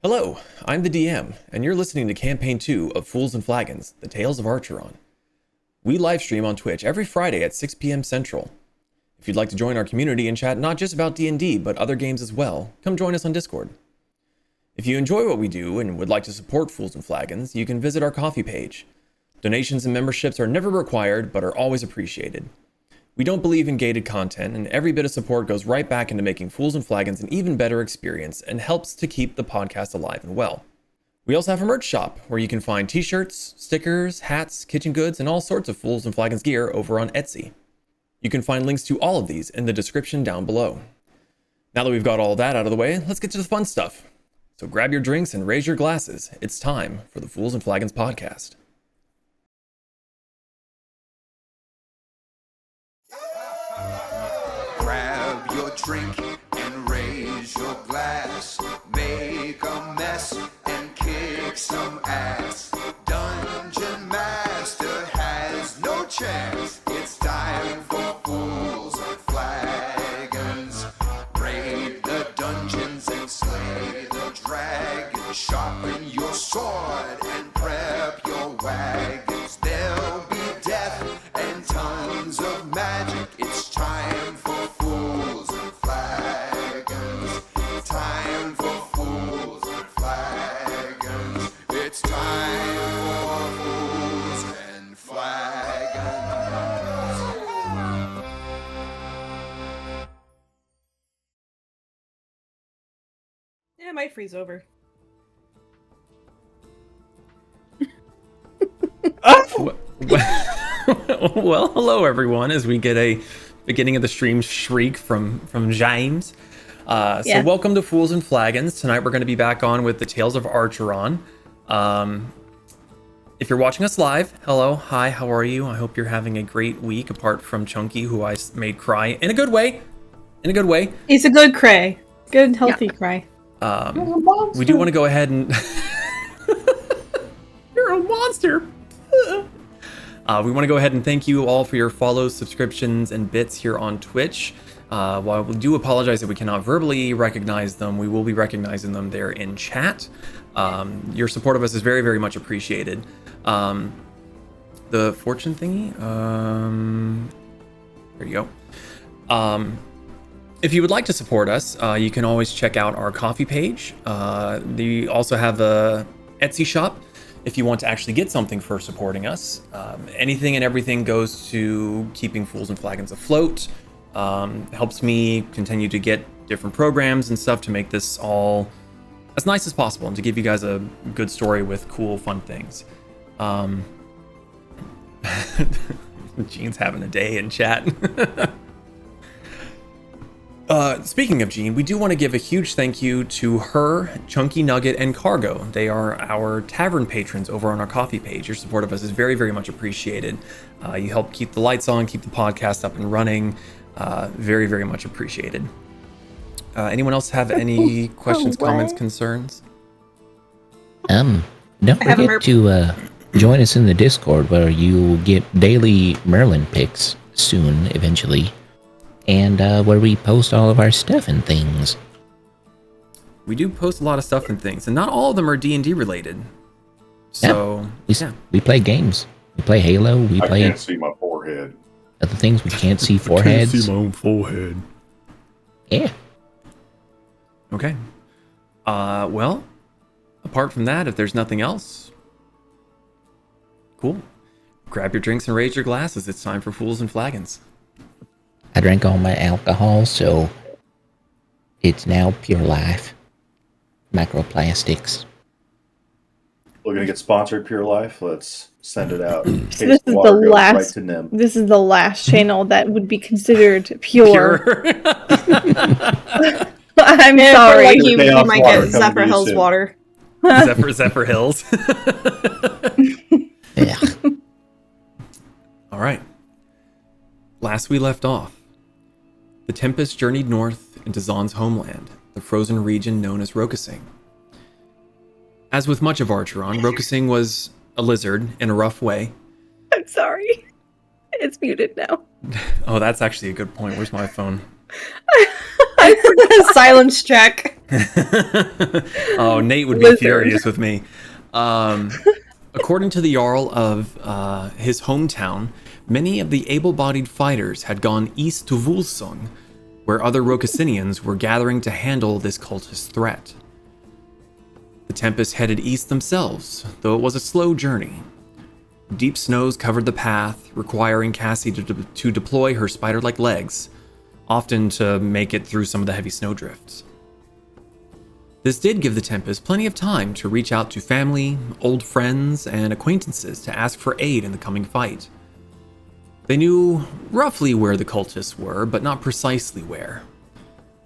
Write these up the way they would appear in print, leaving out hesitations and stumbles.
Hello, I'm the DM, and you're listening to Campaign 2 of Fools and Flagons, The Tales of Archeron. We livestream on Twitch every Friday at 6 p.m. Central. If you'd like to join our community and chat not just about D&D, but other games as well, come join us on Discord. If you enjoy what we do and would like to support Fools and Flagons, you can visit our coffee page. Donations and memberships are never required, but are always appreciated. We don't believe in gated content, and every bit of support goes right back into making Fools and Flagons an even better experience and helps to keep the podcast alive and well. We also have a merch shop where you can find t-shirts, stickers, hats, kitchen goods, and all sorts of Fools and Flagons gear over on Etsy. You can find links to all of these in the description down below. Now that we've got all that out of the way, let's get to the fun stuff. So grab your drinks and raise your glasses. It's time for the Fools and Flagons podcast. Grab your drink and raise your glass. Make a mess and kick some ass. Dungeon Master has no chance. It's time for Fools and Flagons. Raid the dungeons and slay the dragon. Sharpen your sword and prep your wagons. There'll be death and tons of magic. It's time for Fools and Flagons. Time for Fools and Flagons. It's time for Fools and Flagons. Yeah, it might freeze over. Well, hello everyone, as we get a beginning of the stream shriek from James. So welcome to Fools and Flagons. Tonight we're going to be back on with the Tales of Archeron. If you're watching us live, hello, hi, how are you? I hope you're having a great week, apart from Chunky, who I made cry in a good way. In a good way. He's a good cray. Good, healthy cry. We do want to go ahead and... You're a monster! We want to go ahead and thank you all for your follows, subscriptions, and bits here on Twitch. While we do apologize that we cannot verbally recognize them, we will be recognizing them there in chat. Your support of us is very, very much appreciated. The fortune thingy, there you go. If you would like to support us, you can always check out our coffee page. We also have a Etsy shop. If you want to actually get something for supporting us, anything and everything goes to keeping Fools and Flagons afloat. Helps me continue to get different programs and stuff to make this all as nice as possible and to give you guys a good story with cool, fun things. Gene's having a day in chat. Speaking of Gene, we do want to give a huge thank you to her, Chunky Nugget, and Cargo. They are our tavern patrons over on our coffee page. Your support of us is very, very much appreciated. You help keep the lights on, keep the podcast up and running. Very, very much appreciated. Anyone else have any questions, comments, concerns? Don't forget to join us in the Discord where you will get daily Merlin picks soon, eventually. And where we post all of our stuff and things. We do post a lot of stuff and things, and not all of them are D&D related. So, we play games. We play Halo. I can't see my forehead. Other things we can't see foreheads. I can't see my own forehead. Yeah. Okay. Well, apart from that, if there's nothing else, cool. Grab your drinks and raise your glasses. It's time for Fools and Flagons. I drank all my alcohol, so it's now pure life. Microplastics. We're gonna get sponsored, Pure Life. Let's send it out. So this is the last. This is the last channel that would be considered pure. I'm sorry. Like you might get Zephyr Hills water. Zephyr Hills. Yeah. All right. Last we left off, the Tempests journeyed north into Zaan's homeland, the frozen region known as Rokasing. As with much of Archeron, Rokasing was a lizard in a rough way. I'm sorry. It's muted now. Oh, that's actually a good point. Where's my phone? Silence check. Oh, Nate would be furious with me. According to the Jarl of his hometown, many of the able-bodied fighters had gone east to Völsung, where other Rokasinians were gathering to handle this cultist threat. The Tempests headed east themselves, though it was a slow journey. Deep snows covered the path, requiring Cassie to deploy her spider-like legs, often to make it through some of the heavy snowdrifts. This did give the Tempests plenty of time to reach out to family, old friends, and acquaintances to ask for aid in the coming fight. They knew roughly where the cultists were, but not precisely where.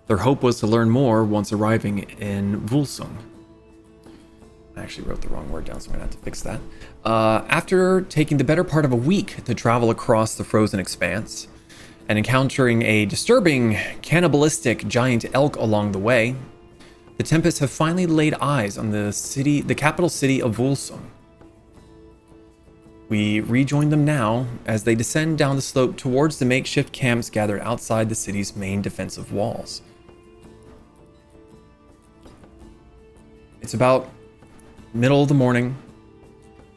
Their hope was to learn more once arriving in Volsung. I actually wrote the wrong word down, so I'm gonna have to fix that. After taking the better part of a week to travel across the frozen expanse, and encountering a disturbing, cannibalistic giant elk along the way, the Tempests have finally laid eyes on the capital city of Volsung. We rejoin them now as they descend down the slope towards the makeshift camps gathered outside the city's main defensive walls. It's about middle of the morning.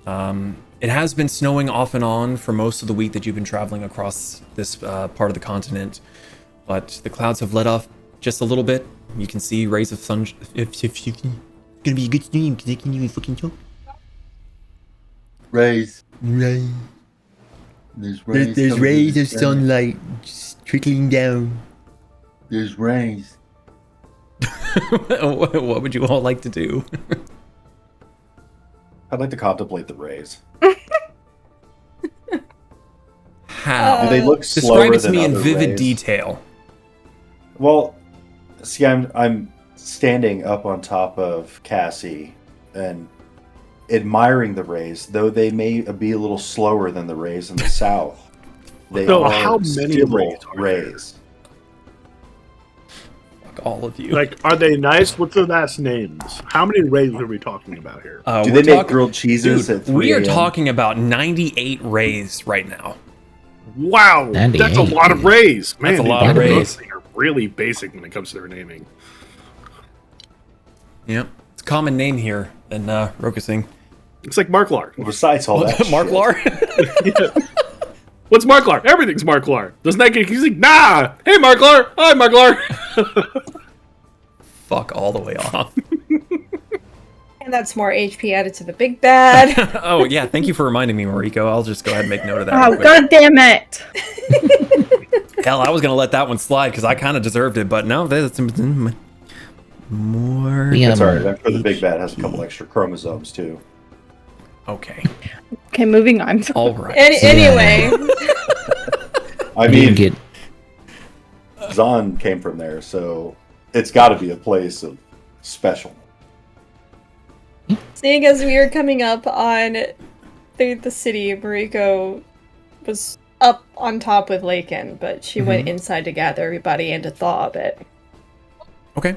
It has been snowing off and on for most of the week that you've been traveling across this part of the continent, but the clouds have let off just a little bit. You can see rays of sun. If you gonna be a good stream, because I can even fucking talk. Rays. Ray. There's rays. There's rays of sunlight just trickling down. There's rays. What would you all like to do? I'd like to contemplate the rays. How? Do they look slower Describe it to than me in other vivid rays? detail. Well, see, I'm standing up on top of Cassie and admiring the rays, though they may be a little slower than the rays in the south. They So are how many still rays are there? rays. Fuck all of you. Like, are they nice? What's their last names? How many rays are we talking about here? Do they make grilled cheeses at 3 We are a.m.? talking about 98 rays right now. Wow, that's a 98. lot of rays. Man, That's a these lot of books rays. are really basic when it comes to their naming. Yep. It's a common name here in Rokasing. It's like Marklar. Besides all that Mark shit, Lar? What's Marklar? Everything's Marklar. Doesn't that get? He's like, nah. Hey, Marklar. Hi, Marklar. Fuck all the way off. And that's more HP added to the big bad. Oh, yeah. Thank you for reminding me, Mariko. I'll just go ahead and make note of that. Oh, real quick. god damn it! Hell, I was going to let that one slide because I kind of deserved it, but no, that's more. We That's alright. I'm sure the big bad has a couple extra chromosomes too. Okay. Okay, moving on. All right. Anyway, I You mean, get Zaan came from there, so it's got to be a place of special. seeing as we are coming up on the city, Mariko was up on top with Lakin, but she went inside to gather everybody and to thaw a bit. Okay.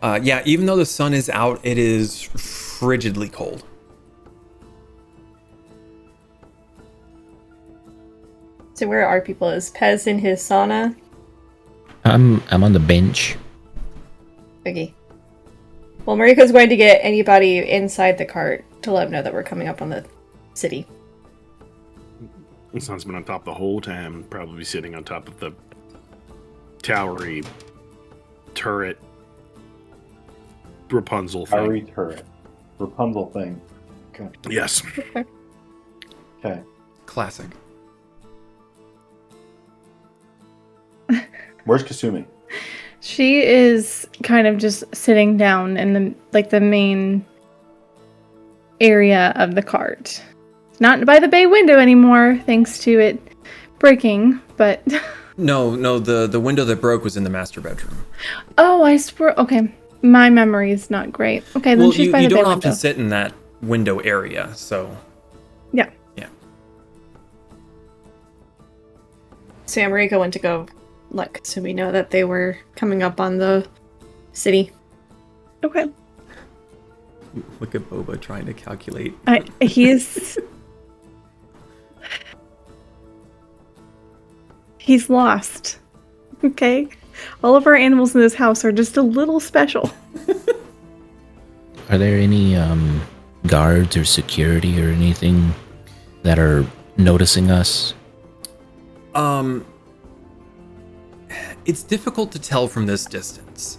Yeah, even though the sun is out, it is frigidly cold. So where are people? Is Pez in his sauna? I'm on the bench. Okay. Well, Mariko's going to get anybody inside the cart to let them know that we're coming up on the city. The sun's been on top the whole time. Probably sitting on top of the towery turret Rapunzel thing. Towery turret. Rapunzel thing. Okay. Yes. Okay. Classic. Where's Kasumi? She is kind of just sitting down in the main area of the cart. Not by the bay window anymore, thanks to it breaking, but No, the window that broke was in the master bedroom. oh, I swear. Okay, my memory is not great. Okay, then Well, she's you by the bay don't window. often sit in that window area, so Yeah. yeah. So Mariko went to go let Kasumi know that they were coming up on the city. Okay. Look at Boba trying to calculate. He's lost. Okay. All of our animals in this house are just a little special. Are there any guards or security or anything that are noticing us? It's difficult to tell from this distance.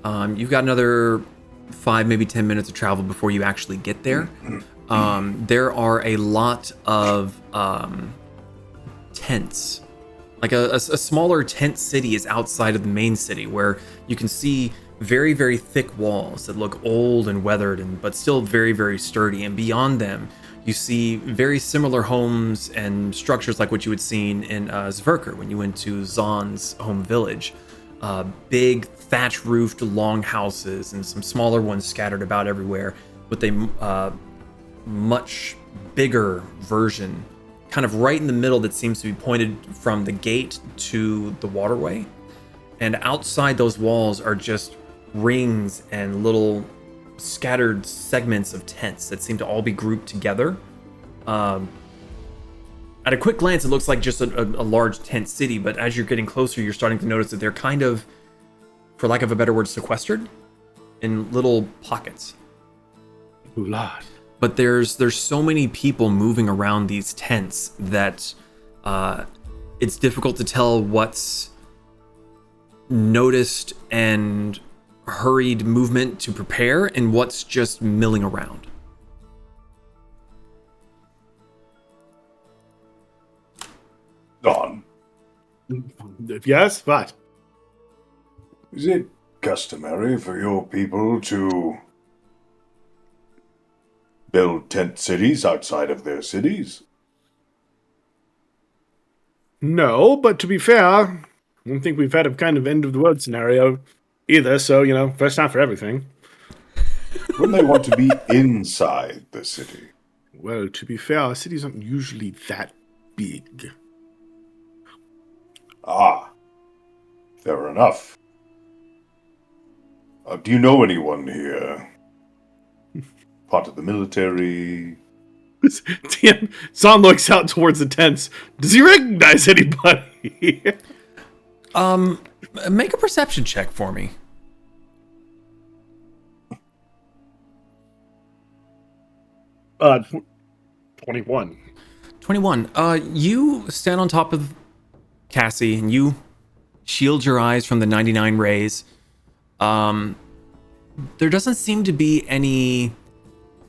You've got another 5, maybe 10 minutes of travel before you actually get there. There are a lot of tents. Like a smaller tent city is outside of the main city, where you can see very, very thick walls that look old and weathered, but still very, very sturdy. And beyond them, you see very similar homes and structures like what you had seen in Zverker when you went to Zaan's home village. Big thatch-roofed long houses and some smaller ones scattered about everywhere, with a much bigger version kind of right in the middle that seems to be pointed from the gate to the waterway. And outside those walls are just rings and little scattered segments of tents that seem to all be grouped together. At a quick glance, it looks like just a large tent city, but as you're getting closer, you're starting to notice that they're kind of, for lack of a better word, sequestered in little pockets. Ooh, Lord. But there's so many people moving around these tents that it's difficult to tell what's noticed and hurried movement to prepare and what's just milling around. Don, Yes, what? is it customary for your people to build tent cities outside of their cities? No, but to be fair, I don't think we've had a kind of end of the world scenario either, so, first time for everything. When they want to be inside the city? Well, to be fair, our cities aren't usually that big. Ah, fair enough. Do you know anyone here? Part of the military? Damn, Zaan looks out towards the tents. Does he recognize anybody? Make a perception check for me. 21. 21. You stand on top of Cassie and you shield your eyes from the 99 rays. There doesn't seem to be any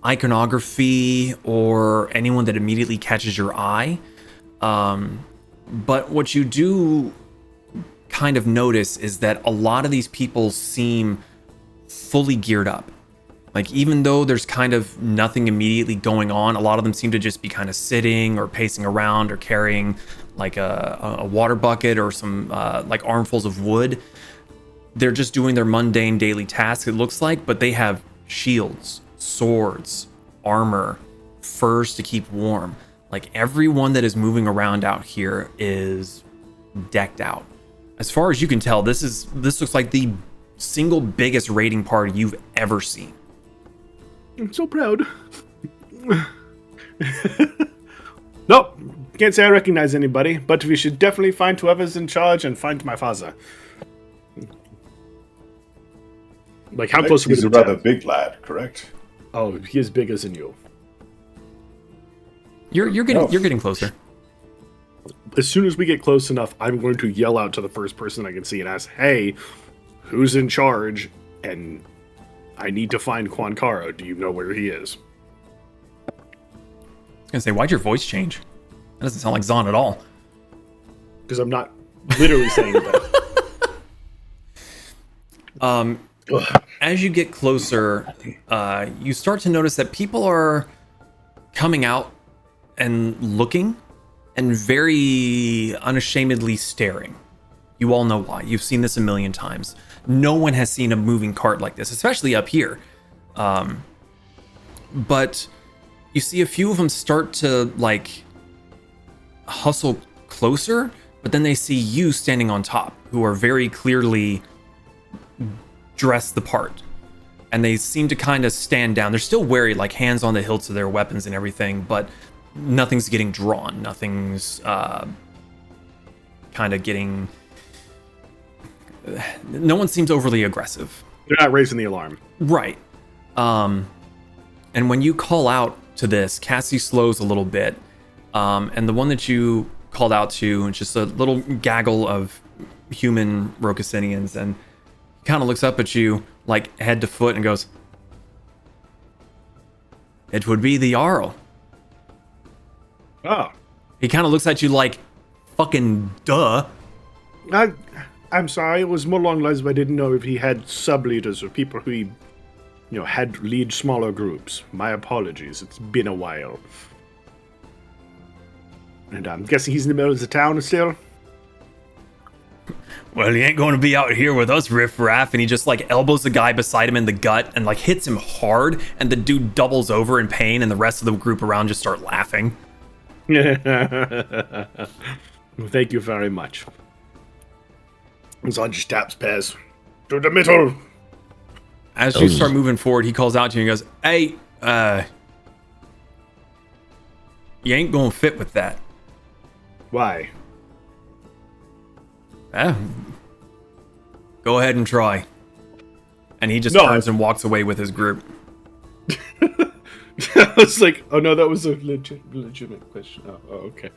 iconography or anyone that immediately catches your eye. But what you do kind of notice is that a lot of these people seem fully geared up. Like, even though there's kind of nothing immediately going on, a lot of them seem to just be kind of sitting or pacing around or carrying like a water bucket or some like armfuls of wood. They're just doing their mundane daily tasks, it looks like, but they have shields, swords, armor, furs to keep warm. Like, everyone that is moving around out here is decked out. As far as you can tell, this looks like the single biggest raiding party you've ever seen. I'm so proud. Nope, can't say I recognize anybody, but we should definitely find whoever's in charge and find my father. Like, how close are we He's to a the rather town? big lad, correct? Oh, he is bigger than you. You're getting closer. As soon as we get close enough, I'm going to yell out to the first person I can see and ask, "Hey, who's in charge? And I need to find Quancaro. Do you know where he is?" I was gonna say, why'd your voice change? That doesn't sound like Zaan at all. Because I'm not literally saying that. As you get closer, you start to notice that people are coming out and looking and very unashamedly staring. You all know why. You've seen this a million times. No one has seen a moving cart like this, especially up here. But you see a few of them start to like hustle closer, but then they see you standing on top, who are very clearly dressed the part. And they seem to kind of stand down. They're still wary, like hands on the hilts of their weapons and everything, but nothing's getting drawn. Nothing's kind of getting no one seems overly aggressive. They're not raising the alarm. Right. And when you call out to this, Cassie slows a little bit. And the one that you called out to, it's just a little gaggle of human Rokasinians, and he kind of looks up at you, like head to foot, and goes, "It would be the Jarl." Oh. He kind of looks at you like, fucking duh. I'm sorry, it was more along the lines of I didn't know if he had sub-leaders or people who he, had lead smaller groups. My apologies, it's been a while. And I'm guessing he's in the middle of the town still? Well, he ain't going to be out here with us, riff-raff. And he just, like, elbows the guy beside him in the gut and, like, hits him hard. And the dude doubles over in pain, and the rest of the group around just start laughing. Well, thank you very much. Zaan just taps Pez. To the middle! As you start moving forward, he calls out to you and goes, "Hey, you ain't gonna fit with that." Why? Go ahead and try. And he just turns and walks away with his group. I was like, oh no, that was a legitimate question. Oh, okay.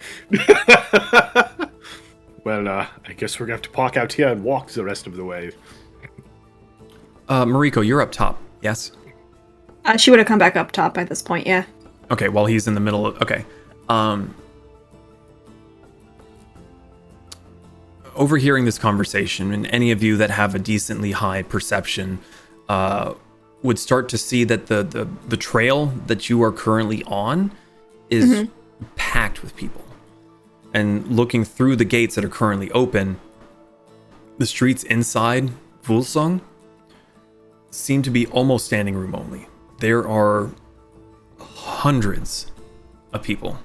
Well, I guess we're gonna have to park out here and walk the rest of the way. Mariko, you're up top, yes? She would have come back up top by this point, yeah. Okay, well, he's in the middle of... Okay. Overhearing this conversation, and any of you that have a decently high perception would start to see that the trail that you are currently on is packed with people. And looking through the gates that are currently open, the streets inside Völsung seem to be almost standing room only. There are hundreds of people.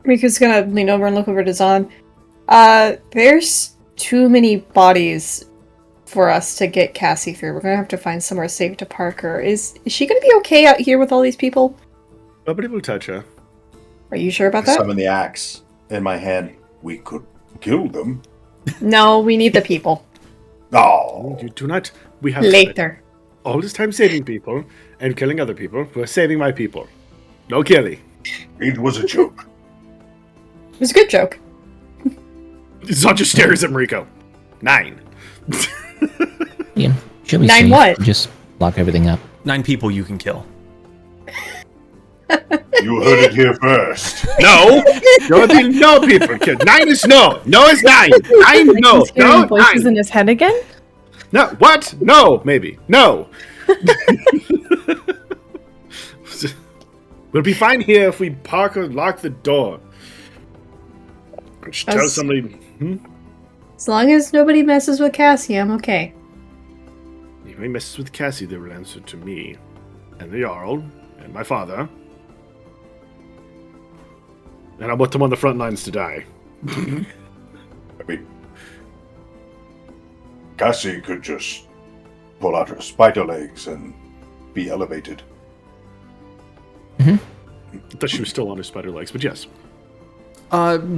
Riku's gonna lean over and look over to Zaan. There's too many bodies for us to get Cassie through. We're gonna have to find somewhere safe to park her. Is she gonna be okay out here with all these people? Nobody will touch her. Are you sure about that? Summon the axe in my hand. We could kill them. No, we need the people. Oh, You do not. We have Later. all this time saving people and killing other people. We're saving my people. No killing. it was a joke. It was a good joke. Zaan just stares at Mariko. 9. Yeah, should be 9 safe. what? Just lock everything up. 9 people you can kill. You heard it here first. No! No, people. 9 is no. No is 9. 9, no. No, voices 9. in his head again. No, what? No, maybe. No. We'll be fine here if we park or lock the door. Just tell somebody. As long as nobody messes with Cassie, I'm okay. If he messes with Cassie, they will answer to me, and the Jarl, and my father. And I'll put them on the front lines to die. I mean, Cassie could just pull out her spider legs and be elevated. I thought she was still on her spider legs, but yes.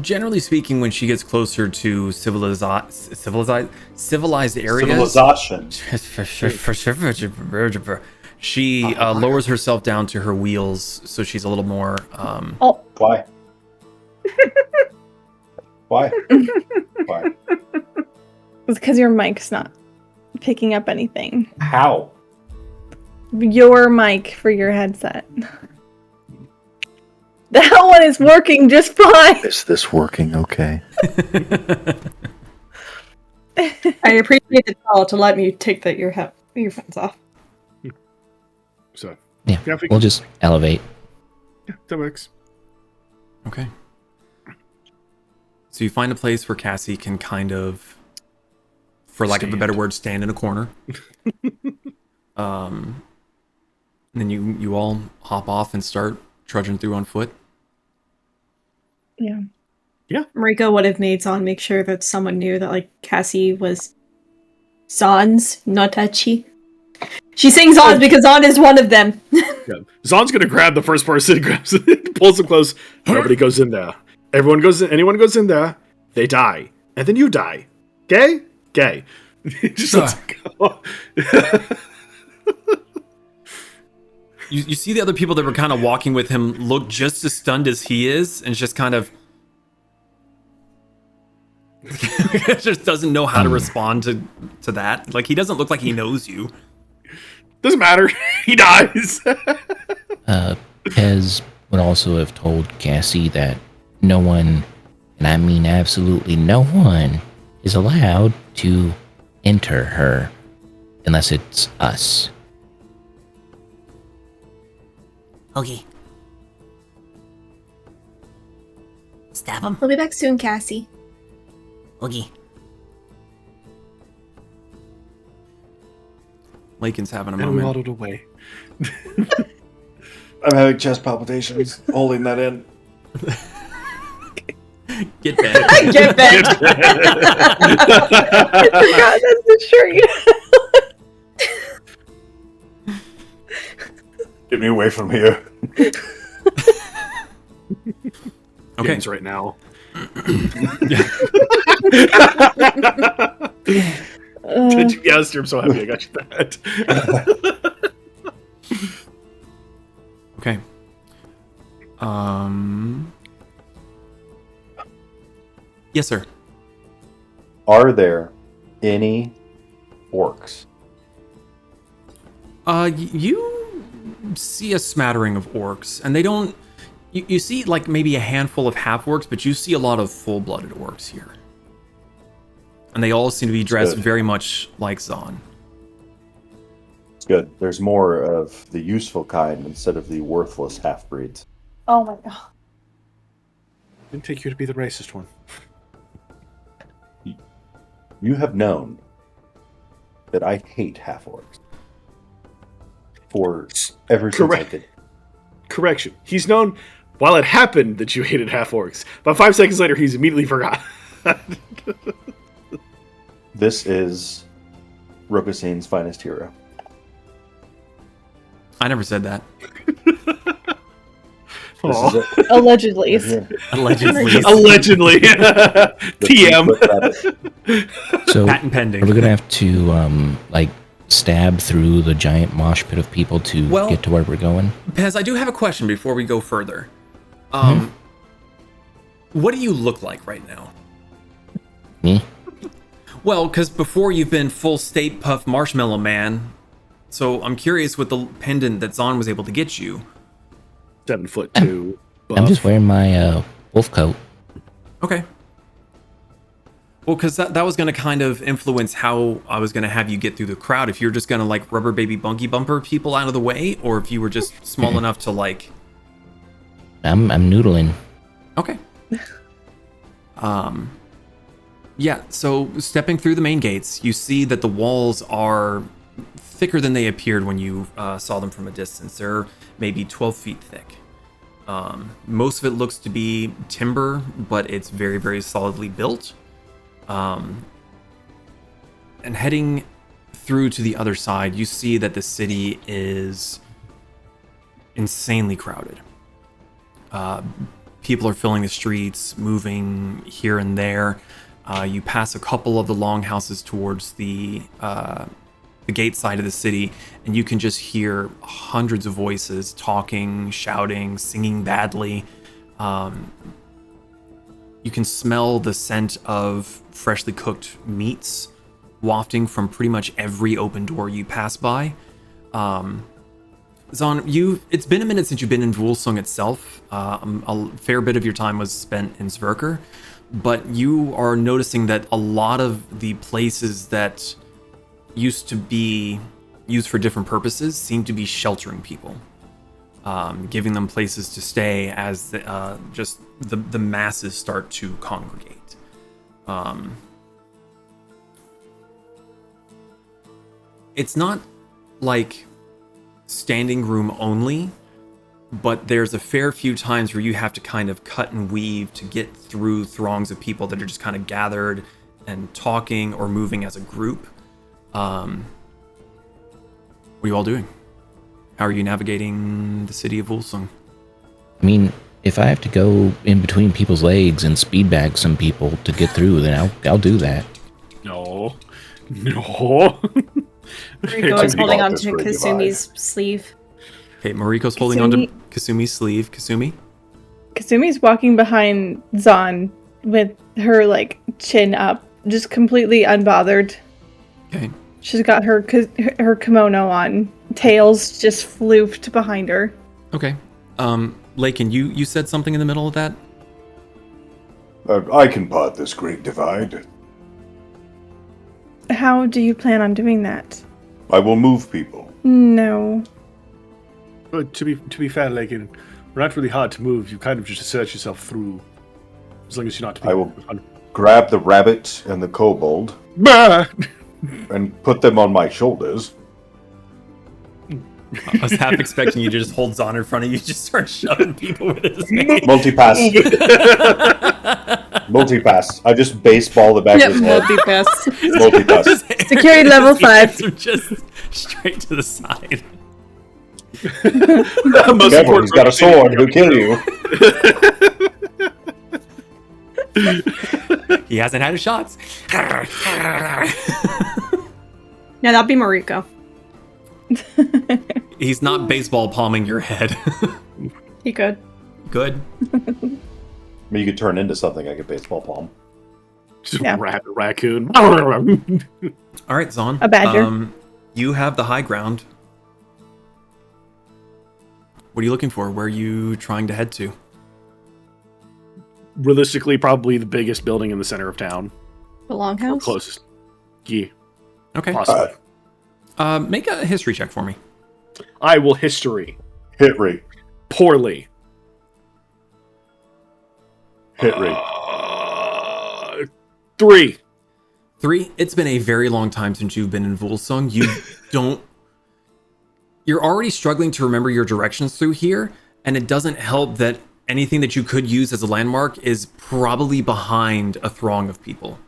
Generally speaking, when she gets closer to civilized areas, Civilization. she lowers herself down to her wheels, so she's a little more. Why? Why? Why? It's because your mic's not picking up anything. How? Your mic for your headset. That one is working just fine. Is this working okay? I appreciate the call to let me take the earphones off. So, Yeah, Yeah, we'll just elevate. yeah, that works. Okay. So you find a place where Cassie can kind of, for lack of a better word, stand in a corner. And then you all hop off and start trudging through on foot. Yeah. Mariko would have made Zaan make sure that someone knew that, like, Cassie was Zaan's, not Achi. She's saying Zaan's because Zaan is one of them. Yeah. Zaan's gonna grab the first person, grabs it, pulls them close. Nobody goes in there. Anyone goes in there, they die. And then you die. Gay? Just lets it go. You see the other people that were kind of walking with him look just as stunned as he is, and just kind of just doesn't know how to respond to that. Like, he doesn't look like he knows you. Doesn't matter. He dies. Pez would also have told Cassie that no one, and I mean absolutely no one, is allowed to enter her unless it's us. Okay. Stab him. We'll be back soon, Cassie. Okay. Lakin's having a And moment. waddled away. I'm having chest palpitations, holding that in. Get back. Get back. I forgot that's the shirt. Get me away from here. Okay. James right now. Yes, I'm so happy I got you that. Okay. Yes, sir. Are there any orcs? You see a smattering of orcs, and they don't. You see like maybe a handful of half orcs, but you see a lot of full-blooded orcs here, and they all seem to be dressed Good. very much like Zaan. It's good. There's more of the useful kind instead of the worthless half-breeds. Oh my god. Didn't take you to be the racist one. You have known that I hate half-orcs. For ever since I could. Correction. He's known while it happened that you hated half-orcs. About 5 seconds later, he's immediately forgot. This is Rokasing's finest hero. I never said that. This is it. Allegedly. Right here. Allegedly. Allegedly. TM. So Patent pending. are we gonna have to stab through the giant mosh pit of people to Well- get to where we're going? Pez, I do have a question before we go further. What do you look like right now? Me? Well, because before you've been full State Puff Marshmallow Man, so I'm curious with the pendant that Zaan was able to get you. 7'2". Buff. I'm just wearing my wolf coat. Okay. Well, because that was going to kind of influence how I was going to have you get through the crowd. If you're just going to like rubber baby bunky bumper people out of the way, or if you were just small enough to like. I'm noodling. Okay. Yeah, so stepping through the main gates, you see that the walls are thicker than they appeared when you saw them from a distance. They're maybe 12 feet thick. Most of it looks to be timber, but it's very, very solidly built. And heading through to the other side, you see that the city is insanely crowded. People are filling the streets, moving here and there. You pass a couple of the longhouses towards the gate side of the city, and you can just hear hundreds of voices talking, shouting, singing badly. You can smell the scent of freshly cooked meats wafting from pretty much every open door you pass by. Zaan, it's been a minute since you've been in Völsung itself. A fair bit of your time was spent in Sverker, but you are noticing that a lot of the places that used to be used for different purposes seem to be sheltering people, giving them places to stay as the masses start to congregate. It's not like standing room only, but there's a fair few times where you have to kind of cut and weave to get through throngs of people that are just kind of gathered and talking or moving as a group. What are you all doing? How are you navigating the city of Volsung? I mean, if I have to go in between people's legs and speed bag some people to get through, then I'll do that. No. Rico is holding on this to great Kasumi's sleeve. Okay, Mariko's holding on to Kasumi's sleeve. Kasumi? Kasumi's walking behind Zaan with her like chin up, just completely unbothered. Okay. She's got her kimono on. Tails just floofed behind her. Okay. Lakin, you said something in the middle of that? I can part this great divide. How do you plan on doing that? I will move people. No. But to be fair, like, we're not really hard to move. You kind of just search yourself through, as long as you're not. I will grab the rabbit and the kobold and put them on my shoulders. I was half expecting you to just hold Zaan in front of you, just start shoving people with his name. Multi-pass. Multi-pass. I just baseball the back of his head. Multi-pass. Multi-pass. Security level 5. Just straight to the side. Careful, he's got a sword. He'll kill you. He hasn't had his shots. Yeah, that'd be Mariko. He's not baseball palming your head. He could. Good. I mean, you could turn into something like a baseball palm. Just Yeah. raccoon. All right, Zaan. A badger. You have the high ground. What are you looking for? Where are you trying to head to? Realistically, probably the biggest building in the center of town. The Or longhouse? closest. Yeah, Okay. possibly. Make a history check for me. I will history. Hit rate. Poorly. Hit rate. 3. 3. It's been a very long time since you've been in Volsung. You don't... You're already struggling to remember your directions through here, and it doesn't help that anything that you could use as a landmark is probably behind a throng of people.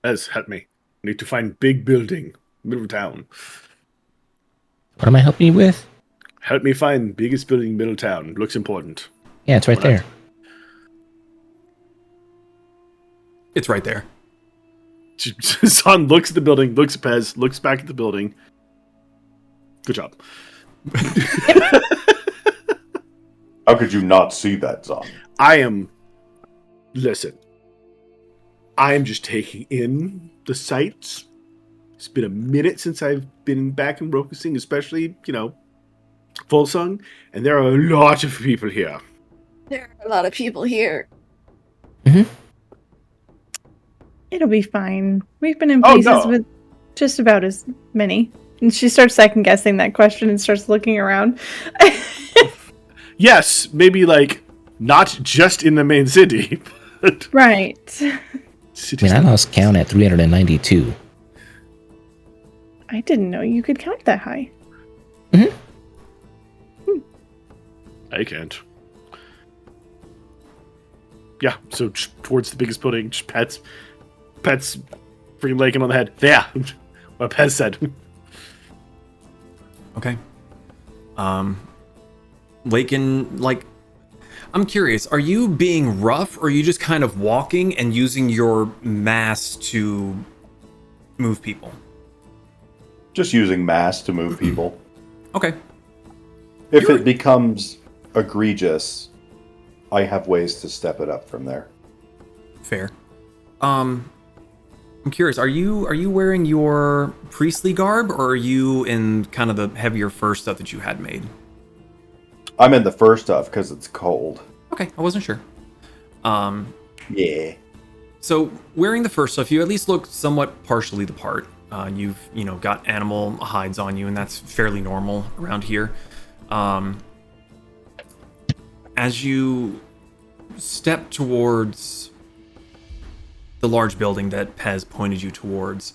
Has helped me. Need to find big building, middle of town. What am I helping you with? Help me find biggest building, middle town. Looks important. Yeah, it's right What? there. It's right there. Son looks at the building, looks at Pez, looks back at the building. Good job. How could you not see that, Zaan? Listen. I am just taking in the sights. It's been a minute since I've been back in Rokasing, especially, Volsung, and there are a lot of people here. There are a lot of people here. It'll be fine. We've been in places with just about as many. And she starts second guessing that question and starts looking around. Yes, maybe not just in the main city. But Right. I mean, I lost count at 392. I didn't know you could count that high. I can't. Yeah, so towards the biggest building, just pets freaking laying on the head. Yeah, what Pez said. Okay. Lakin, I'm curious, are you being rough, or are you just kind of walking and using your mass to move people? Just using mass to move people. Okay. If it becomes egregious, I have ways to step it up from there. Fair. I'm curious, are you wearing your priestly garb, or are you in kind of the heavier fur stuff that you had made? I'm in the fur stuff because it's cold. Okay, I wasn't sure. Yeah. So wearing the fur stuff, you at least look somewhat partially the part. You've got animal hides on you, and that's fairly normal around here. As you step towards the large building that Pez pointed you towards,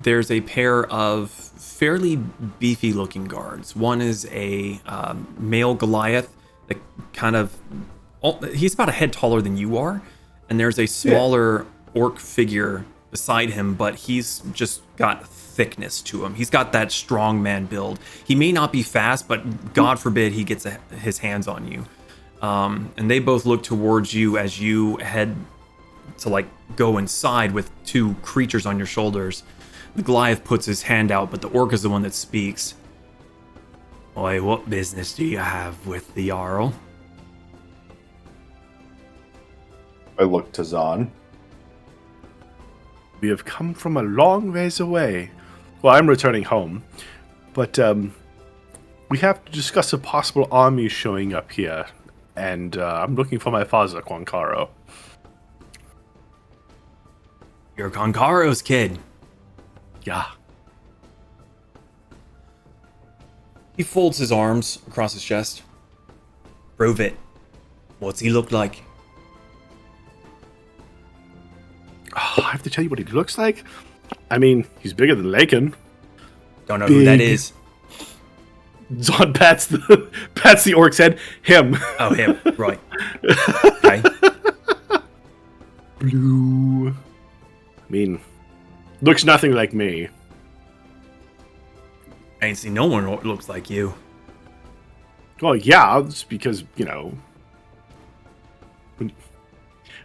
there's a pair of fairly beefy looking guards. One is a male Goliath that he's about a head taller than you are, and there's a smaller orc figure beside him, but he's just got thickness to him. He's got that strong man build. He may not be fast, but God forbid he gets his hands on you. And they both look towards you as you head to like go inside with two creatures on your shoulders. The Goliath puts his hand out, but the orc is the one that speaks. Oi, what business do you have with the Jarl? I look to Zaan. We have come from a long ways away. Well, I'm returning home, but we have to discuss a possible army showing up here, and I'm looking for my father, Quancaro. You're Concaro's kid. Yeah. He folds his arms across his chest. Prove it. What's he look like? Oh, I have to tell you what he looks like? I mean, he's bigger than Lakin. Don't know who that is. Zaan pats the orc's head. Him. Oh, him. Right. Okay. Blue. I mean, looks nothing like me. I ain't seen no one who looks like you. Well, yeah, it's because, you know...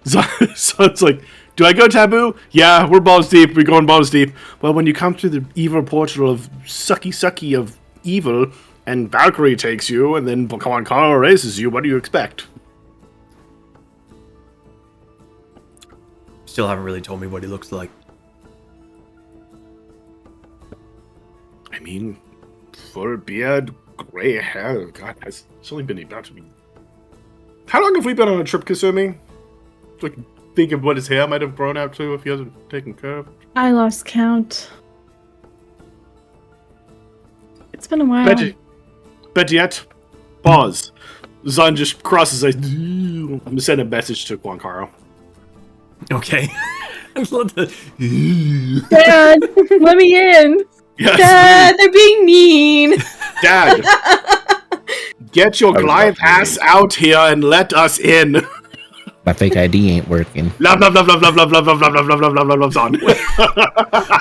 Zaan's like, do I go taboo? Yeah, we're balls deep. We're going balls deep. Well, when you come through the evil portal of sucky of evil, and Valkyrie takes you, and then Quancaro raises you, what do you expect? Still haven't really told me what he looks like. I mean, full beard, gray hair. God, it's only been about to be... How long have we been on a trip, Kasumi? Like, think of what his hair might have grown out to if he hasn't taken care of. I lost count. It's been a while. Bet yet. Pause. Zaan just crosses his eyes. I'm gonna send a message to Quancaro. Okay. Dad, let me in. Yes. Dad, they're being mean. Dad, get your Goliath ass out here and let us in. My fake ID ain't working. Love, Zaan.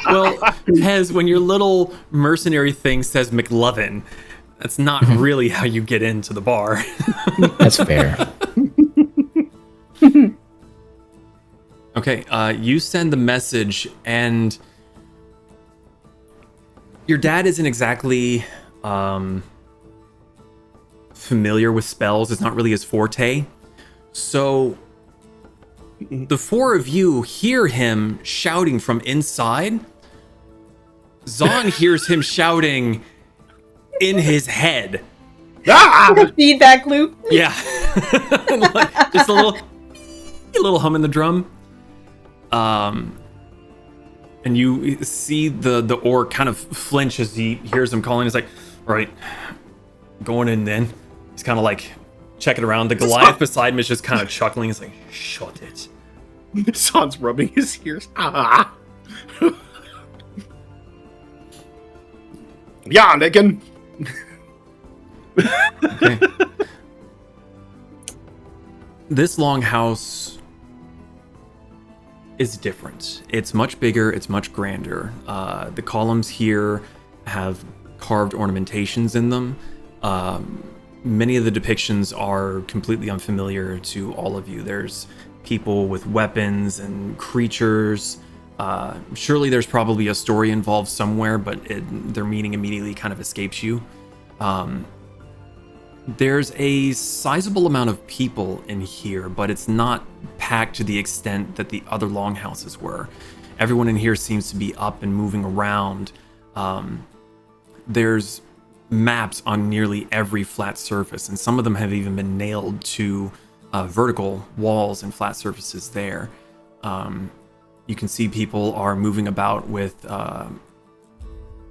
Well, Hez, when your little mercenary thing says McLovin, that's not really how you get into the bar. That's fair. Okay, you send the message, and your dad isn't exactly familiar with spells. It's not really his forte. So the four of you hear him shouting from inside. Zaan hears him shouting in his head. Ah! Feedback loop. Yeah. Just a little hum in the drum. And you see the orc kind of flinch as he hears him calling. He's like, right, going in then. He's kind of like checking around. The Goliath beside him is just kind of chuckling. He's like, shut it. Zaan's rubbing his ears. Ah. Yeah, Lakin. Okay. This longhouse is different. It's much bigger. It's much grander. The columns here have carved ornamentations in them. Many of the depictions are completely unfamiliar to all of you. There's people with weapons and creatures. Surely there's probably a story involved somewhere, but their meaning immediately kind of escapes you. There's a sizable amount of people in here, but it's not packed to the extent that the other longhouses were. Everyone in here seems to be up and moving around. There's maps on nearly every flat surface, and some of them have even been nailed to vertical walls and flat surfaces there. You can see people are moving about with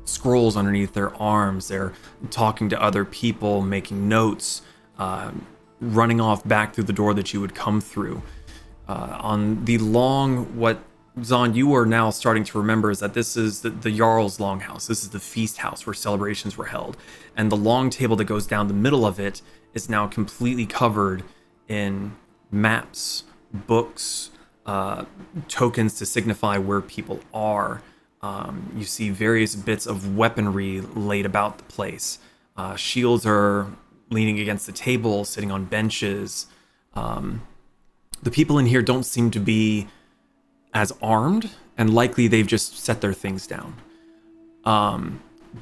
scrolls underneath their arms. They're talking to other people, making notes, running off back through the door that you would come through. On the long, what Zaan, you are now starting to remember is that this is the Jarl's longhouse. This is the feast house where celebrations were held. And the long table that goes down the middle of it is now completely covered in maps, books, tokens to signify where people are. You see various bits of weaponry laid about the place. Shields are leaning against the table, sitting on benches. The people in here don't seem to be as armed, and likely they've just set their things down.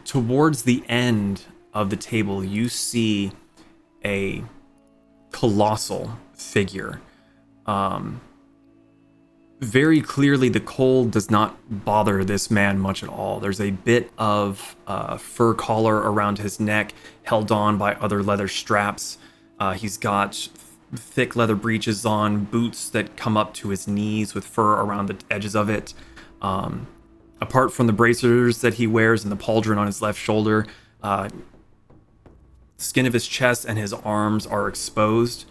Towards the end of the table, you see a colossal figure. Very clearly, the cold does not bother this man much at all. There's a bit of fur collar around his neck, held on by other leather straps. He's got thick leather breeches on, boots that come up to his knees with fur around the edges of it. Apart from the bracers that he wears and the pauldron on his left shoulder, skin of his chest and his arms are exposed.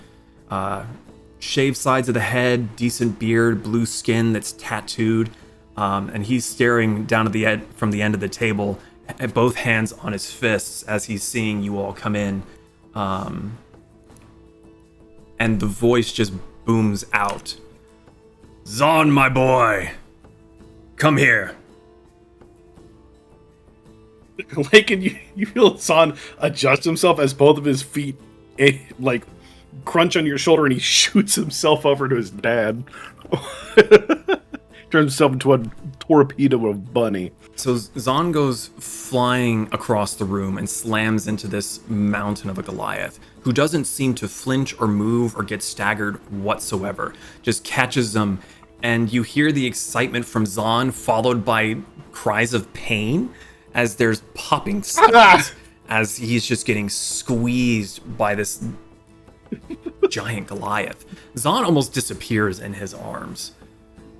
Shaved sides of the head, decent beard, blue skin that's tattooed, and he's staring down at from the end of the table, at both hands on his fists as he's seeing you all come in. And the voice just booms out. "Zaan, my boy, come here." Like, and you feel Zaan adjust himself as both of his feet, crunch on your shoulder, and he shoots himself over to his dad. Turns himself into a torpedo of a bunny. So Zaan goes flying across the room and slams into this mountain of a Goliath, who doesn't seem to flinch or move or get staggered whatsoever. Just catches them, and you hear the excitement from Zaan followed by cries of pain as there's popping sounds as he's just getting squeezed by this giant Goliath. Zaan almost disappears in his arms.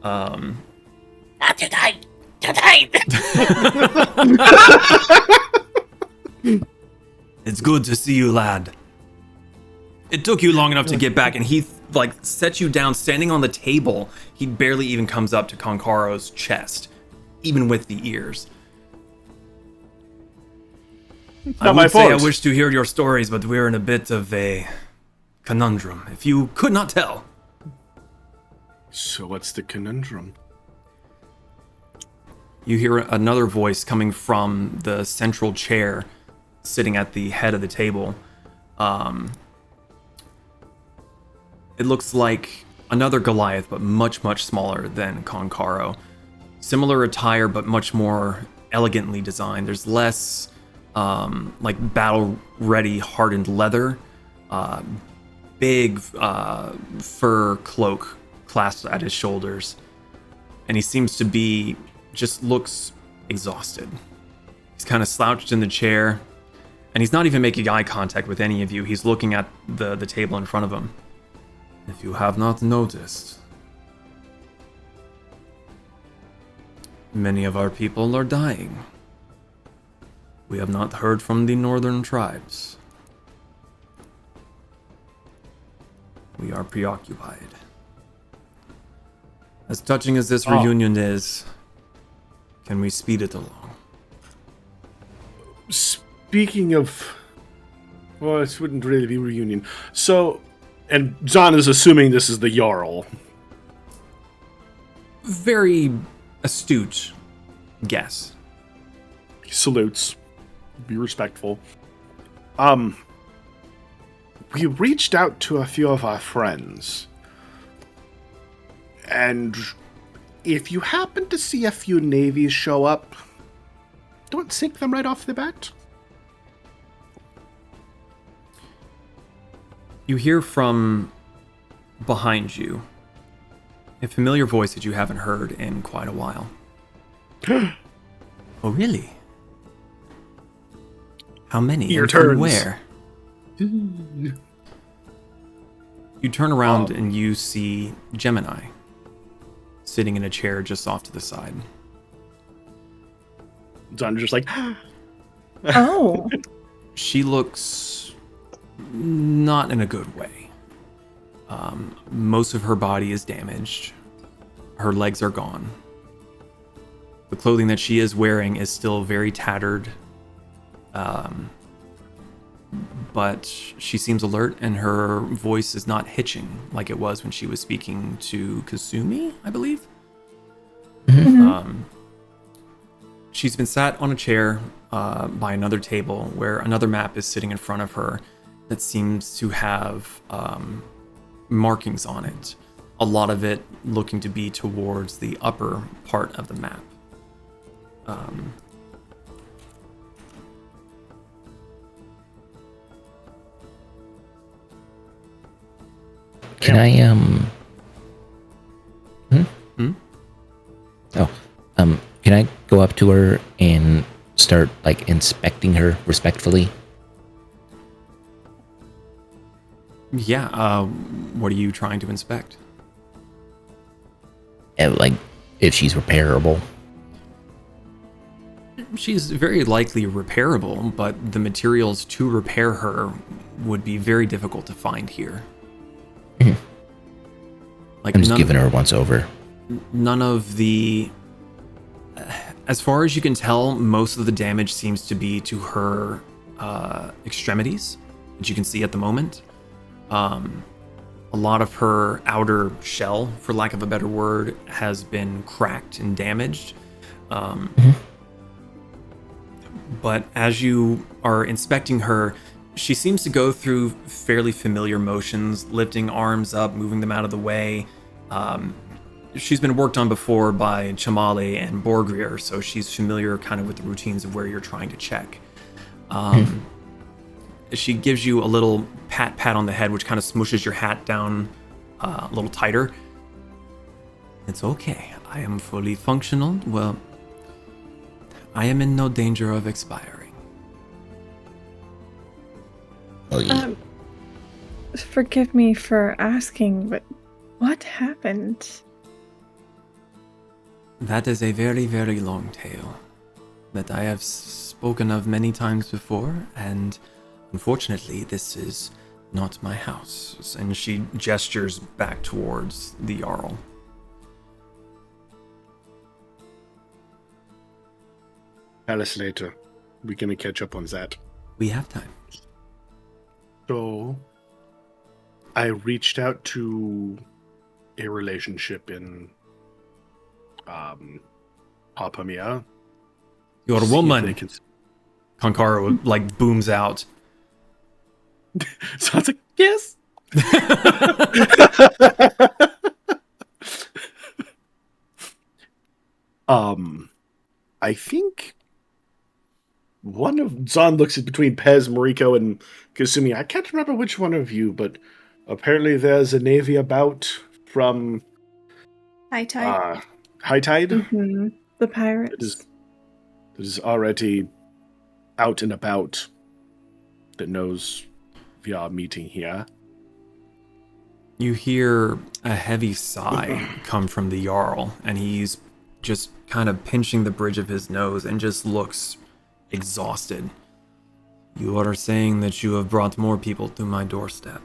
Not tonight! Tonight! It's good to see you, lad. It took you long enough to get back, and he sets you down standing on the table. He barely even comes up to Konkaro's chest, even with the ears. I would say I wish to hear your stories, but we're in a bit of a conundrum, if you could not tell. So what's the conundrum? You hear another voice coming from the central chair sitting at the head of the table. It looks like another Goliath, but much, much smaller than Konkaro. Similar attire, but much more elegantly designed. There's less battle-ready hardened leather, big fur cloak clasped at his shoulders, and he seems to be, just looks exhausted. He's kind of slouched in the chair, and he's not even making eye contact with any of you. He's looking at the table in front of him. If you have not noticed, many of our people are dying. We have not heard from the northern tribes. We are preoccupied. As touching as this reunion is, can we speed it along? Speaking of... Well, this wouldn't really be a reunion. So, and Zaan is assuming this is the Jarl. Very astute guess. He salutes. Be respectful. We reached out to a few of our friends. And if you happen to see a few navies show up, don't sink them right off the bat. You hear from behind you a familiar voice that you haven't heard in quite a while. Oh, really? How many? Your and from turns. Where? You turn around and you see Gemini sitting in a chair just off to the side. Zaan just like... Oh. She looks not in a good way. Most of her body is damaged. Her legs are gone. The clothing that she is wearing is still very tattered. But she seems alert, and her voice is not hitching like it was when she was speaking to Kasumi, I believe. Mm-hmm. She's been sat on a chair by another table where another map is sitting in front of her that seems to have markings on it. a lot of it looking to be towards the upper part of the map. Can I, can I go up to her and start, like, inspecting her respectfully? Yeah, what are you trying to inspect? Like, if she's repairable. She's very likely repairable, but the materials to repair her would be very difficult to find here. Like, I'm just giving her a once over. None of the... As far as you can tell, most of the damage seems to be to her extremities, which you can see at the moment. A lot of her outer shell, for lack of a better word, has been cracked and damaged. But as you are inspecting her, she seems to go through fairly familiar motions, lifting arms up, moving them out of the way. She's been worked on before by Chamale and Borgrir, so she's familiar kind of with the routines of where you're trying to check. She gives you a little pat on the head, which kind of smooshes your hat down a little tighter. It's okay. I am fully functional. Well, I am in no danger of expiring. Oh, yeah. Forgive me for asking, but what happened? That is a very, very long tale that I have spoken of many times before, and unfortunately, this is not my house. And she gestures back towards the Jarl. Alice later. We're gonna catch up on that. We have time. So, I reached out to a relationship in Papamia. You're a woman. Konkaro like booms out. Sounds like yes. I think one of Zaan looks at between Pez, Mariko, and Kasumi. I can't remember which one of you, but apparently there's a navy about from High Tide. High Tide. Mm-hmm. The pirates. That is already out and about. That knows we are meeting here. You hear a heavy sigh come from the Jarl, and he's just kind of pinching the bridge of his nose and just looks exhausted. You are saying that you have brought more people to my doorstep.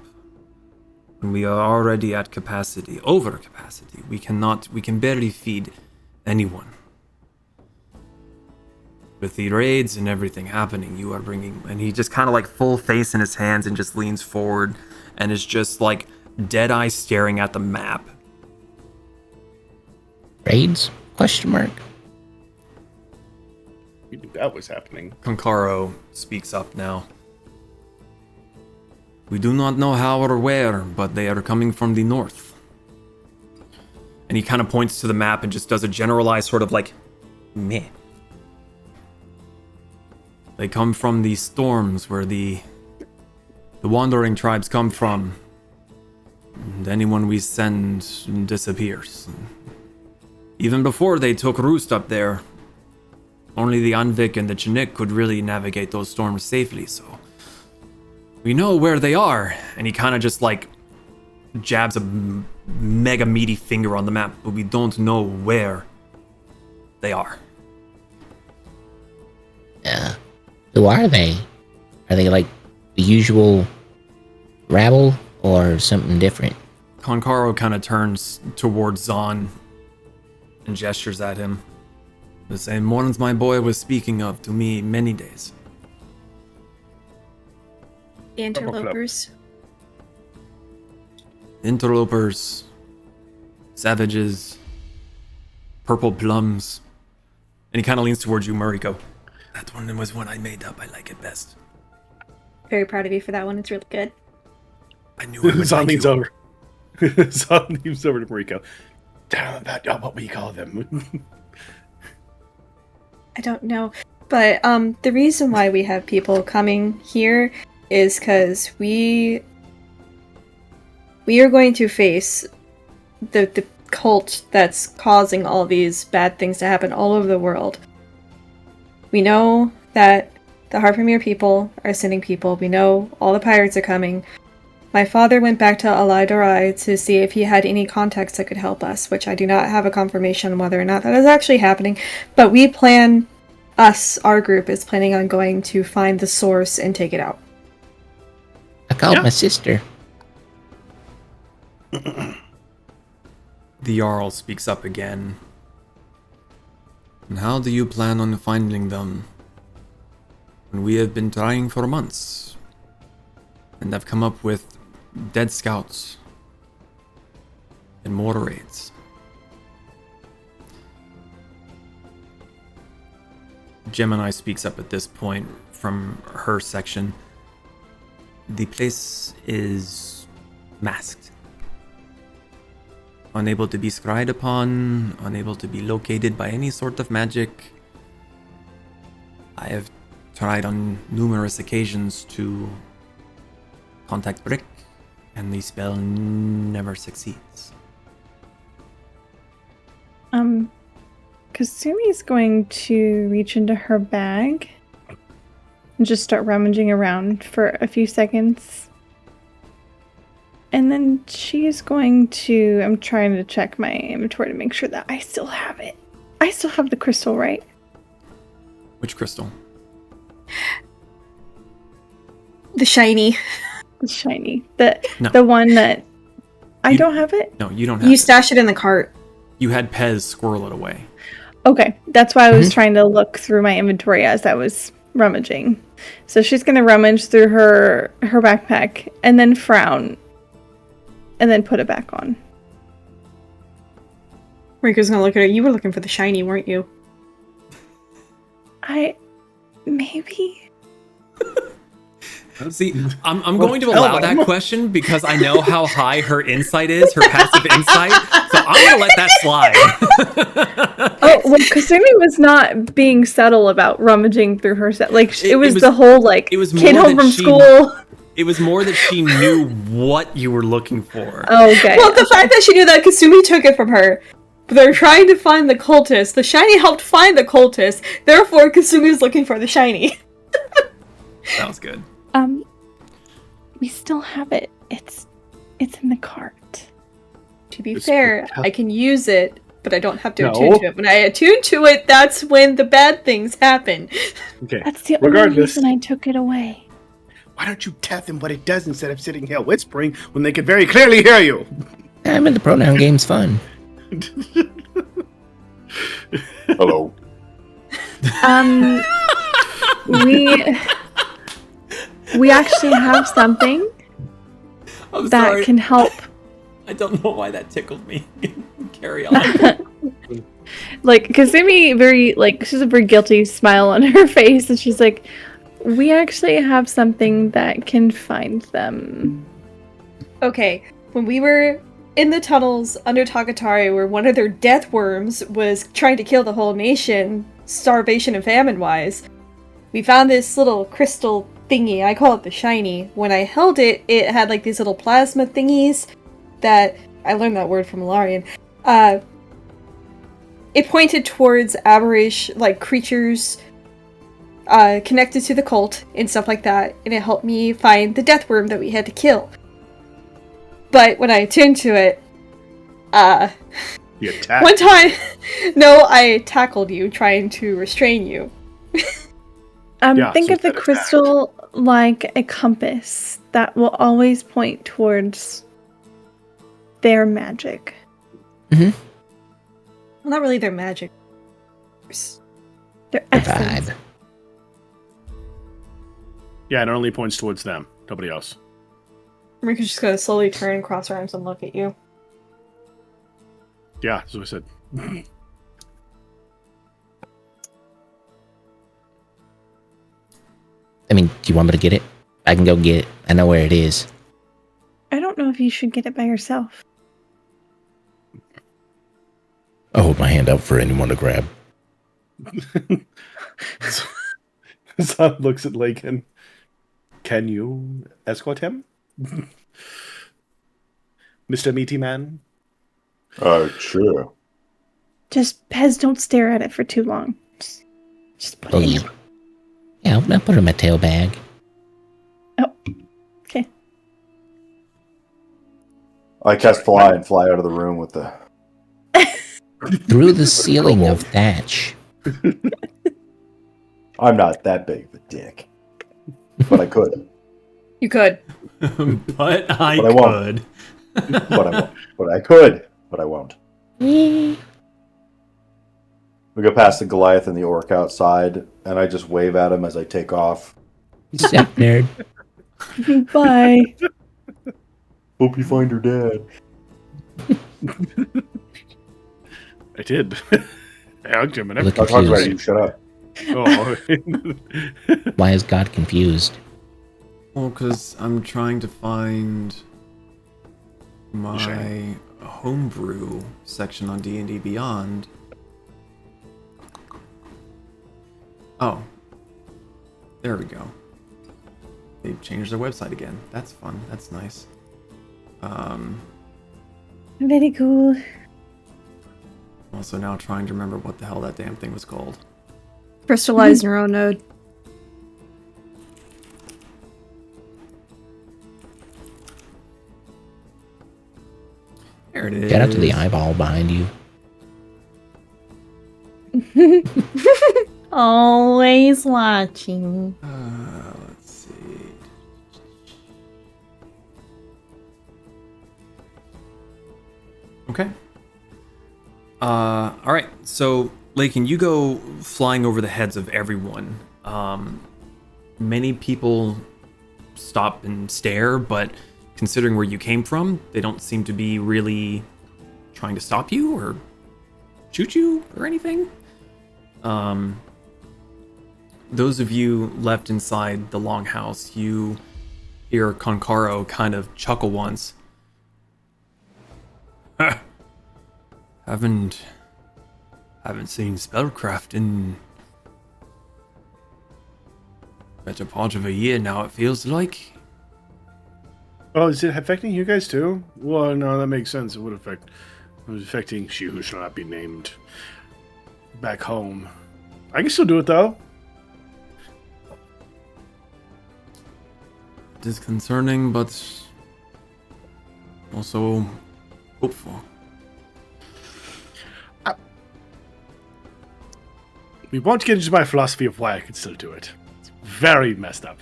When we are already at capacity, over capacity, we can barely feed anyone. With the raids and everything happening, you are bringing... And he just kind of like full face in his hands and just leans forward and is just like dead-eye staring at the map. Raids? Question mark. You knew that was happening. Konkaro speaks up now. We do not know how or where, but they are coming from the north. And he kind of points to the map and just does a generalized sort of like, meh. They come from the storms where the wandering tribes come from. And anyone we send disappears. Even before they took roost up there, only the Anvik and the Chinook could really navigate those storms safely, so we know where they are. And he kind of just like jabs a mega meaty finger on the map, but we don't know where they are. Yeah. Who are they? Are they like the usual rabble or something different? Konkaro kind of turns towards Zaan and gestures at him. The same ones my boy was speaking of to me many days. Interlopers. Interlopers, savages, purple plums. And he kind of leans towards you, Mariko. That one was one I made up. I like it best. Very proud of you for that one. It's really good. I knew it would Zaan like leans you. over. Zaan leaves over to Mariko. Tell them about what we call them. I don't know. But the reason why we have people coming here is because we are going to face the cult that's causing all these bad things to happen all over the world. We know that the Harpamere people are sending people. We know all the pirates are coming. My father went back to Alai to see if he had any contacts that could help us, which I do not have a confirmation on whether or not that is actually happening. But we plan... our group is planning on going to find the source and take it out. I called my sister. The Jarl speaks up again. And how do you plan on finding them? When we have been trying for months. And have come up with dead scouts. And more raids. Gemini speaks up at this point from her section. The place is masked. Unable to be scryed upon, unable to be located by any sort of magic. I have tried on numerous occasions to contact Brick, and the spell never succeeds. Kasumi's going to reach into her bag and just start rummaging around for a few seconds. And then she's going to... I'm trying to check my inventory to make sure that I still have it. I still have the crystal, right? Which crystal? The shiny. The shiny. The one that... I don't have it? No, you don't have it. You stashed it in the cart. You had Pez squirrel it away. Okay, that's why I was trying to look through my inventory as I was rummaging. So she's going to rummage through her backpack and then frown and then put it back on. Riko's going to look at her. You were looking for the shiny, weren't you? Maybe. See, I'm going to allow that question because I know how high her insight is, her passive insight. So I'm going to let that slide. Oh, well, Kasumi was not being subtle about rummaging through her set. Like, it was the whole, like, kid home from school. It was more that she knew what you were looking for. Oh, okay. Well, the fact that she knew that Kasumi took it from her. But they're trying to find the cultist. The shiny helped find the cultist. Therefore, Kasumi is looking for the shiny. That was good. We still have it. It's in the cart. To be fair, I can use it, but I don't have to attune to it. When I attune to it, that's when the bad things happen. Okay. That's the only reason I took it away. Why don't you tell them what it does instead of sitting here whispering when they can very clearly hear you? I'm in the pronoun game's fun. Hello. We actually have something that can help. I don't know why that tickled me. Carry on. Like, Kasumi she's a very guilty smile on her face, and she's like, we actually have something that can find them. Okay, when we were in the tunnels under Takatari, where one of their death worms was trying to kill the whole nation, starvation and famine-wise, we found this little crystal thingy. I call it the shiny. When I held it, it had like these little plasma thingies that I learned that word from Larian. It pointed towards aberration, like creatures connected to the cult and stuff like that, and it helped me find the death worm that we had to kill. But when I attuned to it, You attacked. one time, no, I tackled you, trying to restrain you. Think of the crystal like a compass that will always point towards their magic. Mm-hmm. Well, not really their magic. Their essence. Vibe. Yeah, it only points towards them. Nobody else. Rika's just gonna slowly turn, cross her arms, and look at you. Yeah, that's what I said. I mean, do you want me to get it? I can go get it. I know where it is. I don't know if you should get it by yourself. I'll hold my hand up for anyone to grab. Zaan looks at Lakin. Can you escort him? Mr. Meaty Man? Sure. Just, Pez, don't stare at it for too long. Just put it in. Yeah, I'll put it in my tail bag. Oh, okay. I cast fly and fly out of the room with the... Through the ceiling of thatch. I'm not that big of a dick. But I could. You could. But I won't. could. But I won't. But I could. But I won't. We go past the Goliath and the orc outside, and I just wave at him as I take off. Sup, nerd? Bye. Hope you find her dad. I did. I hugged him and Look everything. I'll talk about confused. you. Shut up. Oh. Why is God confused? Well, because I'm trying to find my homebrew section on D&D Beyond. Oh. There we go. They've changed their website again. That's fun. That's nice. Very cool. Also now trying to remember what the hell that damn thing was called. Crystallized neural node. There it is. Shout out to the eyeball behind you. Always watching. Let's see. Okay. All right. So, Lakin, you go flying over the heads of everyone. Many people stop and stare, but considering where you came from, they don't seem to be really trying to stop you or shoot you or anything. Those of you left inside the longhouse, you hear Konkaro kind of chuckle once. Haven't seen spellcraft in better part of a year now, it feels like. Oh, is it affecting you guys too? Well, no, that makes sense. It was affecting she who shall not be named back home. I can still do it though. Disconcerting, but also hopeful. We won't get into my philosophy of why I can still do it. It's very messed up.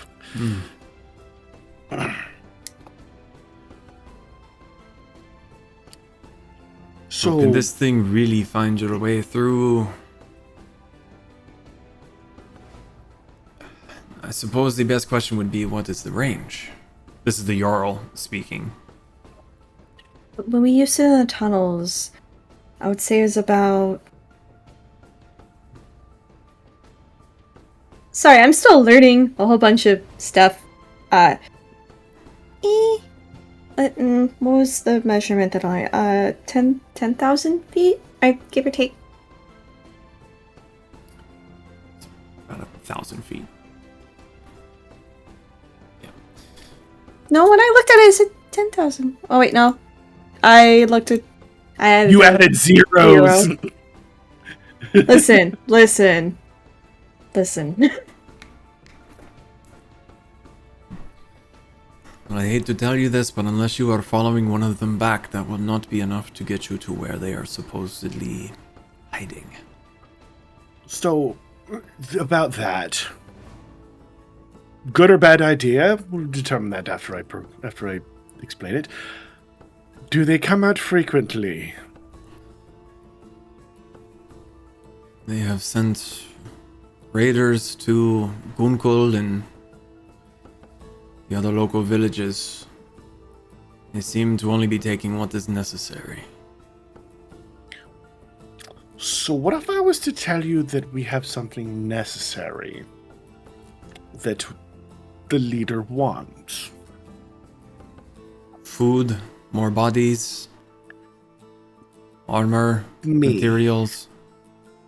So can this thing really find your way through? I suppose the best question would be, what is the range? This is the Jarl speaking. When we used to the tunnels, I would say it was about... Sorry, I'm still learning a whole bunch of stuff. What was the measurement that 10,000 feet? I give or take. About 1,000 feet. No, when I looked at it, it said 10,000. Oh wait, no. I looked at... you added zeros. Listen. I hate to tell you this, but unless you are following one of them back, that will not be enough to get you to where they are supposedly hiding. So, about that, good or bad idea? We'll determine that after I explain it. Do they come out frequently? They have sent raiders to Gunkul and the other local villages. They seem to only be taking what is necessary. So what if I was to tell you that we have something necessary that the leader wants? Food, more bodies, Armor, Me. materials,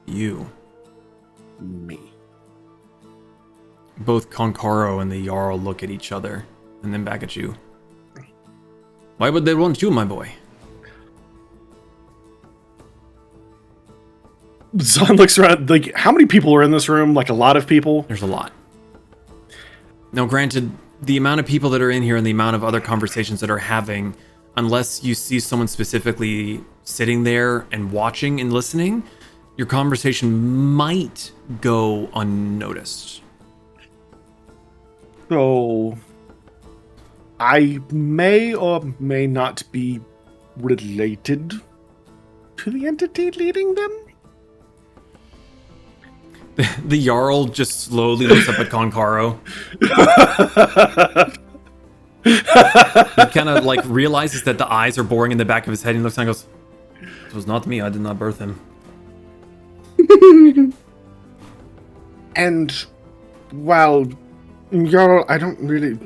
you. Me. Both Konkaro and the Jarl look at each other and then back at you. Why would they want you, my boy? Zaan looks around, like, how many people are in this room? Like, a lot of people? There's a lot. Now, granted, the amount of people that are in here and the amount of other conversations that are having, unless you see someone specifically sitting there and watching and listening, your conversation might go unnoticed. So, I may or may not be related to the entity leading them? The Jarl just slowly looks up at Konkaro. He kind of like realizes that the eyes are boring in the back of his head. And he looks and goes, "It was not me. I did not birth him." And while Jarl,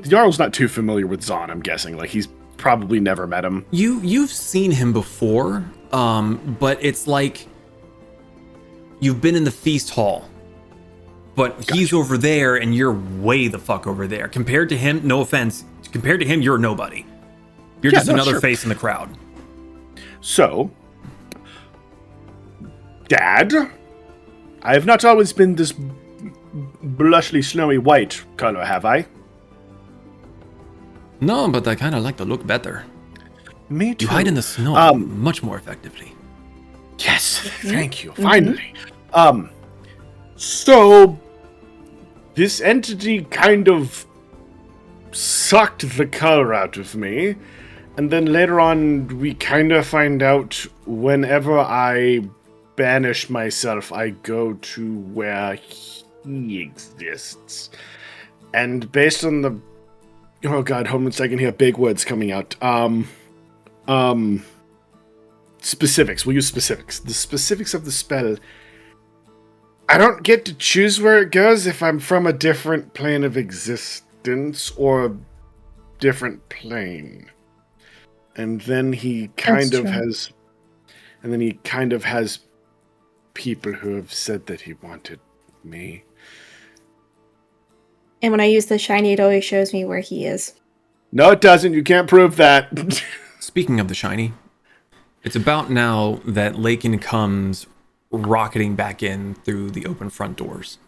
Jarl's not too familiar with Zaan, I'm guessing. Like, he's probably never met him. You've seen him before, but it's like you've been in the feast hall. But he's over there and you're way the fuck over there. Compared to him, no offense, compared to him, you're nobody. You're just another face in the crowd. So, Dad, I have not always been this blushly snowy white color, have I? No, but I kind of like to look better. Me too. You hide in the snow much more effectively. Yes, thank you. Finally. So this entity kind of sucked the color out of me, and then later on we kind of find out whenever I banish myself, I go to where he exists. And based on the oh god, hold on a second here, big words coming out. Specifics. We'll use specifics. The specifics of the spell. I don't get to choose where it goes if I'm from a different plane of existence or a different plane. And then he kind of has... And then he kind of has people who have said that he wanted me. And when I use the shiny, it always shows me where he is. No, it doesn't. You can't prove that. Speaking of the shiny, it's about now that Lakin comes rocketing back in through the open front doors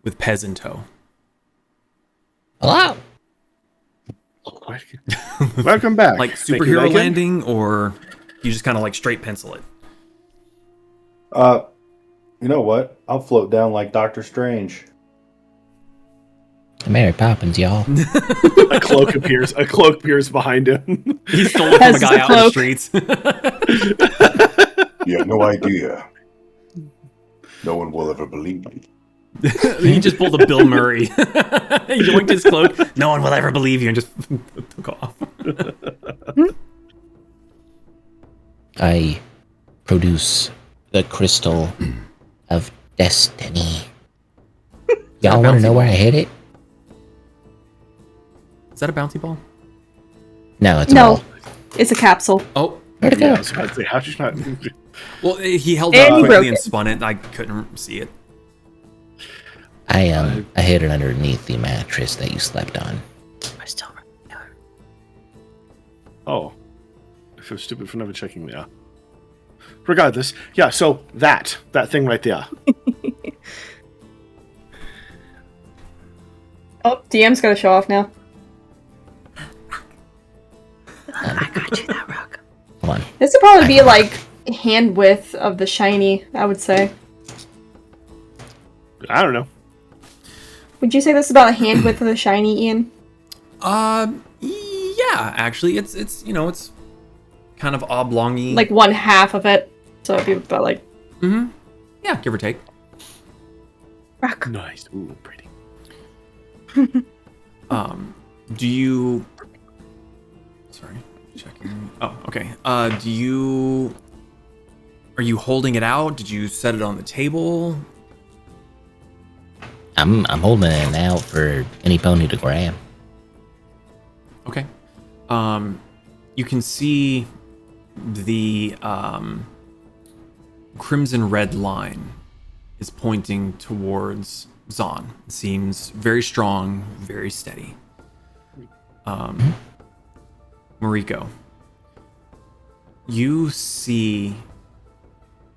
with Pez in tow. Hello. Welcome back. Like superhero landing, or you just kind of like straight pencil it? You know what? I'll float down like Doctor Strange. Mary Poppins, y'all. A cloak appears behind him. He stole it from a guy out in the streets. You have no idea. No one will ever believe me. He just pulled a Bill Murray. He yoinked his cloak. No one will ever believe you, and just took off. I produce the crystal of destiny. Y'all want to know where I hid it? Is that a bouncy ball? No, it's a ball. It's a capsule. Oh, where'd it go? I was about to say, how did you not? Well, he held it up quickly and spun it. I couldn't see it. I hid it underneath the mattress that you slept on. I still remember. Oh, I feel stupid for never checking there. Regardless, yeah. So that thing right there. Oh, DM's got to show off now. I got you that, Rock. Come on. This would probably be like hand width of the shiny, I would say. I don't know. Would you say this is about a hand width of the shiny, Ian? Yeah, actually, it's it's kind of oblongy. Like one half of it, so it'd be about like. Mm-hmm. Yeah, give or take. Rock. Nice. Ooh, pretty. Do you? Sorry, checking. Oh, okay. Are you holding it out? Did you set it on the table? I'm holding it out for any pony to grab. Okay. You can see the crimson red line is pointing towards Zaan. It seems very strong, very steady. Mariko, you see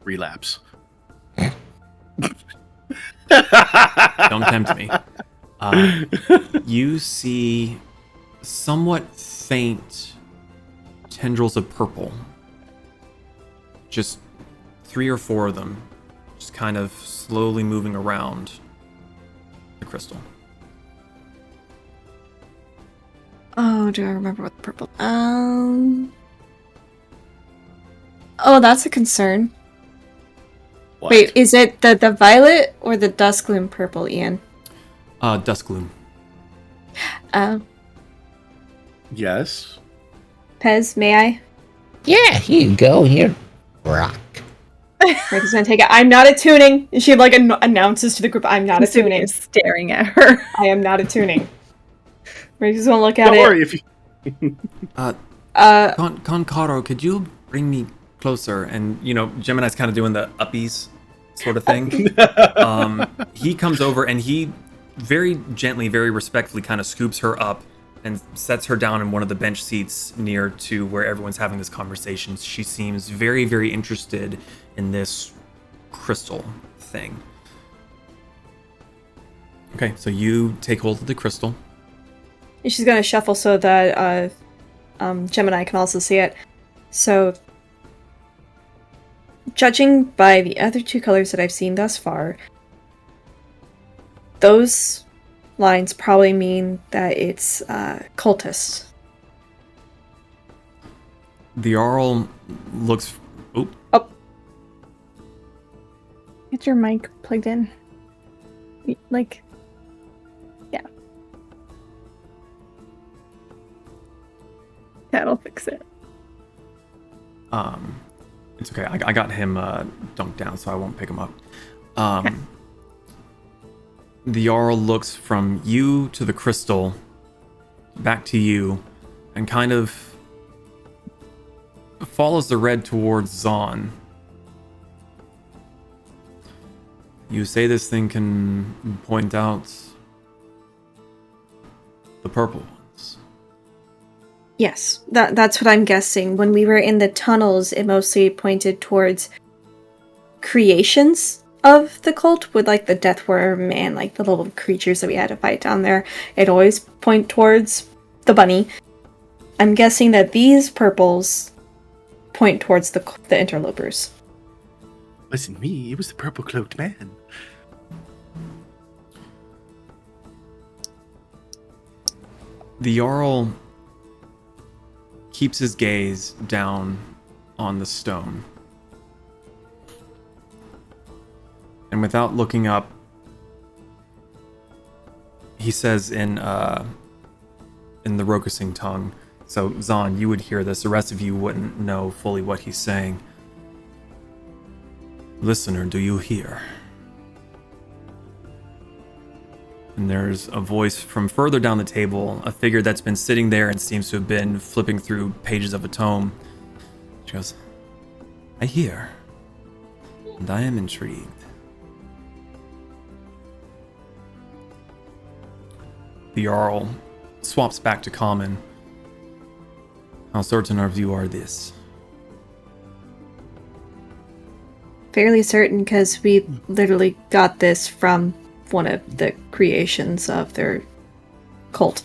Relapse. don't tempt me. You see somewhat faint tendrils of purple. Just 3 or 4 of them, just kind of slowly moving around the crystal. Oh, do I remember what the purple? Oh, that's a concern. What? Wait, is it the violet or the duskgloom purple, Ian? Duskgloom. Yes. Pez, may I? Yeah, here you go. Here, rock. Rika's gonna take it. I'm not attuning. She like announces to the group, "I'm not attuning." Staring at her. I am not attuning. Rika's gonna look at Don't it. worry if you. Konkaro, could you bring me closer? And, Gemini's kind of doing the uppies sort of thing. He comes over and he very gently, very respectfully kind of scoops her up and sets her down in one of the bench seats near to where everyone's having this conversation. She seems very, very interested in this crystal thing. Okay, so you take hold of the crystal. She's gonna shuffle so that Gemini can also see it. So, judging by the other 2 colors that I've seen thus far, those lines probably mean that it's cultist. The Jarl looks... Oh. Get your mic plugged in. Like, yeah. That'll fix it. It's okay. I got him dunked down, so I won't pick him up. Okay. The Jarl looks from you to the crystal, back to you, and kind of follows the red towards Zaan. You say this thing can point out the purple ones. Yes, that's what I'm guessing. When we were in the tunnels, it mostly pointed towards creations of the cult, with like the death worm and like the little creatures that we had to fight down there. It always point towards the bunny. I'm guessing that these purples point towards the interlopers. Wasn't me, it was the purple cloaked man. The Jarl keeps his gaze down on the stone. And without looking up, he says in the Rokasing tongue, so Zaan, you would hear this, the rest of you wouldn't know fully what he's saying. Listener, do you hear? And there's a voice from further down the table, a figure that's been sitting there and seems to have been flipping through pages of a tome. She goes, I hear, and I am intrigued. The Jarl swaps back to common. How certain of you are this? Fairly certain, because we literally got this from one of the creations of their cult.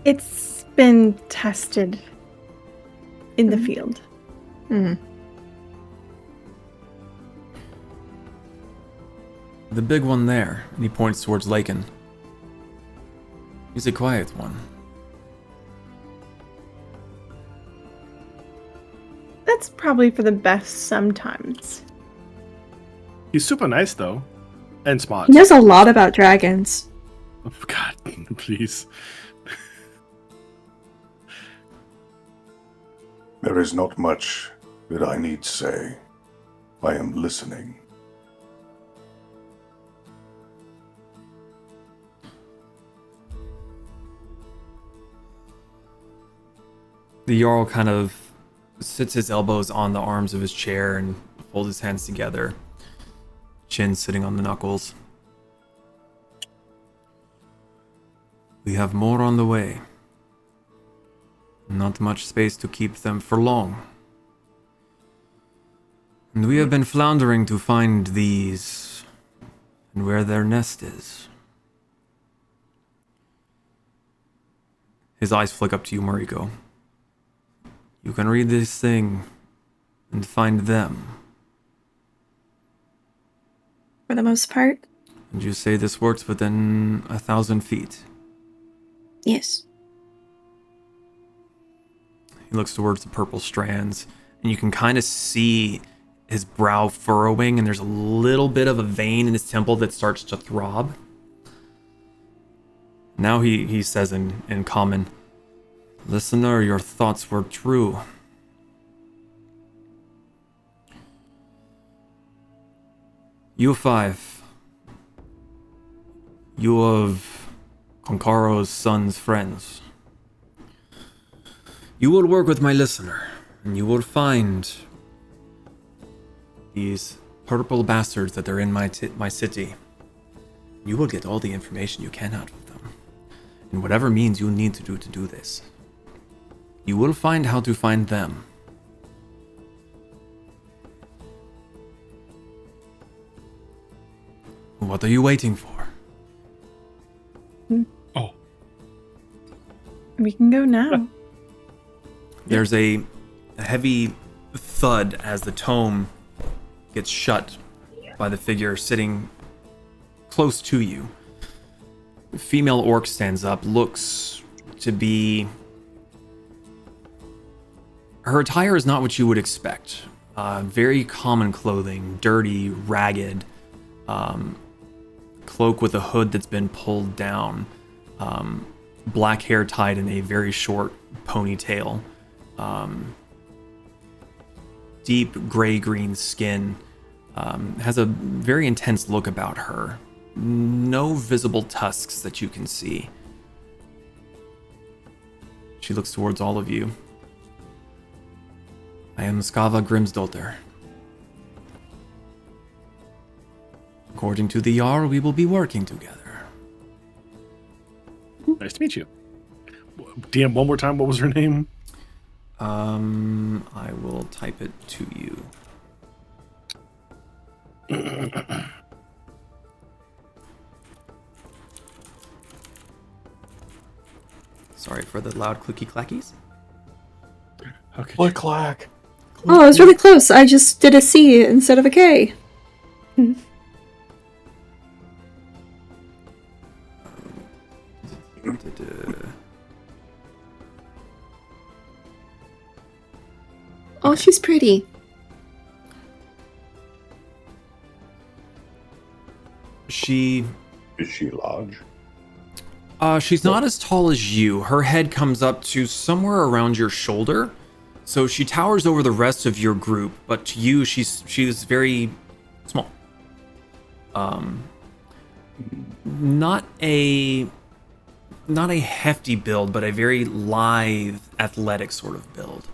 It's been tested in the field. Mm-hmm. The big one there, and he points towards Laken. He's a quiet one. That's probably for the best sometimes. He's super nice though, and smart. He knows a lot about dragons. Oh, God, please. There is not much that I need say. I am listening. The Jarl kind of sits his elbows on the arms of his chair and folds his hands together, chin sitting on the knuckles. We have more on the way. Not much space to keep them for long. And we have been floundering to find these and where their nest is. His eyes flick up to you, Mariko. You can read this thing and find them. For the most part? And you say this works within 1,000 feet? Yes. He looks towards the purple strands, and you can kind of see his brow furrowing, and there's a little bit of a vein in his temple that starts to throb. Now he says in common, "Listener, your thoughts were true. You five, you of Konkaro's son's friends, you will work with my listener, and you will find these purple bastards that are in my city. You will get all the information you can out of them, and whatever means you need to do this. You will find how to find them. What are you waiting for?" Oh. We can go now. There's a heavy thud as the tome gets shut by the figure sitting close to you. The female orc stands up, looks to be... Her attire is not what you would expect. Very common clothing, dirty, ragged, cloak with a hood that's been pulled down, black hair tied in a very short ponytail, deep gray-green skin, has a very intense look about her. No visible tusks that you can see. She looks towards all of you. "I am Skava Grimsdottir. According to the Jarl, we will be working together." Nice to meet you. DM, one more time, what was her name? I will type it to you. Sorry for the loud clicky clackies. Click clack. Oh, I was really close. I just did a C instead of a K. Oh, she's pretty. Is she large? She's not as tall as you. Her head comes up to somewhere around your shoulder. So she towers over the rest of your group, but to you, she's very small. Not a hefty build, but a very lithe, athletic sort of build.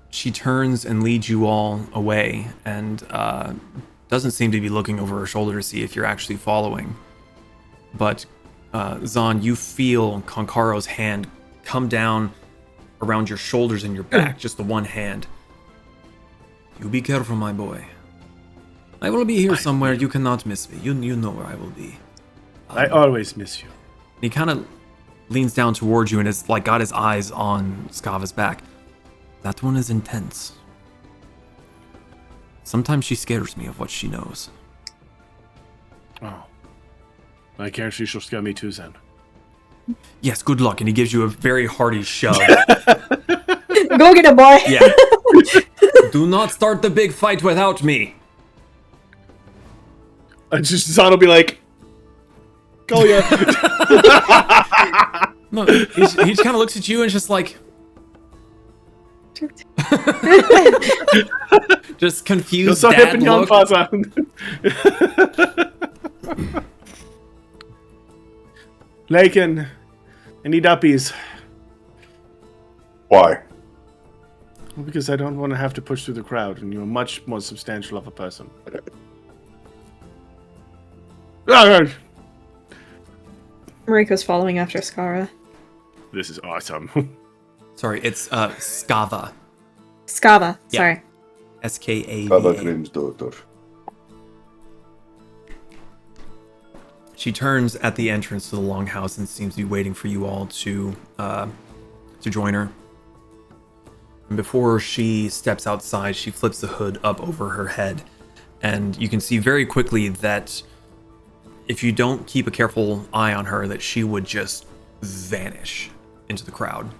She turns and leads you all away, and doesn't seem to be looking over her shoulder to see if you're actually following. But Zaan, you feel Konkaro's hand come down around your shoulders and your back, just the one hand. "You be careful, my boy. I will be here somewhere. You cannot miss me. You know where I will be." I always miss you. He kind of leans down towards you and has like got his eyes on Skava's back. "That one is intense. Sometimes she scares me of what she knows." Oh. I guarantee she'll scare me too, then. "Yes, good luck." And he gives you a very hearty shove. Go get it, boy. Yeah. "Do not start the big fight without me." Zaan will be like, "Go ya." No, he just kind of looks at you and just like... just confused so hip dad and young, look. Zaan. Lakin, I need uppies. Why? Well, because I don't want to have to push through the crowd, and you're much more substantial of a person. Mariko's following after Skara. This is awesome. Sorry, it's Skava. Skava, Yeah. sorry. Skava. Kavagrim's daughter. She turns at the entrance to the longhouse and seems to be waiting for you all to join her. And before she steps outside, she flips the hood up over her head, and you can see very quickly that if you don't keep a careful eye on her, that she would just vanish into the crowd.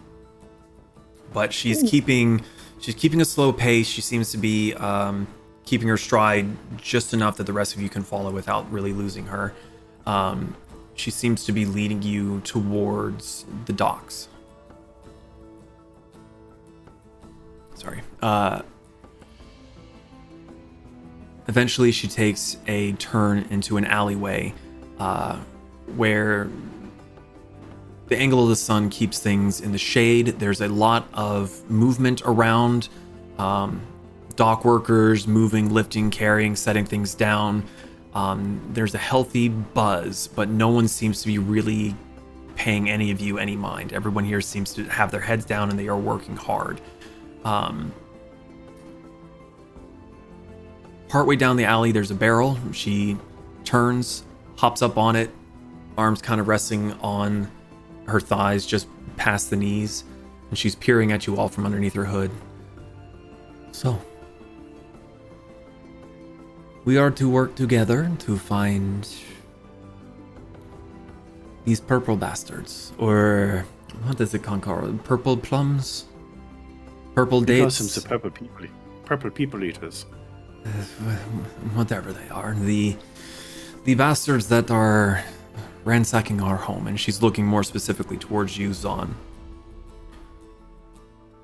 But she's keeping a slow pace. She seems to be keeping her stride just enough that the rest of you can follow without really losing her. She seems to be leading you towards the docks. Sorry. Eventually, she takes a turn into an alleyway where the angle of the sun keeps things in the shade. There's a lot of movement around. Dock workers moving, lifting, carrying, setting things down. There's a healthy buzz, but no one seems to be really paying any of you any mind. Everyone here seems to have their heads down and they are working hard. Partway down the alley, there's a barrel. She turns, hops up on it, arms kind of resting on her thighs just past the knees, and she's peering at you all from underneath her hood. So, we are to work together to find these purple bastards, or what is it called? Purple plums? Purple dates? Some purple people eaters. Whatever they are. The bastards that are ransacking our home, and she's looking more specifically towards you, Zaan.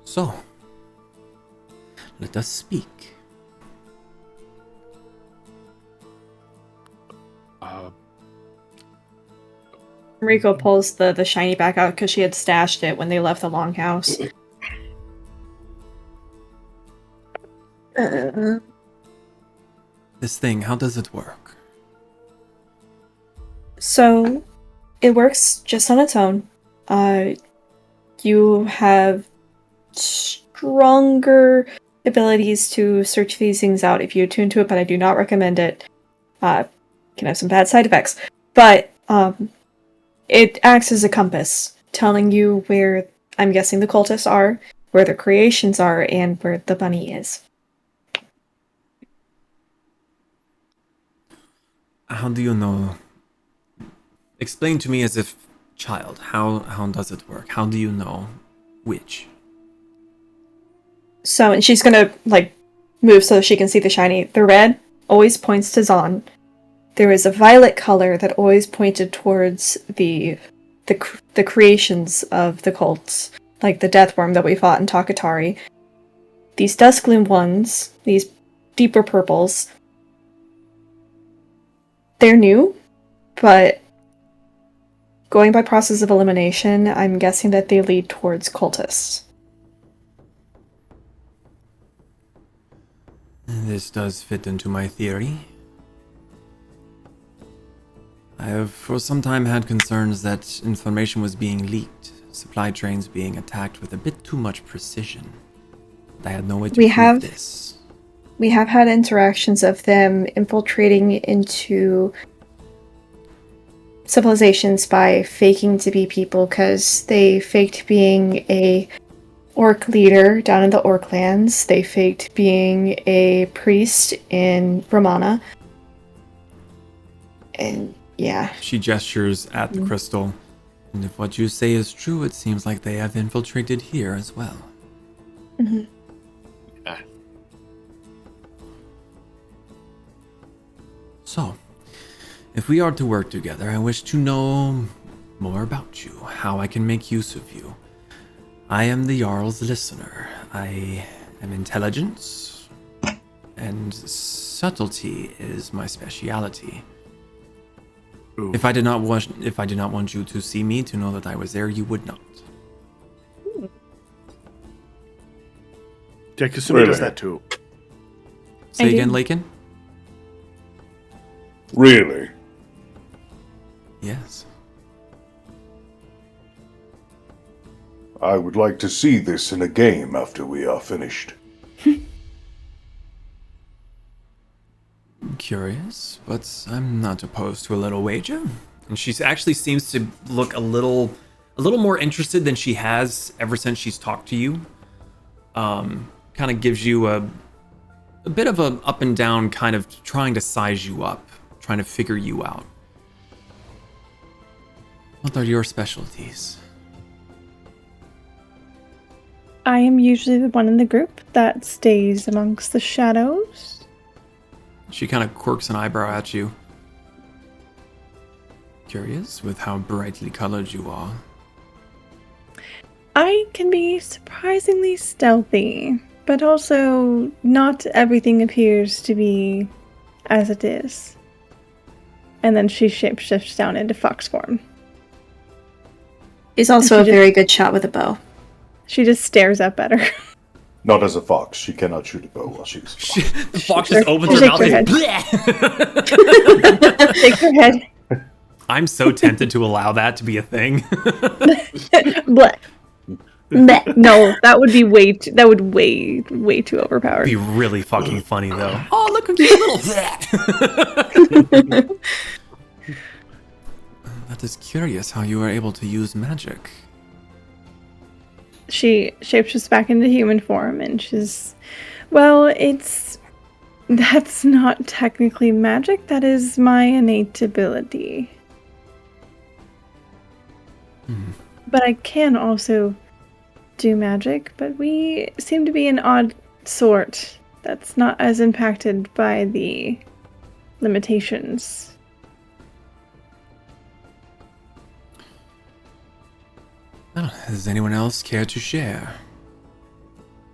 So, let us speak. Mariko pulls the shiny back out because she had stashed it when they left the longhouse. This thing, how does it work? So, it works just on its own. You have stronger abilities to search these things out if you attune to it, but I do not recommend it. Can have some bad side effects. But, it acts as a compass, telling you where, I'm guessing, the cultists are, where the creations are, and where the bunny is. How do you know? Explain to me as if child. How does it work? How do you know which? So, and she's gonna, move so she can see the shiny. The red always points to Zaan. There is a violet color that always pointed towards the creations of the cults, like the death worm that we fought in Takatari. These duskling ones, these deeper purples, they're new, but going by process of elimination, I'm guessing that they lead towards cultists. This does fit into my theory. I have for some time had concerns that information was being leaked, supply trains being attacked with a bit too much precision. I had no way to prove this. We have had interactions of them infiltrating into civilizations by faking to be people, because they faked being a orc leader down in the orc lands. They faked being a priest in Brahmana. And yeah. She gestures at the crystal. And if what you say is true, it seems like they have infiltrated here as well. Mm-hmm. So, if we are to work together, I wish to know more about you, how I can make use of you. I am the Jarl's listener. I am intelligence, and subtlety is my speciality. Ooh. If I did not want you to see me, to know that I was there, you would not. Yeah, Kasumi Really? does that too. Say I again, do. Lakin? Really? Yes. I would like to see this in a game after we are finished. Curious, but I'm not opposed to a little wager. And she actually seems to look a little more interested than she has ever since she's talked to you. Kind of gives you a bit of a up and down, kind of trying to size you up, trying to figure you out. What are your specialties? I am usually the one in the group that stays amongst the shadows. She kind of quirks an eyebrow at you. Curious with how brightly colored you are. I can be surprisingly stealthy, but also not everything appears to be as it is. And then she shapeshifts down into fox form. He's also And a she very good shot with a bow. She just stares up at her. Not as a fox. She cannot shoot a bow while she's a fox. The fox just opens her Shake mouth her and head. Shake her head. I'm so tempted to allow that to be a thing. Bleh. Bleh. No, that would be way too overpowered. Be really fucking funny though. Oh, look at you little. That is curious how you are able to use magic. She shapeshifts back into human form and she's, that's not technically magic, that is my innate ability. But I can also do magic, but we seem to be an odd sort that's not as impacted by the limitations. Well, does anyone else care to share?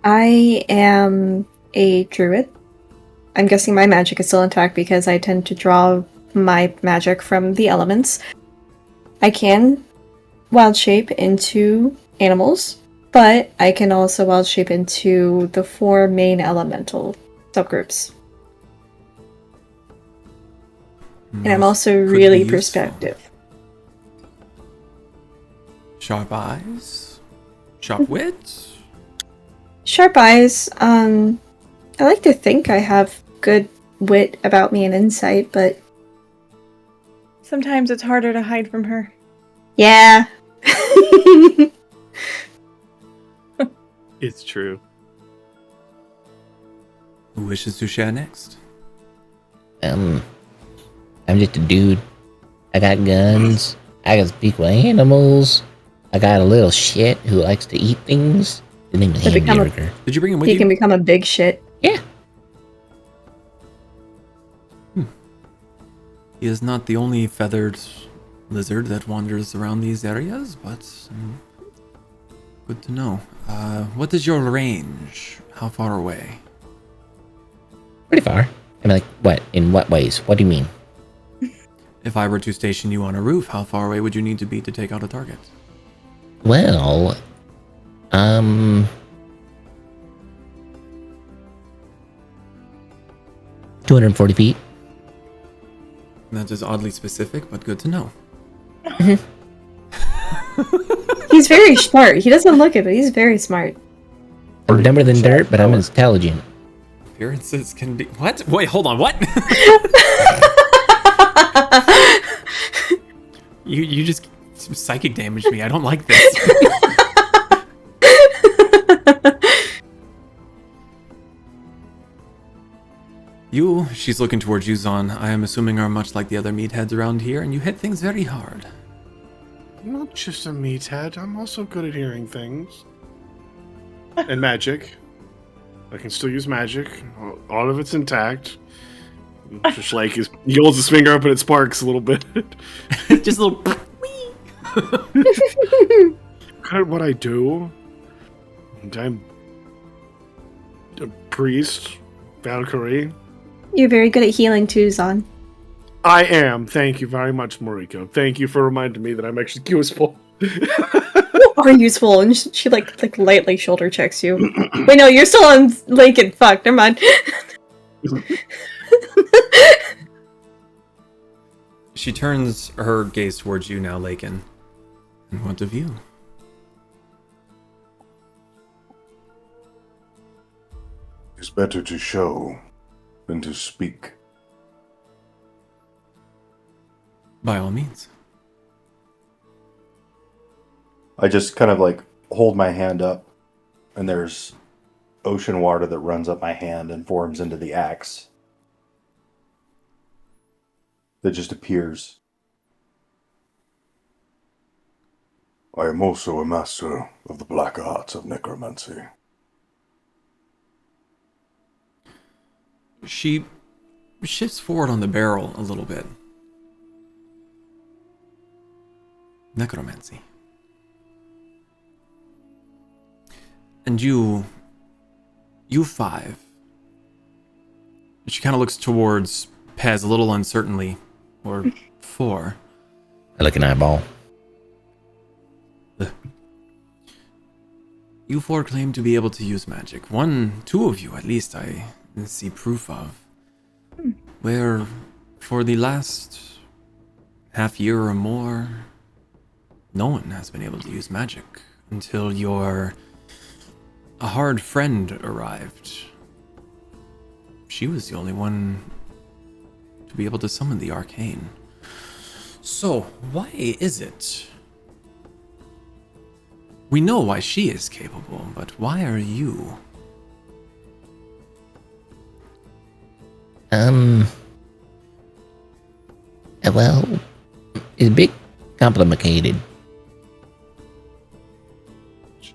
I am a druid. I'm guessing my magic is still intact because I tend to draw my magic from the elements. I can wild shape into animals, but I can also wild shape into the 4 main elemental subgroups. And I'm also Could be really useful. perspective. Sharp eyes? Sharp wit? Sharp eyes. I like to think I have good wit about me and insight, but Sometimes it's harder to hide from her. yeah. It's true. Who wishes to share next? I'm just a dude. I got guns. I can speak with animals. I got a little shit who likes to eat things. His name is To become a- Hamburger. Did you bring him with He you? can become a big shit. Yeah. He is not the only feathered lizard that wanders around these areas, but good to know. What is your range? How far away? Pretty far. I mean, like, what? In what ways? What do you mean? If I were to station you on a roof, how far away would you need to be to take out a target? Well, 240 feet. That is oddly specific, but good to know. He's very smart. He doesn't look it, but he's very smart. I'm dumber than dirt, but I'm intelligent. Appearances can be... What? Wait, hold on, what? You just psychic damaged me. I don't like this. You, she's looking towards you, Zaan, I am assuming are much like the other meatheads around here, and you hit things very hard. I'm not just a meathead. I'm also good at hearing things. And magic. I can still use magic. All of it's intact. Just like he holds his finger up and it sparks a little bit. Just a little... Kind of what I do. And I'm a priest, Valkyrie. You're very good at healing too, Zaan. I am. Thank you very much, Mariko. Thank you for reminding me that I'm actually useful. You are useful, and she like lightly shoulder checks you. Wait, no, you're still on Lincoln. Fuck, never mind. She turns her gaze towards you now, Lakin. And what of you? It's better to show than to speak. By all means. I just kind of like hold my hand up, and there's ocean water that runs up my hand and forms into the axe that just appears. I am also a master of the black arts of necromancy. She shifts forward on the barrel a little bit. Necromancy. And you five. She kind of looks towards Pez a little uncertainly. Or 4. I like an eyeball. You 4 claim to be able to use magic. 2 of you at least I see proof of. Where for the last half year or more, no one has been able to use magic until a hard friend arrived. She was the only one to be able to summon the arcane. So, why is it? We know why she is capable, but why are you? Well, it's a bit complicated.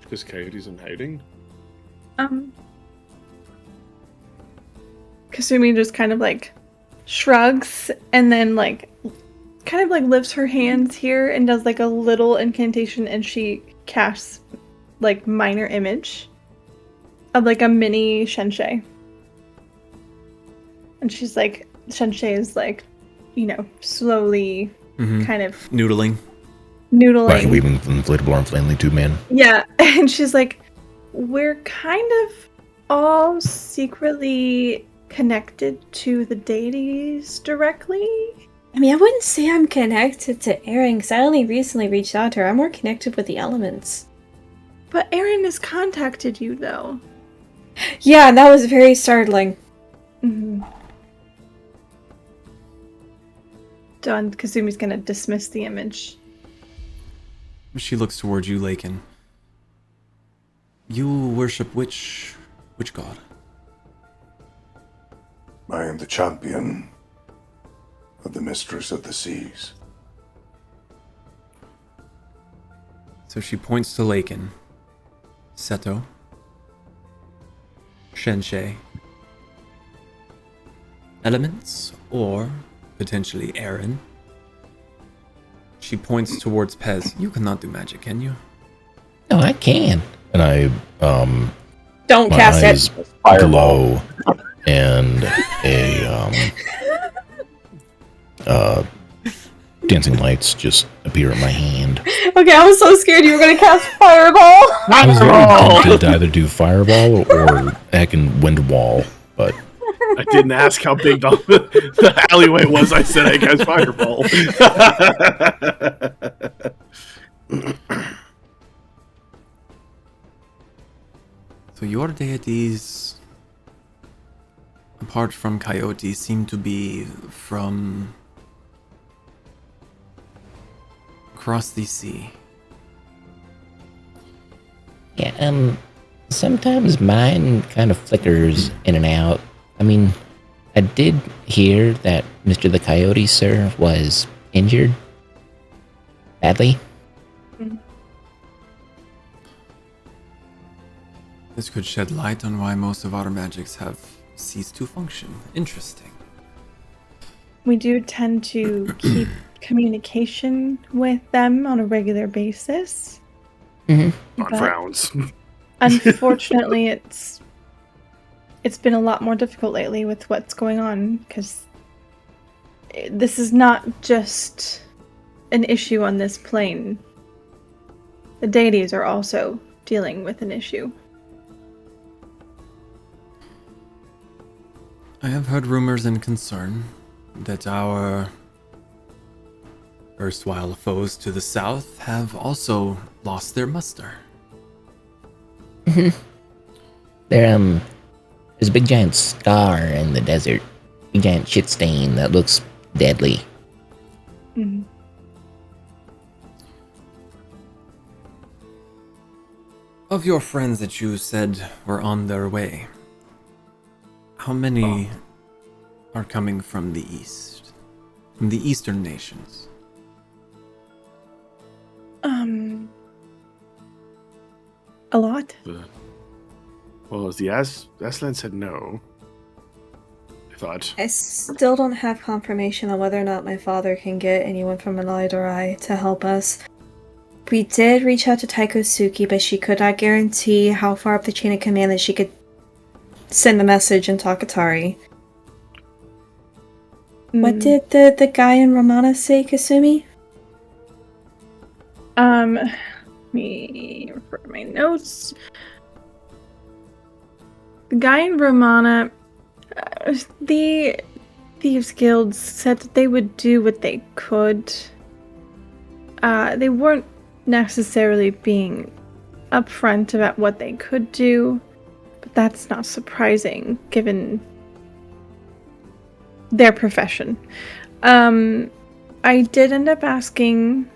Because Coyote's in hiding? Kasumi just kind of like shrugs and then like kind of like lifts her hands here and does like a little incantation, and she casts like minor image of like a mini Shenshei. And she's like, Shenshei is like, you know, slowly kind of Noodling. Right, weaving from inflatable arm flailing tube man. Yeah, and she's like, we're kind of all secretly connected to the deities directly. I mean, I wouldn't say I'm connected to Erin, because I only recently reached out to her. I'm more connected with the elements. But Erin has contacted you, though. Yeah, that was very startling. Done. Kasumi's gonna dismiss the image. She looks towards you, Lakin. You worship which god? I am the champion of the Mistress of the Seas. So she points to Lakin. Seto. Shenshei. Elements, or potentially Erin. She points towards Pez. You cannot do magic, can you? No, I can. And I, Don't my cast eyes it. glow, and dancing lights just appear in my hand. Okay, I was so scared you were gonna cast Fireball. I was very tempted to either do Fireball or heckin' Wind Wall, but I didn't ask how big the alleyway was. I said I guess Fireball. So your deities, apart from Coyote, seem to be from across the sea. yeah, sometimes mine kind of flickers in and out. I mean, I did hear that Mr. the Coyote, sir, was injured badly. This could shed light on why most of our magics have ceased to function. Interesting. We do tend to keep communication with them on a regular basis. On But frowns. unfortunately, it's been a lot more difficult lately with what's going on, because this is not just an issue on this plane. The deities are also dealing with an issue. I have heard rumors and concern that our erstwhile foes to the south have also lost their muster. There's a big giant scar in the desert. A giant shit stain that looks deadly. Mm-hmm. Of your friends that you said were on their way, how many are coming from the east? From the eastern nations? A lot. Well, as the Aslan said no, I thought. I still don't have confirmation on whether or not my father can get anyone from Malaidorai to help us. We did reach out to Taikosuki, but she could not guarantee how far up the chain of command that she could send the message in Takatari. What did the guy in Romana say, Kasumi? Let me refer to my notes. The guy in Romana, the Thieves Guild said that they would do what they could. They weren't necessarily being upfront about what they could do, but that's not surprising given their profession. I did end up asking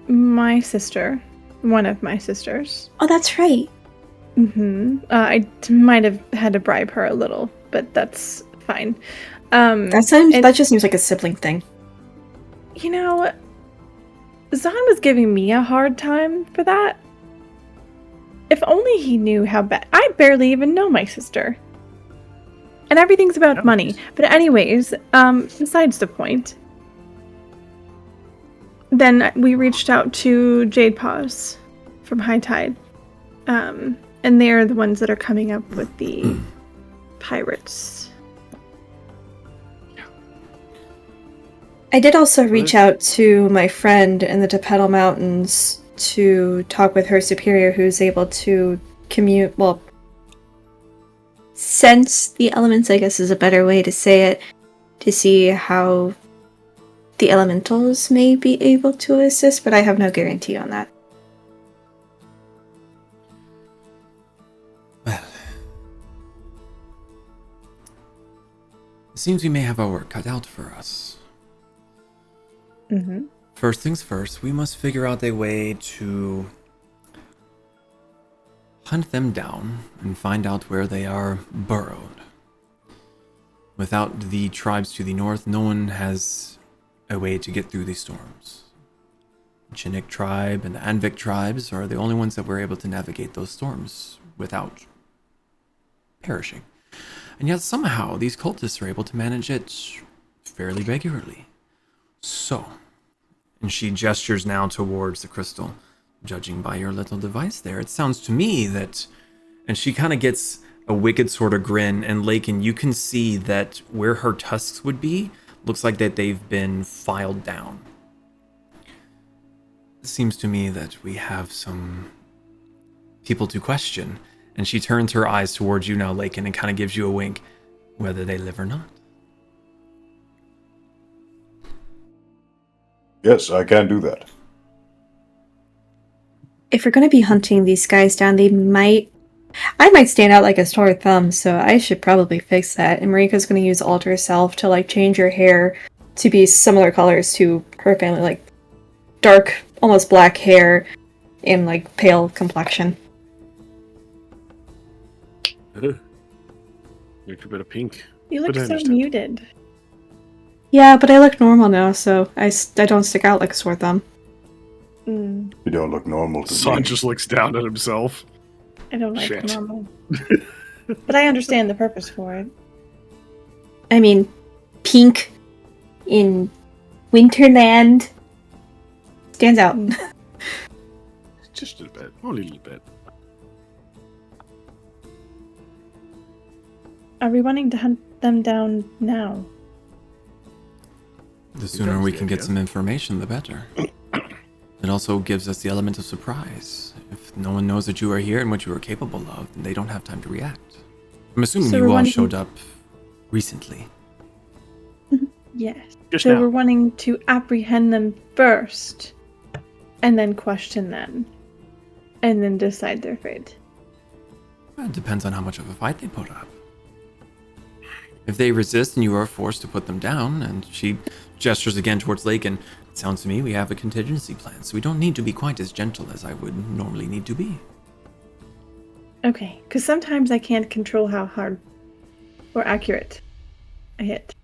my sister, one of my sisters. Oh, that's right. I might have had to bribe her a little, but that's fine. That just seems like a sibling thing. You know, Zaan was giving me a hard time for that. If only he knew how bad. I barely even know my sister. And everything's about money. But anyways, besides the point. Then we reached out to Jade Paws from High Tide. And they're the ones that are coming up with the pirates. I did also reach out to my friend in the Tepedal Mountains to talk with her superior, who's able to sense the elements, I guess is a better way to say it, to see how the elementals may be able to assist, but I have no guarantee on that. Well, it seems we may have our work cut out for us. First things first, we must figure out a way to hunt them down and find out where they are burrowed. Without the tribes to the north, no one has a way to get through these storms. The Chinook tribe and the Anvik tribes are the only ones that were able to navigate those storms without perishing. And yet somehow these cultists are able to manage it fairly regularly. So, and she gestures now towards the crystal. Judging by your little device there, it sounds to me that, and she kind of gets a wicked sort of grin, and Lakin, you can see that where her tusks would be, looks like that they've been filed down. It seems to me that we have some people to question, and she turns her eyes towards you now, Lakin, and kind of gives you a wink, whether they live or not. Yes, I can do that. If we're going to be hunting these guys down, I might stand out like a sore thumb, so I should probably fix that. And Marika's going to use Alter Self to change her hair to be similar colors to her family, like dark, almost black hair and pale complexion. Make a bit of pink. You look so muted. Yeah, but I look normal now, so I don't stick out like a sore thumb. You don't look normal to Zaan me. just looks down at himself. I don't like normal. But I understand the purpose for it. I mean, pink in Winterland stands out. Just a bit. Only a little bit. Are we wanting to hunt them down now? The sooner we can get some information, the better. It also gives us the element of surprise. If no one knows that you are here and what you are capable of, then they don't have time to react. I'm assuming you all showed up recently. Yes. Just so now. we're wanting to apprehend them first, and then question them, and then decide their fate. Well, it depends on how much of a fight they put up. If they resist and you are forced to put them down, and she gestures again towards Lake, and it sounds to me we have a contingency plan, so we don't need to be quite as gentle as I would normally need to be. Okay, because sometimes I can't control how hard or accurate I hit.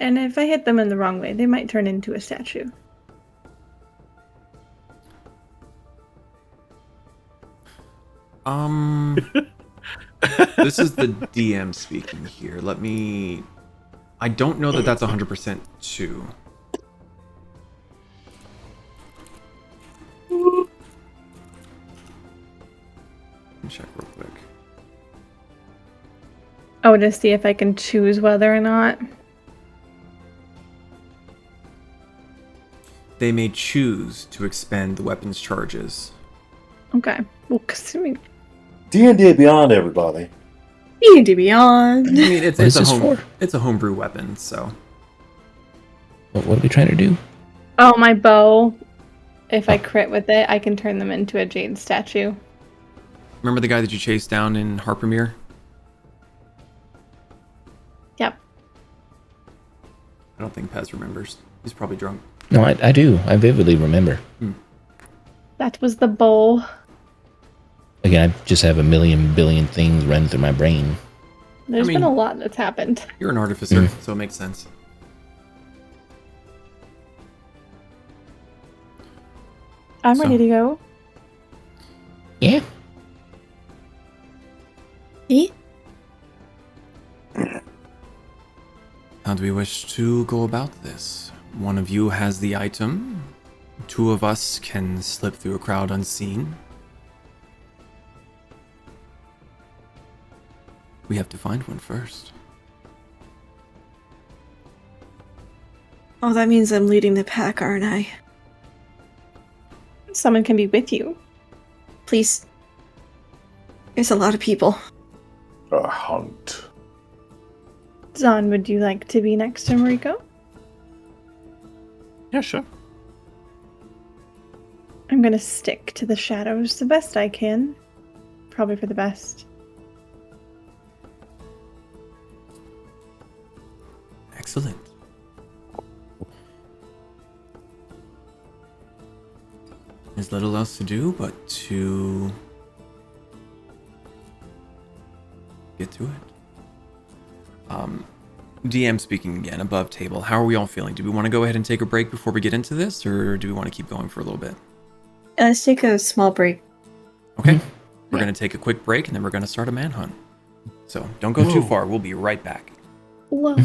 And if I hit them in the wrong way, they might turn into a statue. This is the DM speaking here. I don't know that that's 100% true. Let me check real quick. Oh, to see if I can choose whether or not. They may choose to expend the weapons charges. Okay. Well, because I mean, D&D Beyond, everybody. D&D Beyond. I mean, it's What is a this home, for? it's a homebrew weapon, so. What are we trying to do? oh, my bow. If I crit with it, I can turn them into a jade statue. Remember the guy that you chased down in Harpermere? Yep. I don't think Pez remembers. He's probably drunk. No, I do. I vividly remember. That was the bow. Again, I just have a million billion things running through my brain. There's I mean- been a lot that's happened. You're an artificer, so it makes sense. I'm So- ready to go. Yeah. Eh? How do we wish to go about this? One of you has the item. Two of us can slip through a crowd unseen. We have to find one first. Oh, that means I'm leading the pack, aren't I? Someone can be with you. Please. There's a lot of people. A hunt. Zaan, would you like to be next to Mariko? Yeah, sure. I'm gonna stick to the shadows the best I can. Probably for the best. Excellent. There's little else to do but to get to it. DM speaking again, above table. How are we all feeling? Do we want to go ahead and take a break before we get into this, or do we want to keep going for a little bit? Let's take a small break. Okay. We're going to take a quick break, and then we're going to start a manhunt. So don't go too far. We'll be right back. Whoa.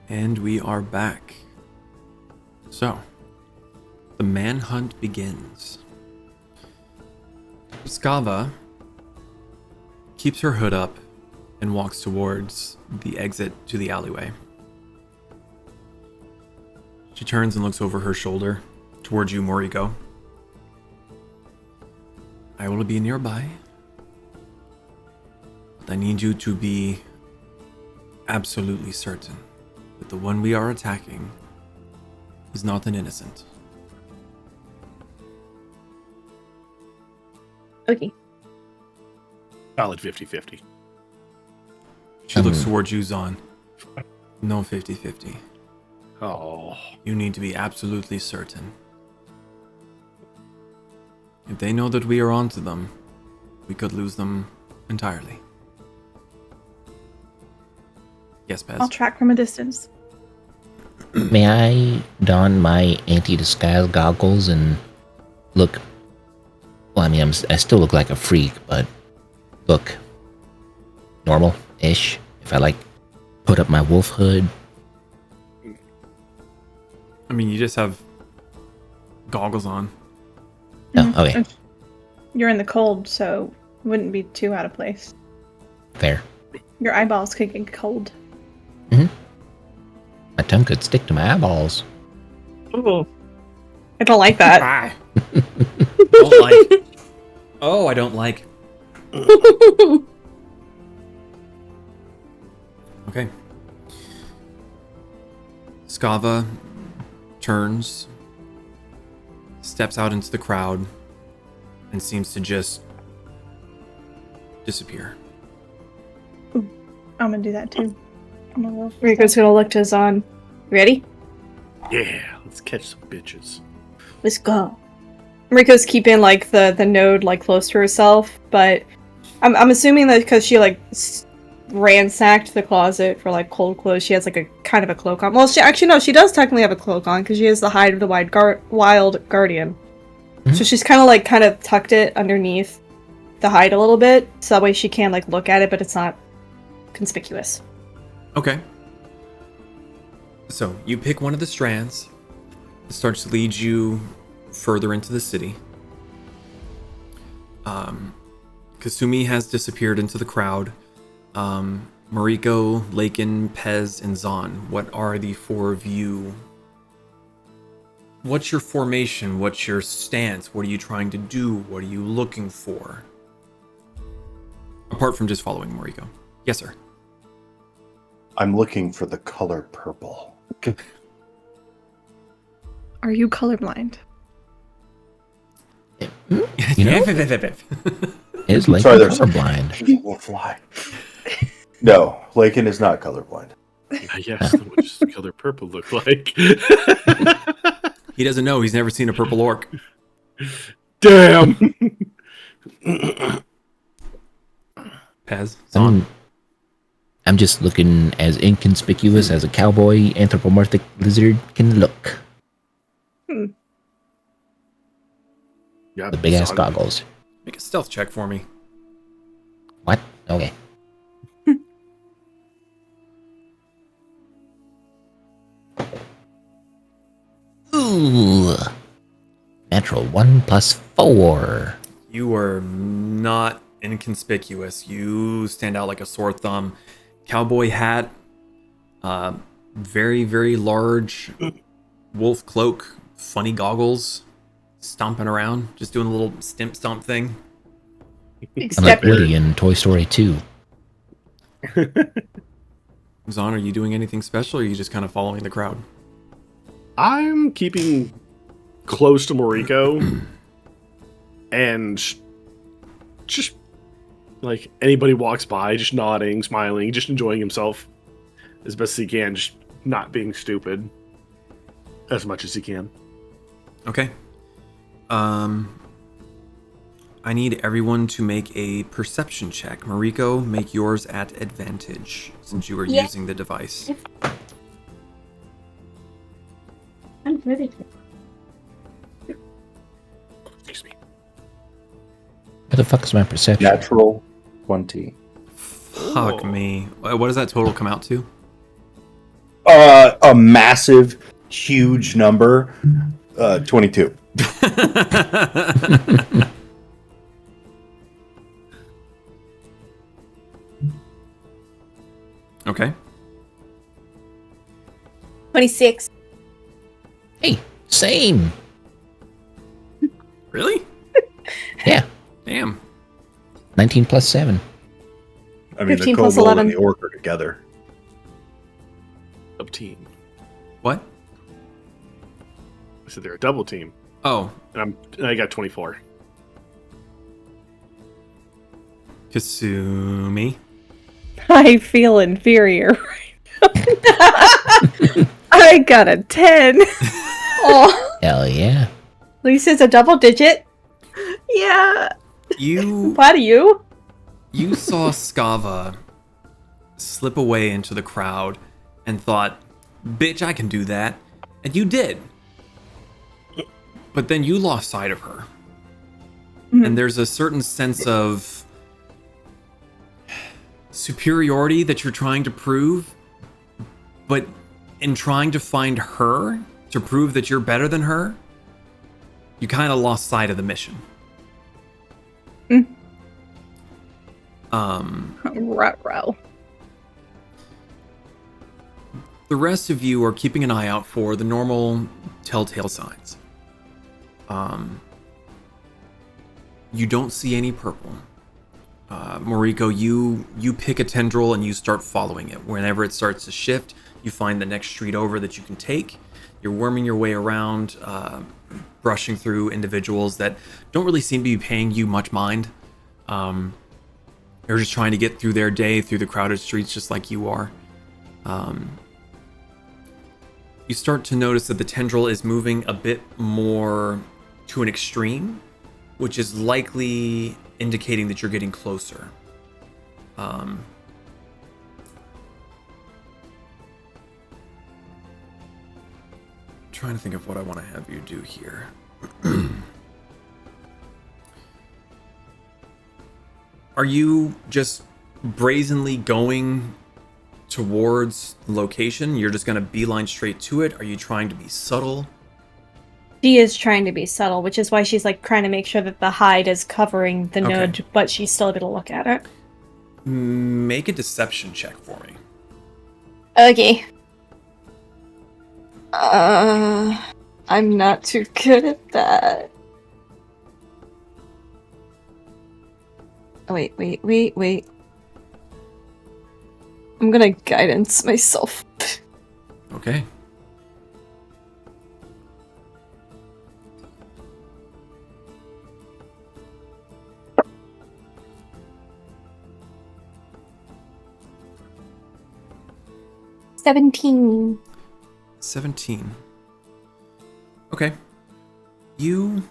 And we are back. So, the manhunt begins. Skava keeps her hood up and walks towards the exit to the alleyway. She turns and looks over her shoulder towards you, Moriko. I will be nearby, but I need you to be absolutely certain that the one we are attacking is not an innocent. Okay. Solid 50-50. She looks towards you, Zaan. No 50-50. Oh. You need to be absolutely certain. If they know that we are onto them, we could lose them entirely. Yes, Pez. I'll track from a distance. May I don my anti-disguise goggles and look? Well, I mean, I still look like a freak, but look normal-ish. If I put up my wolf hood. I mean, you just have goggles on. Oh, okay. You're in the cold, so it wouldn't be too out of place. Fair. Your eyeballs could get cold. My tongue could stick to my eyeballs. Ooh. I don't like that. Don't like. Oh, I don't like. Okay. Skava turns, steps out into the crowd, and seems to just disappear. I'm gonna do that too. I'm gonna go. Rico's gonna look to Zaan. Ready? Yeah, let's catch some bitches. Let's go. Rico's keeping like the node like close to herself, but I'm assuming that because she like ransacked the closet for like cold clothes, she has like a kind of a cloak on. Well, she does technically have a cloak on because she has the hide of the wild guardian. So she's kind of tucked it underneath the hide a little bit, so that way she can like look at it, but it's not conspicuous. Okay. So you pick one of the strands. It starts to lead you further into the city. Kasumi has disappeared into the crowd. Mariko, Lakin, Pez, and Zaan. What are the four of you? What's your formation? What's your stance? What are you trying to do? What are you looking for? Apart from just following Mariko. Yes, sir. I'm looking for the color purple. Are you colorblind? You know, it's like Sorry, there's colorblind. He will fly. No, Lakin is not colorblind. Yes, what does the color purple look like? He doesn't know. He's never seen a purple orc. Damn! Pez, Zaan. I'm just looking as inconspicuous as a cowboy anthropomorphic lizard can look. Yeah, The big ass Zaan. goggles. Make a stealth check for me. What? Okay. Ooh. Natural 1 + 4. You are not inconspicuous. You stand out like a sore thumb. Cowboy hat, very, very large wolf cloak, funny goggles, stomping around, just doing a little stomp thing. I'm like Woody in Toy Story 2. Zaan, are you doing anything special, or are you just kind of following the crowd? I'm keeping close to Mariko and just like anybody walks by, just nodding, smiling, just enjoying himself as best as he can, just not being stupid as much as he can. Okay. I need everyone to make a perception check. Mariko, make yours at advantage since you were using the device. I'm ready to. Excuse me. What the fuck is my perception? Natural 20. Fuck me. What does that total come out to? A massive, huge number. 22. Okay. 26. Hey, same. Really? Yeah. Damn. 19 + 7. I mean, 15 the plus kobold 11. and the orc are together. Double team. What? I said they're a double team, Oh, and I got 24. Kasumi. I feel inferior right now. I got a 10. Oh, Hell yeah. at least it's a double digit. Yeah. You Proud of you. you saw Skava slip away into the crowd and thought, "Bitch, I can do that." And you did. But then you lost sight of her. And there's a certain sense of superiority that you're trying to prove, but in trying to find her to prove that you're better than her, you kind of lost sight of the mission. Ruh-roh. The rest of you are keeping an eye out for the normal telltale signs. You don't see any purple. Moriko, you pick a tendril and you start following it. Whenever it starts to shift, you find the next street over that you can take. You're worming your way around, brushing through individuals that don't really seem to be paying you much mind. They're just trying to get through their day, through the crowded streets, just like you are. You start to notice that the tendril is moving a bit more to an extreme, which is likely indicating that you're getting closer. Trying to think of what I want to have you do here. Are you just brazenly going towards the location? You're just going to beeline straight to it? Are you trying to be subtle? She is trying to be subtle, which is why she's like trying to make sure that the hide is covering the node, but she's still able to look at it. Make a deception check for me. Okay. I'm not too good at that. Oh, wait. I'm gonna guidance myself. Okay. $17. 17. Okay. You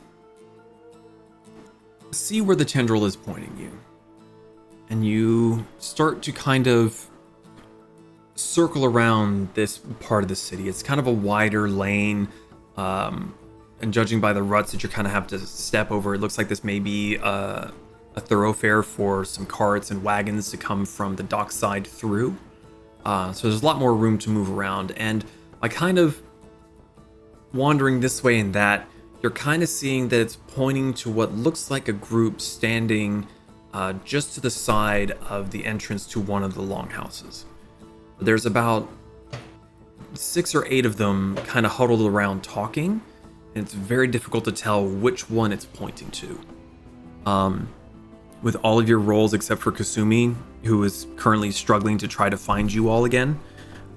see where the tendril is pointing you. And you start to kind of circle around this part of the city. It's kind of a wider lane. And judging by the ruts that you kind of have to step over, it looks like this may be a thoroughfare for some carts and wagons to come from the dockside through. So there's a lot more room to move around. And by kind of wandering this way and that, you're kind of seeing that it's pointing to what looks like a group standing just to the side of the entrance to one of the longhouses. There's about 6 or 8 of them kind of huddled around talking, and it's very difficult to tell which one it's pointing to. With all of your rolls except for Kasumi, who is currently struggling to try to find you all again.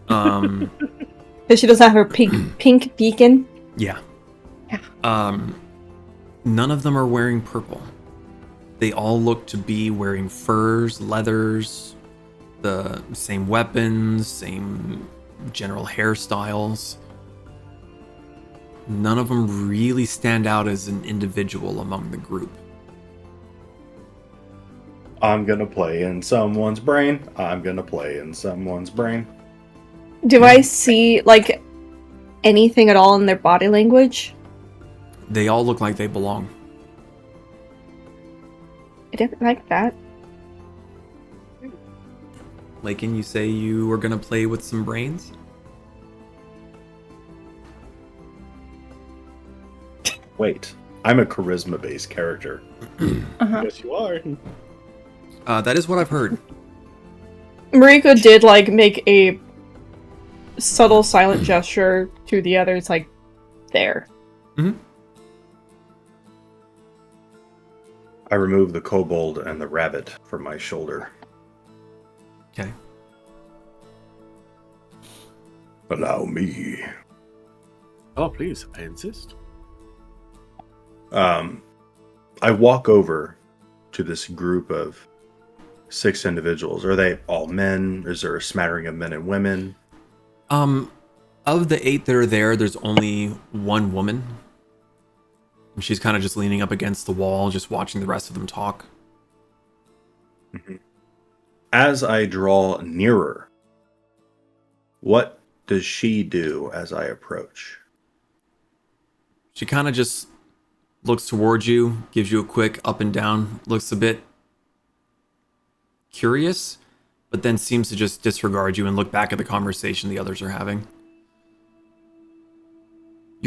Because she doesn't have her pink beacon. Yeah. None of them are wearing purple. They all look to be wearing furs, leathers, the same weapons, same general hairstyles. None of them really stand out as an individual among the group. I'm gonna play in someone's brain. Do I see, like, anything at all in their body language? They all look like they belong. I didn't like that. Lakin, you say you were gonna play with some brains? Wait, I'm a charisma-based character. Yes, you are. That is what I've heard. Mariko did, like, make a subtle silent gesture to the others, like, there. Mm-hmm. I remove the kobold and the rabbit from my shoulder. Okay. Allow me. Oh, please, I insist. I walk over to this group of 6 individuals. Are they all men? Is there a smattering of men and women? Of the 8 that are there, there's only one woman. She's kind of just leaning up against the wall, just watching the rest of them talk. Mm-hmm. As I draw nearer, what does she do as I approach? She kind of just looks towards you, gives you a quick up and down, looks a bit curious, but then seems to just disregard you and look back at the conversation the others are having.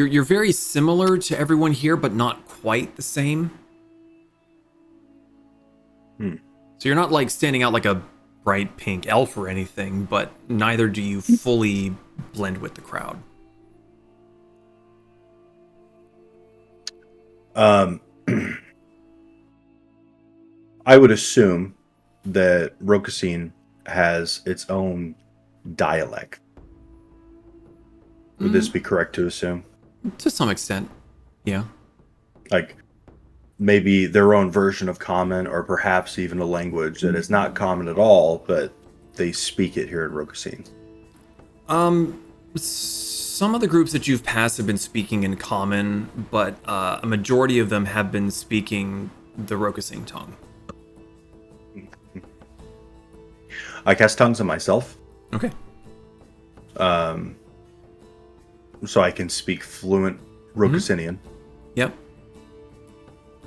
You're very similar to everyone here, but not quite the same. So you're not like standing out like a bright pink elf or anything, but neither do you fully blend with the crowd. I would assume that Rokasing has its own dialect. Would this be correct to assume? To some extent, yeah. Like, maybe their own version of common, or perhaps even a language that is not common at all, but they speak it here at Rokasing. Some of the groups that you've passed have been speaking in common, but a majority of them have been speaking the Rokasing tongue. I cast tongues on myself. Okay. So I can speak fluent Rokasinian. Yep.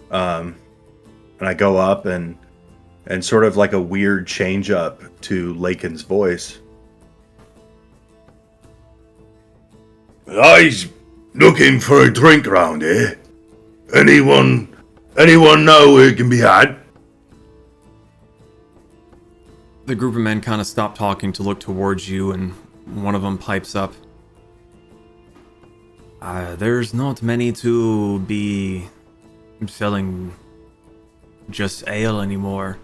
And I go up and sort of like a weird change up to Lakin's voice. I's looking for a drink round here. Anyone know where it can be had? The group of men kind of stop talking to look towards you, and one of them pipes up. There's not many to be selling just ale anymore.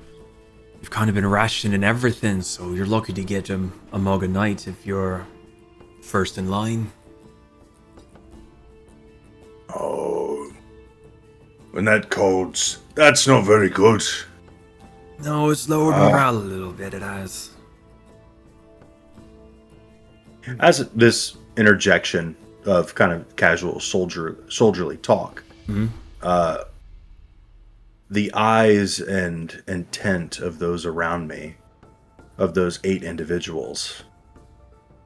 You've kind of been rationing everything, so you're lucky to get a mug a night if you're first in line. Oh, when that cold's, that's not very good. No, it's lowered morale a little bit, it has. As this interjection of kind of casual soldierly talk, the eyes and intent of those around me, of those 8 individuals,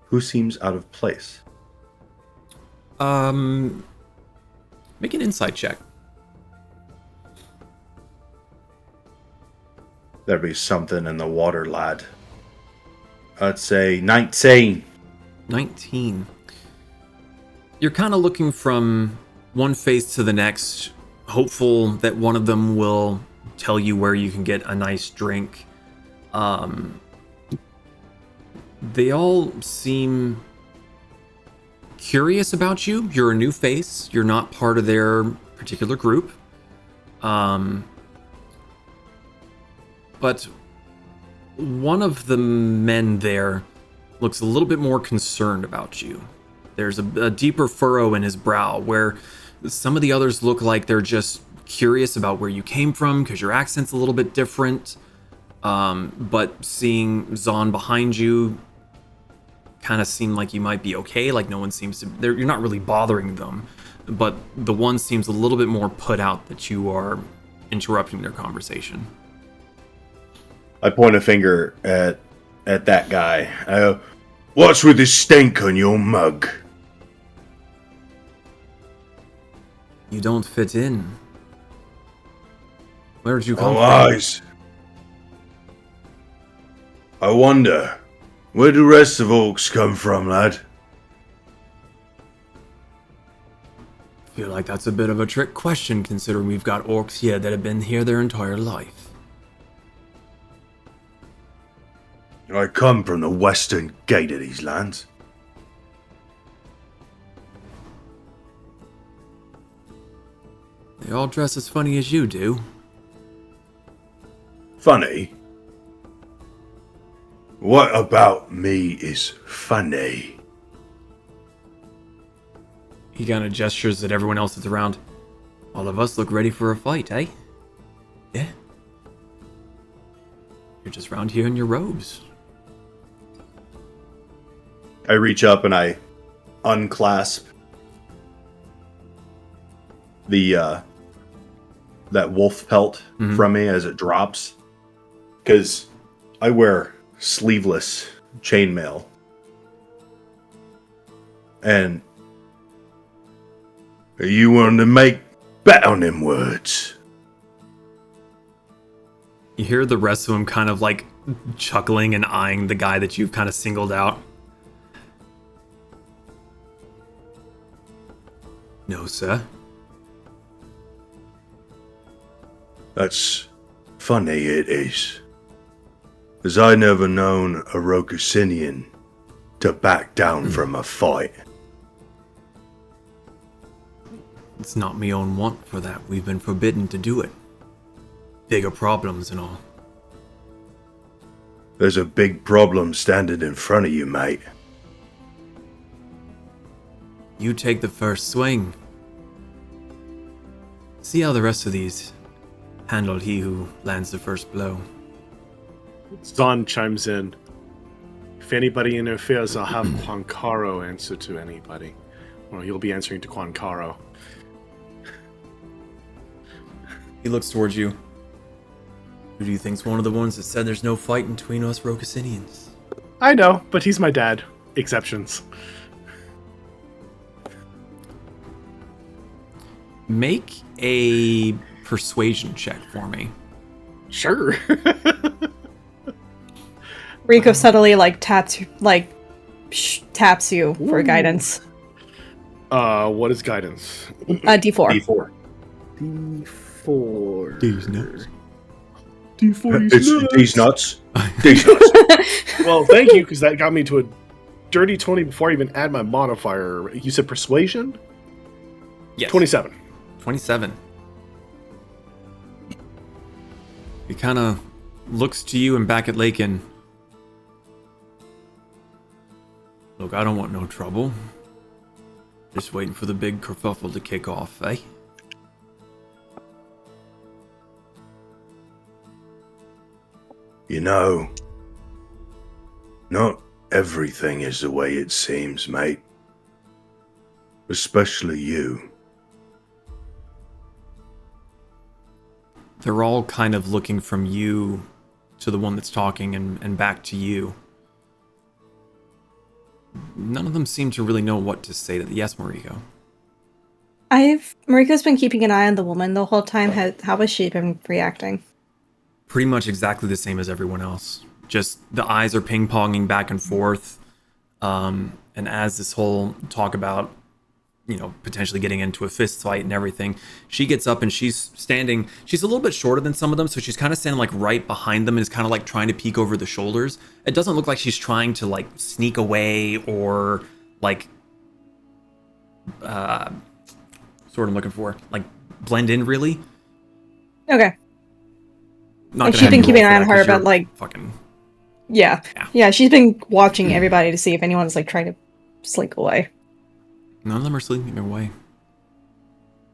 who seems out of place? Make an insight check. There'd be something in the water, lad. I'd say 19. 19. You're kind of looking from one face to the next, hopeful that one of them will tell you where you can get a nice drink. They all seem curious about you. You're a new face. You're not part of their particular group. But one of the men there looks a little bit more concerned about you. There's a deeper furrow in his brow, where some of the others look like they're just curious about where you came from because your accent's a little bit different. But seeing Zaan behind you kind of seemed like you might be okay. Like no one seems to, you're not really bothering them. But the one seems a little bit more put out that you are interrupting their conversation. I point a finger at that guy. What's with this stank on your mug? You don't fit in. Where did you come Oh, from? eyes. I wonder, where do the rest of orcs come from, lad? Feel like that's a bit of a trick question, considering we've got orcs here that have been here their entire life. I come from the western gate of these lands. They all dress as funny as you do. Funny? What about me is funny? He kind of gestures at everyone else that's around. All of us look ready for a fight, eh? Yeah. You're just round here in your robes. I reach up and I unclasp the that wolf pelt from me as it drops, because I wear sleeveless chainmail, and you want to make bet on them words? You hear the rest of them kind of like chuckling and eyeing the guy that you've kind of singled out. No, sir. That's funny, it is. As I never known a Rokasinian to back down from a fight. It's not me own want for that. We've been forbidden to do it. Bigger problems and all. There's a big problem standing in front of you, mate. You take the first swing. See how the rest of these handle he who lands the first blow. Zaan chimes in. If anybody interferes, I'll have Quancaro answer to anybody. Well, you'll be answering to Quancaro. He looks towards you. Who do you think's one of the ones that said there's no fight between us Rokasinians? I know, but he's my dad. Exceptions. Make a persuasion check for me. Sure. Rico subtly taps you for guidance. What is guidance? D4. D4. These nuts. D4. These nuts. These nuts. Well, thank you, because that got me to a dirty 20 before I even add my modifier. You said persuasion? Yes. 27. 27. He kind of looks to you and back at Lakin. Look, I don't want no trouble. Just waiting for the big kerfuffle to kick off, eh? You know, not everything is the way it seems, mate. Especially you. They're all kind of looking from you to the one that's talking and back to you. None of them seem to really know what to say to the yes, Mariko. Mariko's been keeping an eye on the woman the whole time. How has she been reacting? Pretty much exactly the same as everyone else. Just the eyes are ping-ponging back and forth. And as this whole talk about, potentially getting into a fist fight and everything, she gets up and she's standing. She's a little bit shorter than some of them, so she's kind of standing right behind them and is kind of trying to peek over the shoulders. It doesn't look like she's trying to sneak away or sort of I'm looking for blend in really. Okay. Not she's been keeping an eye on her, but fucking. Yeah. She's been watching everybody to see if anyone's trying to slink away. None of them are slinking away.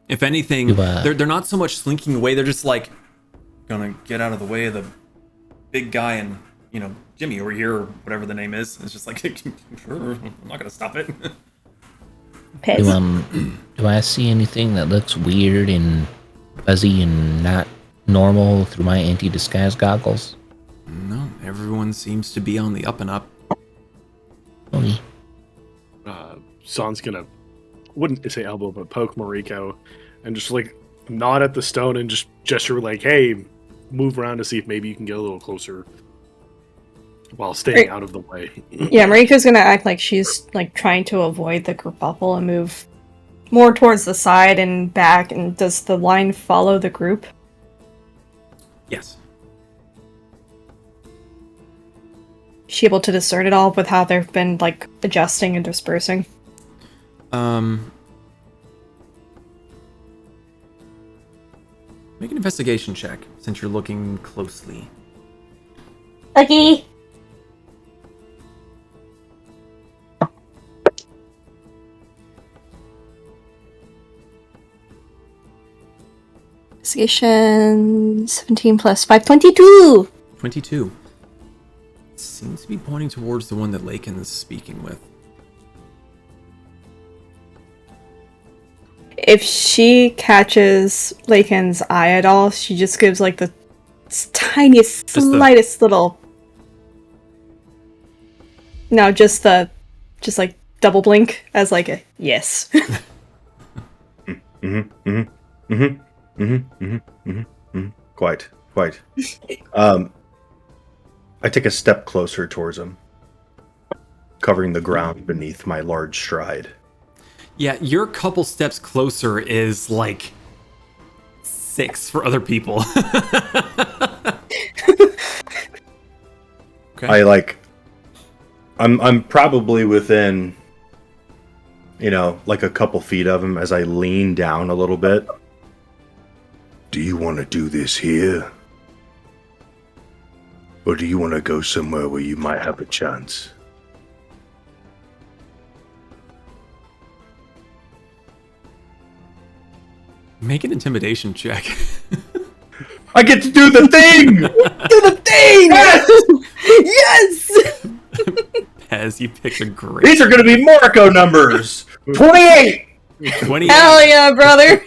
If anything, they're not so much slinking away. They're just gonna get out of the way of the big guy and Jimmy over here or whatever the name is. It's just sure, I'm not gonna stop it. Do I see anything that looks weird and fuzzy and not normal through my anti-disguise goggles? No, everyone seems to be on the up and up. Okay. Zaan's gonna, wouldn't say elbow, but poke Mariko and just nod at the stone and just gesture hey, move around to see if maybe you can get a little closer while staying out of the way. Yeah, Mariko's gonna act like she's trying to avoid the kerfuffle and move more towards the side and back. And does the line follow the group? Yes. Is she able to discern it all with how they've been adjusting and dispersing? Make an investigation check since you're looking closely. Okay. Investigation 17 plus 5, 22! 22. Seems to be pointing towards the one that Lakin is speaking with. If she catches Lakin's eye at all, she just gives the tiniest, slightest little... No, just double blink as a yes. Quite. I take a step closer towards him, covering the ground beneath my large stride. Yeah, your couple steps closer is like 6 for other people. Okay. I'm probably within, like a couple feet of him as I lean down a little bit. Do you want to do this here? Or do you want to go somewhere where you might have a chance? Make an intimidation check. I get to do the thing! Do the thing! Yes! Pez, you picked a great. These are going to be Marco numbers! 28! 28. Hell yeah, brother!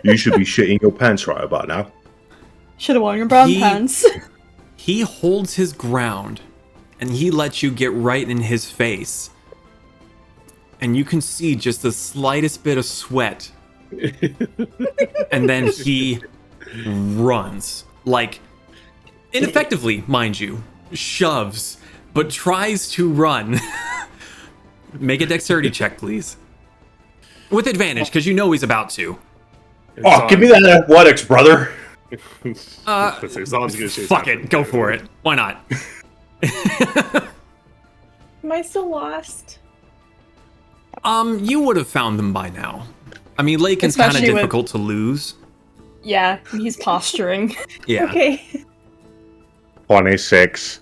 You should be shitting your pants right about now. Should have worn your brown pants. He holds his ground, and he lets you get right in his face. And you can see just the slightest bit of sweat. And then he runs. Like, ineffectively, mind you. Shoves, but tries to run. Make a dexterity check, please. With advantage, because you know he's about to. Oh, give me that athletics, brother. Fuck it, go for it. Why not? Am I still lost? You would have found them by now. I mean, Laken's kind of Especially difficult to lose. Yeah, he's posturing. Yeah. Okay. 26.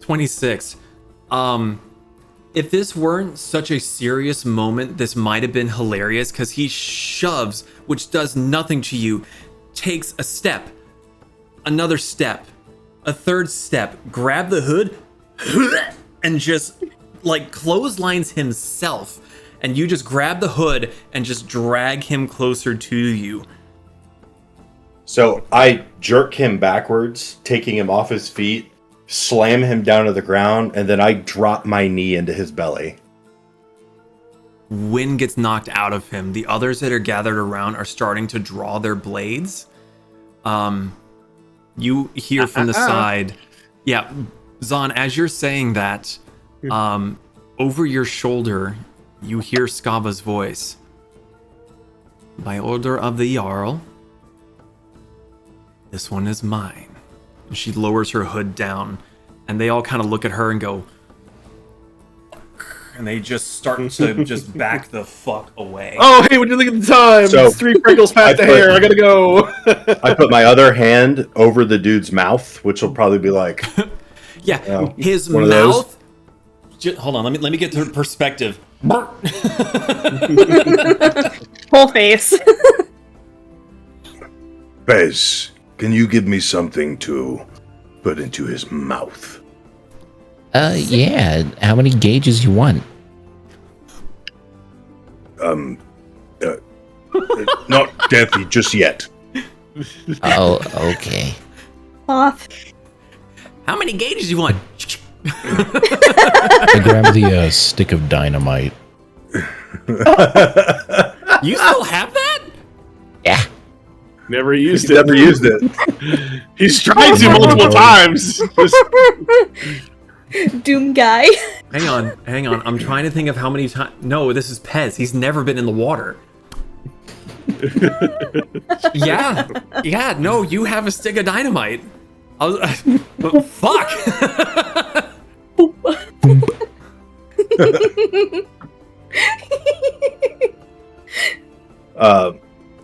26. If this weren't such a serious moment, this might have been hilarious because he shoves, which does nothing to you, takes a step, another step, a third step, grab the hood, and just like clotheslines himself. And you just grab the hood and just drag him closer to you. So I jerk him backwards, taking him off his feet, slam him down to the ground, and then I drop my knee into his belly. Wind gets knocked out of him. The others that are gathered around are starting to draw their blades. You hear from the side. Yeah, Zaan, as you're saying that, over your shoulder, you hear Skava's voice. By order of the Jarl, this one is mine. And she lowers her hood down, and they all kind of look at her and go, and they just start to just back the fuck away. Oh, hey, when you look at the time, So, it's 3 Pringles past the hair. I gotta go. I put my other hand over the dude's mouth, which will probably be like, Yeah, his one of those? mouth. Hold on, let me get to perspective. Whole face. Bez, can you give me something to put into his mouth? Yeah. How many gauges you want? Not deadly just yet. Oh, okay. Off. How many gauges you want? I grab the stick of dynamite. You still have that? Yeah. Never used it. never used it. He's tried to multiple times. Doom guy. Hang on. I'm trying to think of how many times. No, this is Pez. He's never been in the water. Yeah. No, you have a stick of dynamite. I was, but fuck.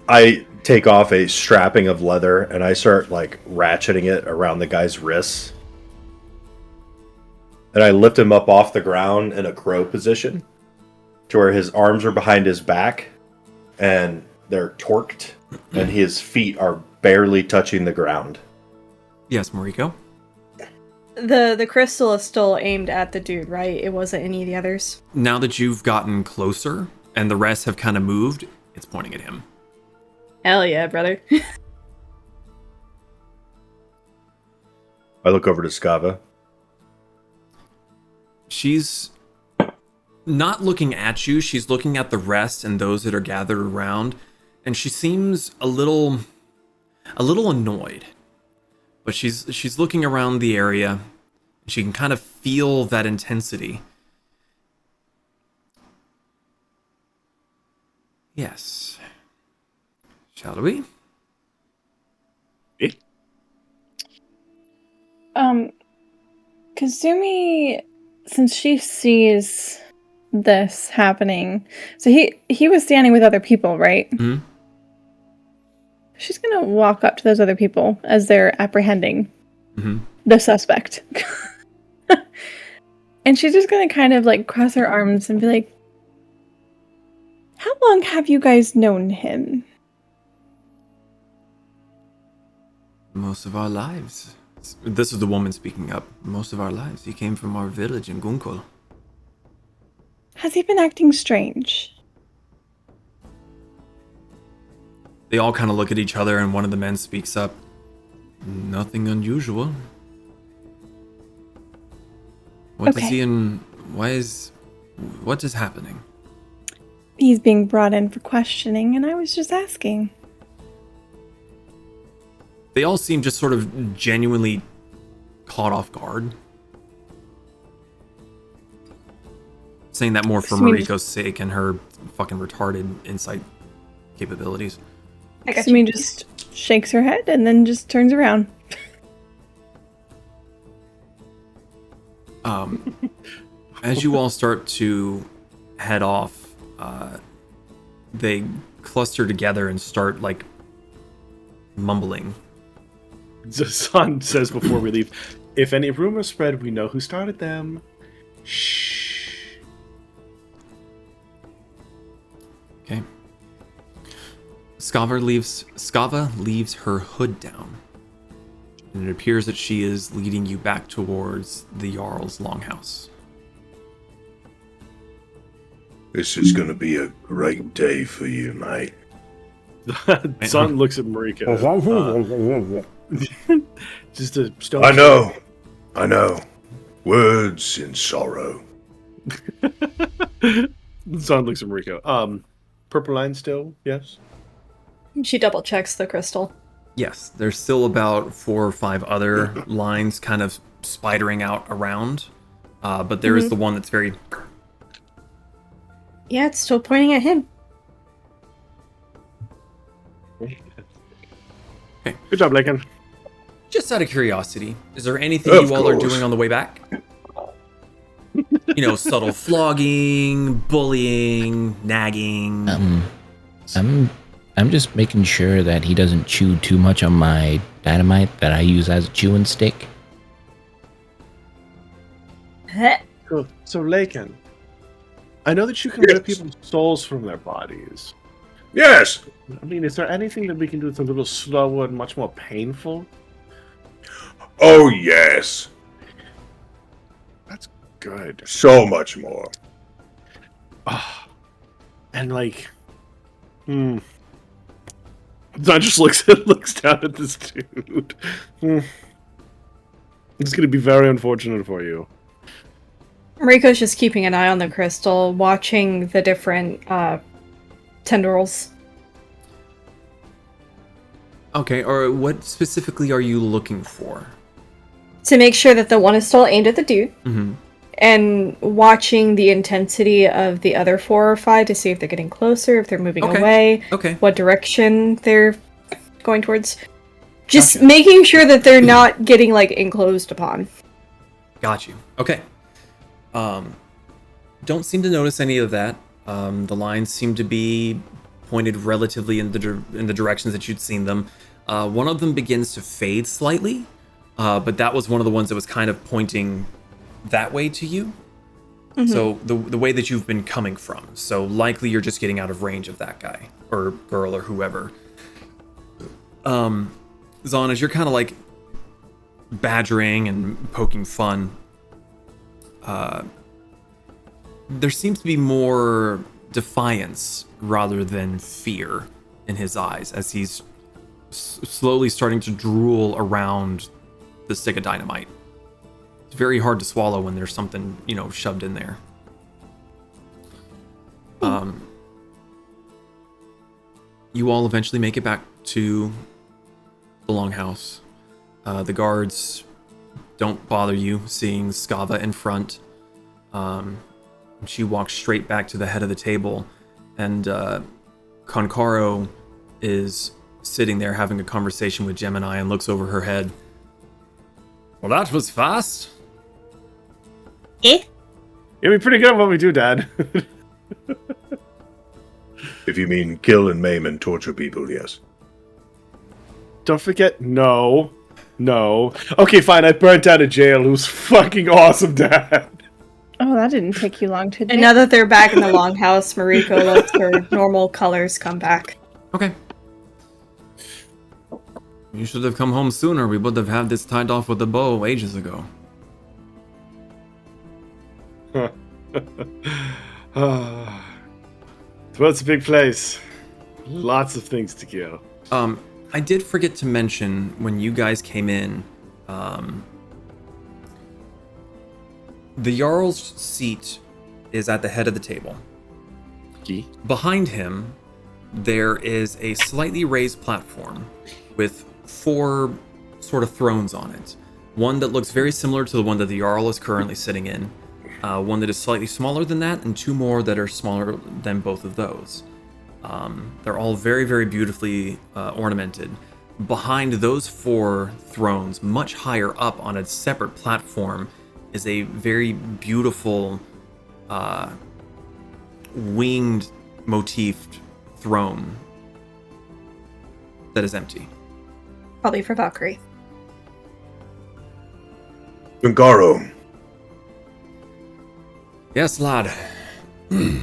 I take off a strapping of leather and I start like ratcheting it around the guy's wrists. And I lift him up off the ground in a crow position to where his arms are behind his back and they're torqued and his feet are barely touching the ground. Yes, Mariko. The crystal is still aimed at the dude, right? It wasn't any of the others. Now that you've gotten closer and the rest have kind of moved, it's pointing at him. Hell yeah, brother. I look over to Skava. She's not looking at you. She's looking at the rest and those that are gathered around. And she seems a little annoyed. but she's looking around the area. She can kind of feel that intensity. Yes. Shall we? Kazumi, since she sees this happening, so he was standing with other people, right? Hmm? She's gonna walk up to those other people as they're apprehending the suspect. And she's just gonna kind of like cross her arms and be like, how long have you guys known him? Most of our lives. This is the woman speaking up. Most of our lives. He came from our village in Gunkol. Has he been acting strange? They all kind of look at each other, and one of the men speaks up. Nothing unusual. What is he in? What is happening? He's being brought in for questioning, and I was just asking. They all seem just sort of genuinely caught off guard. Saying that more for Mariko's sake and her fucking retarded insight capabilities. Kasumi just shakes her head and then just turns around. As you all start to head off, they cluster together and start like mumbling. Zaan says before we leave, if any rumors spread, we know who started them. Shh. Okay. Skava leaves her hood down. And it appears that she is leading you back towards the Jarl's longhouse. This is going to be a great day for you, mate. Zaan looks at Mariko. Just a stone. I know. Words in sorrow. Zaan looks at Mariko. Purple line still, yes? She double checks the crystal. Yes, there's still about 4 or 5 other lines kind of spidering out around. But there is the one that's very... Yeah, it's still pointing at him. Okay. Good job, Lakin. Just out of curiosity, is there anything you all are doing on the way back? You know, subtle flogging, bullying, nagging. I'm just making sure that he doesn't chew too much on my dynamite that I use as a chewing stick. Cool. So, Lakin, I know that you can rip people's souls from their bodies. Yes! I mean, is there anything that we can do that's a little slower and much more painful? Oh, yes. That's good. So much more. And like, Zaan just looks down at this dude. It's gonna be very unfortunate for you. Mariko's just keeping an eye on the crystal, watching the different tendrils. Okay, or what specifically are you looking for? To make sure that the one is still aimed at the dude. And watching the intensity of the other 4 or 5 to see if they're getting closer, if they're moving away, what direction they're going towards. Just making sure that they're not getting, like, enclosed upon. Got you. Okay. Don't seem to notice any of that. The lines seem to be pointed relatively in the directions that you'd seen them. One of them begins to fade slightly, but that was one of the ones that was kind of pointing that way to you. So the way that you've been coming from. So likely you're just getting out of range of that guy or girl or whoever. Zaan, as you're kind of like badgering and poking fun, there seems to be more defiance rather than fear in his eyes as he's slowly starting to drool around the stick of dynamite. It's very hard to swallow when there's something, you know, shoved in there. You all eventually make it back to the longhouse. The guards don't bother you seeing Skava in front. She walks straight back to the head of the table, and Konkaro is sitting there having a conversation with Gemini and looks over her head. Well, that was fast. Eh? Yeah, we're pretty good at what we do, Dad. If you mean kill and maim and torture people, yes. Don't forget, no. Okay, fine, I burnt out a jail. It was fucking awesome, Dad. Oh, that didn't take you long to do. And now that they're back in the longhouse, Mariko lets her normal colors come back. Okay. You should have come home sooner. We would have had this tied off with a bow ages ago. It's a big place. Lots of things to kill. I did forget to mention when you guys came in, the Jarl's seat is at the head of the table. Key. Behind him, there is a slightly raised platform with 4 sort of thrones on it. One that looks very similar to the one that the Jarl is currently sitting in. One that is slightly smaller than that, and 2 more that are smaller than both of those. They're all very, very beautifully ornamented. Behind those 4 thrones, much higher up on a separate platform, is a very beautiful winged motifed throne that is empty. Probably for Valkyrie. Konkaro, Yes, lad. do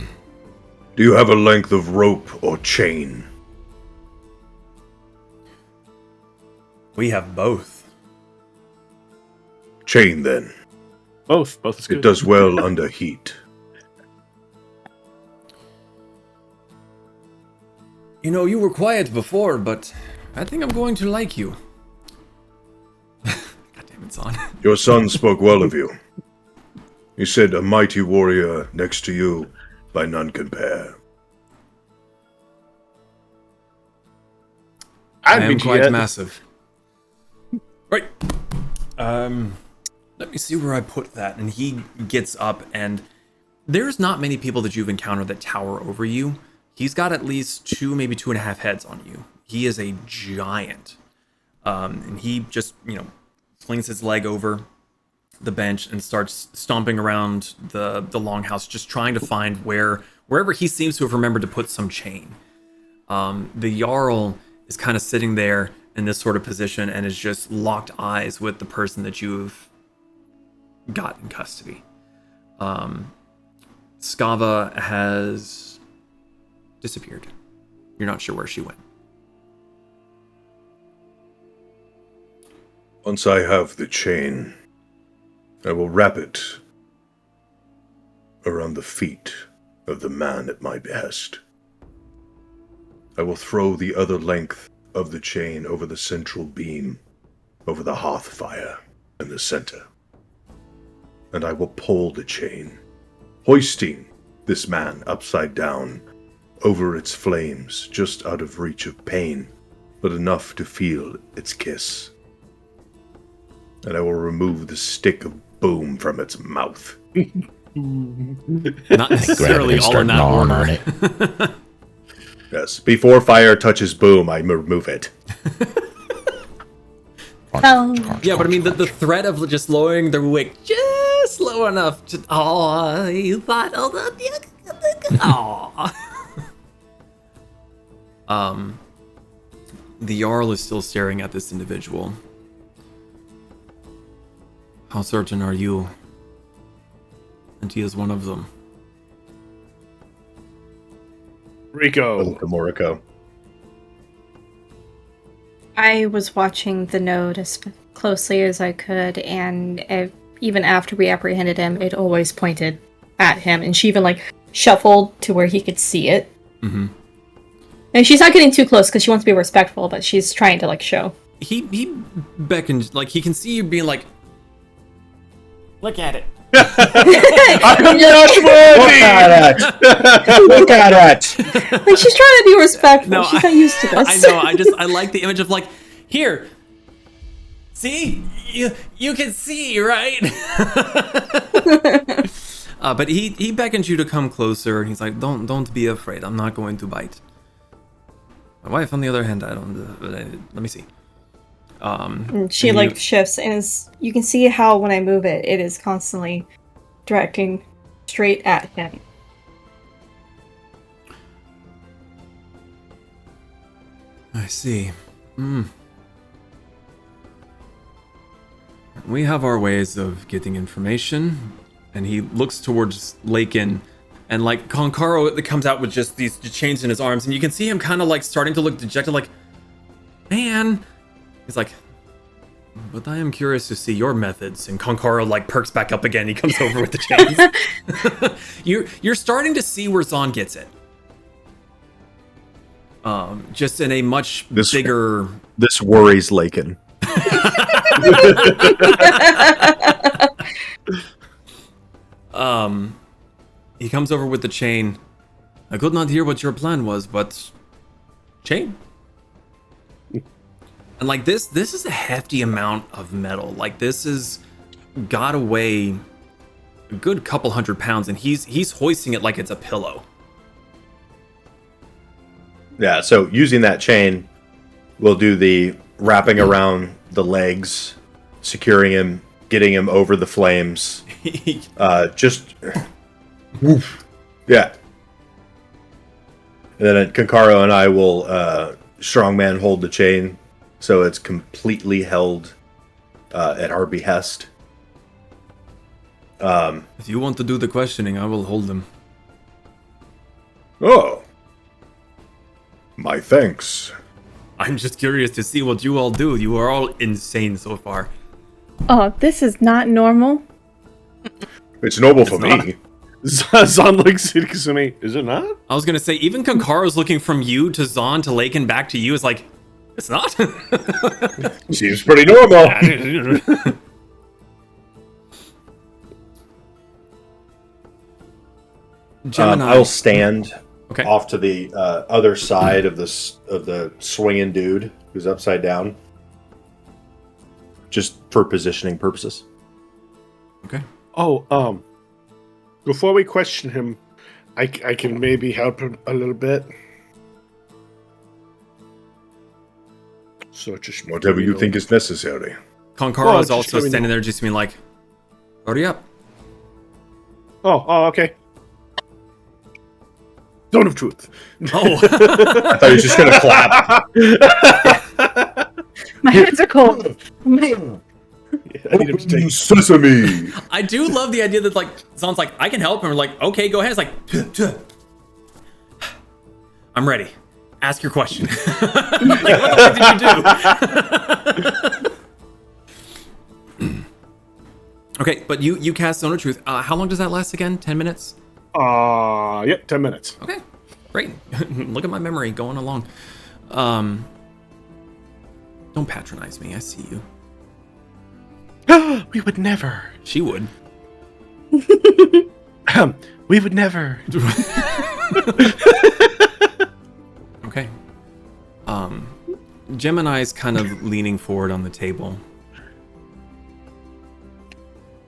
you have a length of rope or chain? We have both. Chain, then. Both is good. It does well under heat. You know, you were quiet before, but I think I'm going to like you. God damn it, Zaan. Your son spoke well of you. He said, a mighty warrior next to you, by none compare. I am quite massive. Right. Let me see where I put that. And he gets up, and there's not many people that you've encountered that tower over you. He's got at least 2, maybe 2.5 heads on you. He is a giant. And he just, flings his leg over the bench and starts stomping around the longhouse, just trying to find wherever he seems to have remembered to put some chain. The Jarl is kind of sitting there in this sort of position and is just locked eyes with the person that you've got in custody. Skava has disappeared. You're not sure where she went. Once I have the chain, I will wrap it around the feet of the man at my behest. I will throw the other length of the chain over the central beam, over the hearth fire in the center. And I will pull the chain, hoisting this man upside down over its flames, just out of reach of pain, but enough to feel its kiss. And I will remove the stick of boom from its mouth. Not necessarily all in that order. On it. Yes, before fire touches boom, I remove it. Yeah, but I mean, the threat of just lowering the wick just low enough to... Oh, you thought... Oh. The Jarl is still staring at this individual. How certain are you? And he is one of them. Rico. Moriko. I was watching the node as closely as I could, and even after we apprehended him, it always pointed at him, and she even shuffled to where he could see it. Mm-hmm. And she's not getting too close because she wants to be respectful, but she's trying to show. He beckons, he can see you being like, look at it. I'm not worthy! Look at it! She's trying to be respectful. No, she's not used to this. I know. I like the image of here, See? You can see, right? But he beckons you to come closer, and he's like, don't be afraid. I'm not going to bite. My wife, on the other hand, I don't... let me see. And she shifts, and you can see how when I move it, it is constantly directing straight at him. I see. We have our ways of getting information, and he looks towards Lakin, and like Konkaro comes out with just these chains in his arms, and you can see him kind of like starting to look dejected, like, man. He's like, but I am curious to see your methods. And Konkaro like perks back up again. He comes over with the chains. You're starting to see where Zaan gets it. Just in a much bigger. This worries Lakin. He comes over with the chain. I could not hear what your plan was, but chain. And like this is a hefty amount of metal. Like this is got to weigh a good couple 100 pounds, and he's hoisting it like it's a pillow. Yeah, so using that chain, we'll do the wrapping around the legs, securing him, getting him over the flames. Just woof. Yeah. And then Konkaro and I will strongman hold the chain so it's completely held at our behest. If you want to do the questioning, I will hold them. Oh. My thanks. I'm just curious to see what you all do. You are all insane so far. Oh, this is not normal. It's normal for me. Zaan looks at Kasumi. Is it not? I was gonna say, even Konkaro's looking from you to Zaan to Lakin back to you. Is like, it's not. Seems pretty normal. I'll stand Okay. off to the other side of the swinging dude who's upside down, just for positioning purposes. Okay. Oh, before we question him, I can maybe help him a little bit. So just Whatever you think is necessary. Konkaro is just also let me standing know. there, just being like, hurry up. Oh, okay. Zone of truth. Oh. I thought you were just gonna clap. My hands are cold. I need him to take. Sesame. I do love the idea that like Zaan's like, I can help, and we're like, okay, go ahead. It's like, I'm ready. Ask your question. Like, what the fuck did you do? Okay, but you cast Zone of Truth. How long does that last again? 10 minutes? Yep, 10 minutes. Okay, great. Look at my memory going along. Don't patronize me. I see you. We would never. She would. We would never. Okay. Gemini's kind of leaning forward on the table.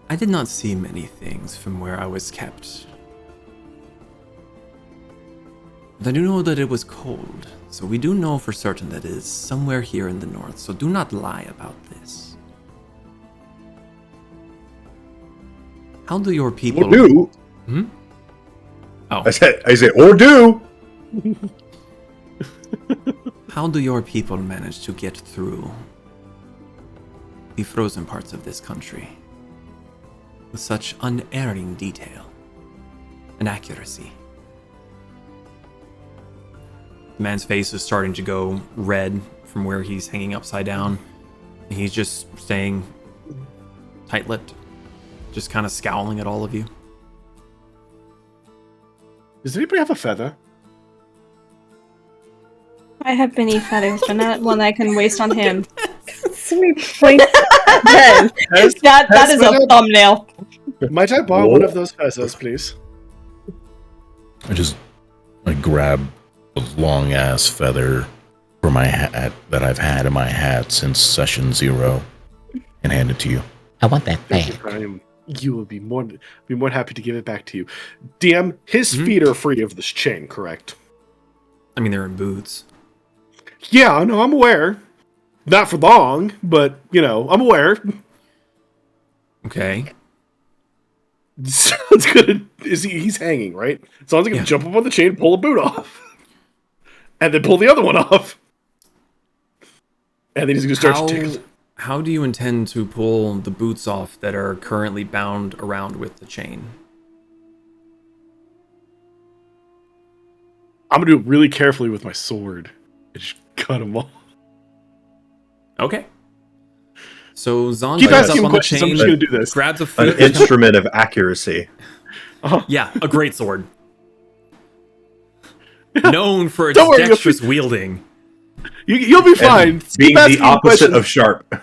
I did not see many things from where I was kept. But I do know that it was cold, so we do know for certain that it is somewhere here in the north, so do not lie about this. How do your people... Or do. Hmm? Oh. I say, or do. How do your people manage to get through the frozen parts of this country with such unerring detail and accuracy? The man's face is starting to go red from where he's hanging upside down. And he's just staying tight-lipped, just kind of scowling at all of you. Does anybody have a feather? I have many feathers, but not one I can waste on him. Sweet point. That is a thumbnail. Might I borrow one of those feathers, please? I grab a long ass feather for my hat that I've had in my hat since session 0. and hand it to you. I want that back. You will be more happy to give it back to you. DM, his feet are free of this chain, correct? I mean, they're in boots. Yeah, no, I'm aware. Not for long, but, I'm aware. Okay. Sounds good. He's hanging, right? Sounds like he can jump up on the chain, pull a boot off. And then pull the other one off. And then he's going to start to tickle. How do you intend to pull the boots off that are currently bound around with the chain? I'm going to do it really carefully with my sword. And just cut them off. Okay. So Zaan Keep jumps asking up on the questions, I'm chain, just going to do this. grabs a foot. An instrument of accuracy. Yeah, a great sword. Known for its Don't worry, dexterous wielding. You'll be fine. And being the opposite of sharp.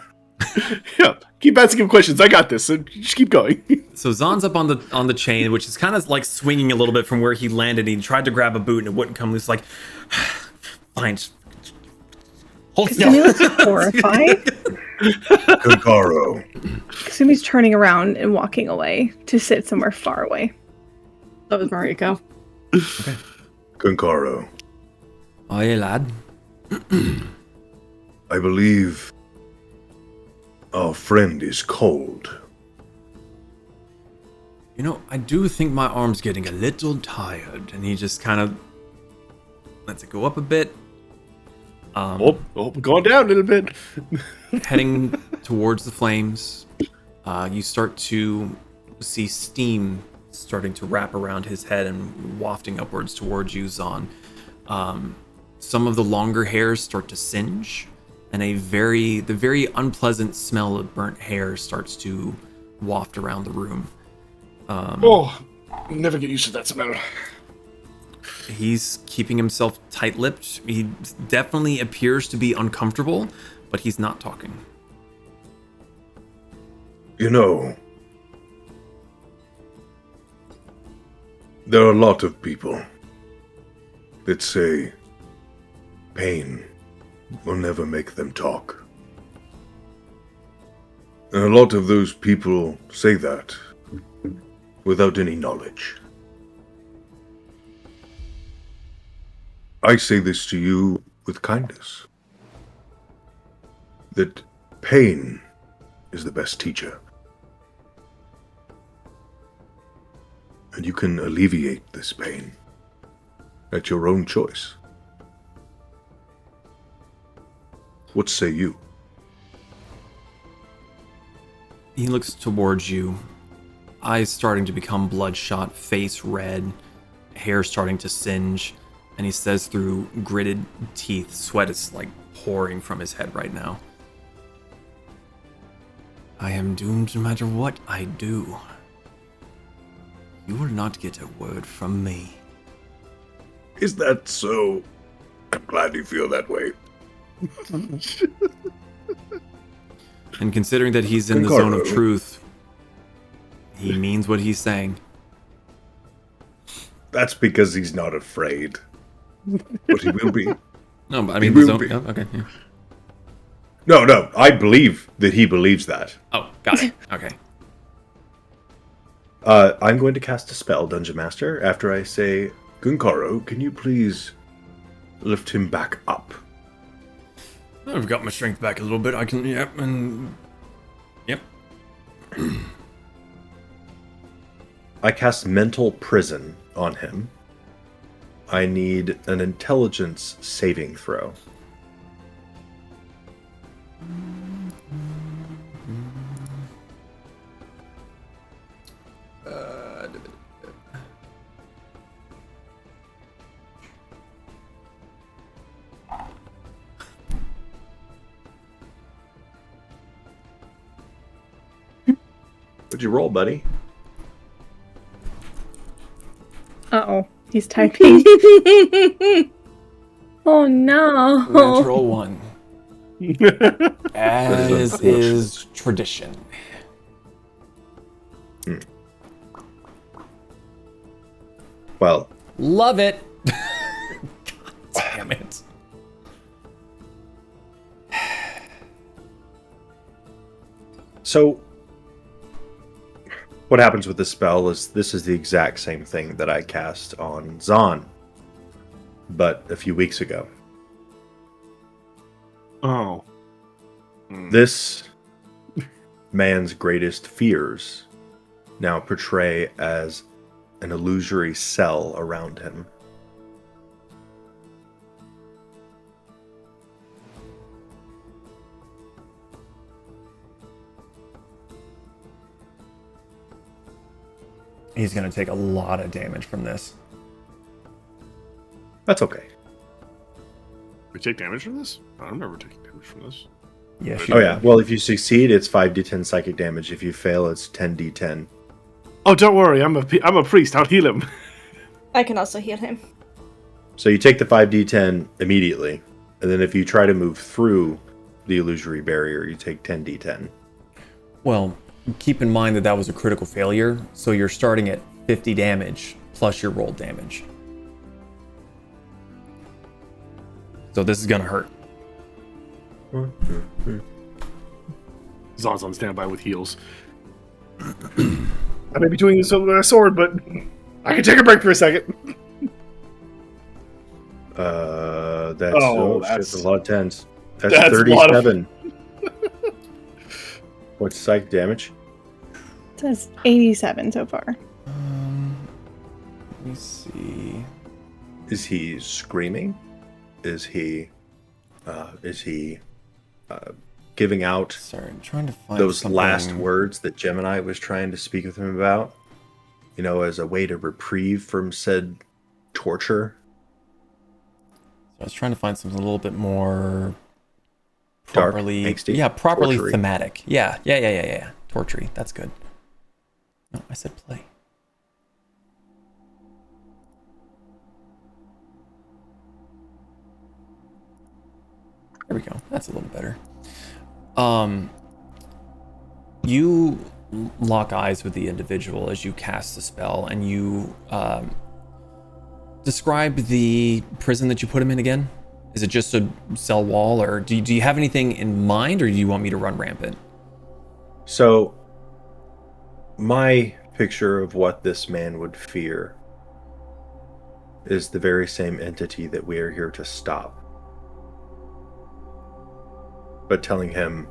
Yeah, keep asking him questions. I got this. So just keep going. So Zaan's up on the chain, which is kind of like swinging a little bit from where he landed. He tried to grab a boot and it wouldn't come loose. Like, fine. Hold still. Kasumi looks horrified. Konkaro, Kasumi's turning around and walking away to sit somewhere far away. That was Mariko. Okay. Konkaro, Aye, lad. I believe our friend is cold. You know, I do think my arm's getting a little tired, and he just kind of lets it go up a bit. Going down a little bit. Heading towards the flames, you start to see steam starting to wrap around his head and wafting upwards towards you, Zaan. Some of the longer hairs start to singe, and the very unpleasant smell of burnt hair starts to waft around the room. Never get used to that smell. He's keeping himself tight-lipped. He definitely appears to be uncomfortable, but he's not talking. You know, there are a lot of people that say pain will never make them talk. And a lot of those people say that without any knowledge. I say this to you with kindness. That pain is the best teacher. And you can alleviate this pain at your own choice. What say you? He looks towards you, eyes starting to become bloodshot, face red, hair starting to singe, and he says through gritted teeth, sweat is like pouring from his head right now. I am doomed no matter what I do. You will not get a word from me. Is that so? I'm glad you feel that way. And considering that he's in the zone of truth, he means what he's saying. That's because he's not afraid. But he will be. No, but I mean, the zone. Oh, okay. Yeah. No, I believe that he believes that. Oh, got it. Okay. I'm going to cast a spell, Dungeon Master, after I say, Gunkaro, can you please lift him back up? I've got my strength back a little bit. I can, yep. I cast Mental Prison on him. I need an intelligence saving throw. What'd you roll, buddy? Uh-oh. He's typing. Oh, no. Natural 1. As is tradition. Well. Love it. God damn it. So, what happens with this spell is this is the exact same thing that I cast on Zaan, but a few weeks ago. Oh. This man's greatest fears now portray as an illusory cell around him. He's going to take a lot of damage from this. That's okay. We take damage from this? I don't remember taking damage from this. Yes. Oh yeah. Well, if you succeed, it's 5d10 psychic damage. If you fail, it's 10d10. Oh, don't worry. I'm a priest. I'll heal him. I can also heal him. So you take the 5d10 immediately, and then if you try to move through the illusory barrier, you take 10d10. Well, keep in mind that that was a critical failure, so you're starting at 50 damage plus your rolled damage. So this is gonna hurt. Zaan's on standby with heals. I may be doing this with a sword, but I can take a break for a second. That's a lot of tens. That's 37. What's psychic damage? It says 87 so far. Let me see. Is he screaming? Is he giving out Sorry, I'm trying to find those something. last words that Gemini was trying to speak with him about? You know, as a way to reprieve from said torture? So I was trying to find something a little bit more Dark, properly, angsty, properly tortury. thematic. Yeah. Tortury. That's good. No, I said play. There we go. That's a little better. You lock eyes with the individual as you cast the spell, and you describe the prison that you put him in again. Is it just a cell wall, or do you have anything in mind, or do you want me to run rampant? So, my picture of what this man would fear is the very same entity that we are here to stop. But telling him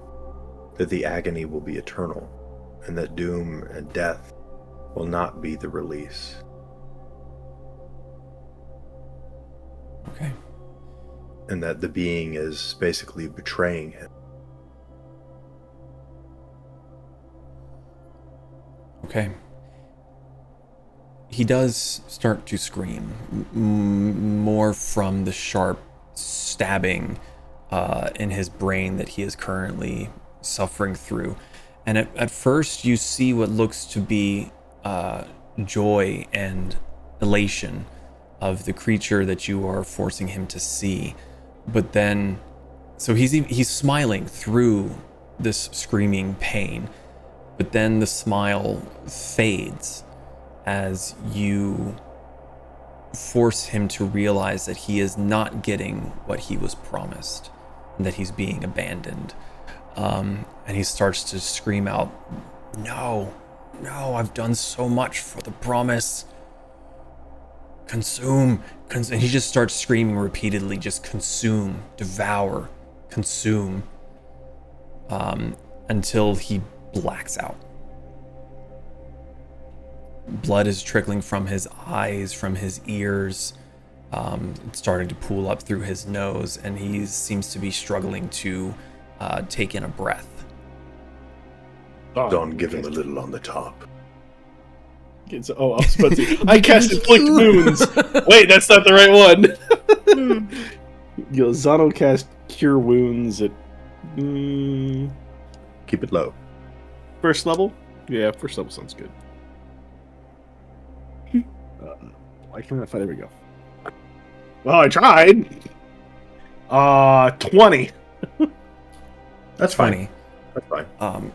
that the agony will be eternal, and that doom and death will not be the release. Okay. And that the being is basically betraying him. Okay. He does start to scream, more from the sharp stabbing in his brain that he is currently suffering through. And at first you see what looks to be joy and elation of the creature that you are forcing him to see. But then, so he's smiling through this screaming pain, but then the smile fades as you force him to realize that he is not getting what he was promised, and that he's being abandoned. And he starts to scream out, no, I've done so much for the promise. Consume. And he just starts screaming repeatedly, just consume, devour, consume, until he blacks out. Blood is trickling from his eyes, from his ears. It's starting to pool up through his nose, and he seems to be struggling to take in a breath. Don't give him a little on the top. I was supposed to. I cast inflict wounds. Wait, that's not the right one. Zaan will cast cure wounds at Keep it low. first level. Yeah, first level sounds good. Why can't I find? There we go. Well, I tried. 20. That's Funny. fine. That's fine.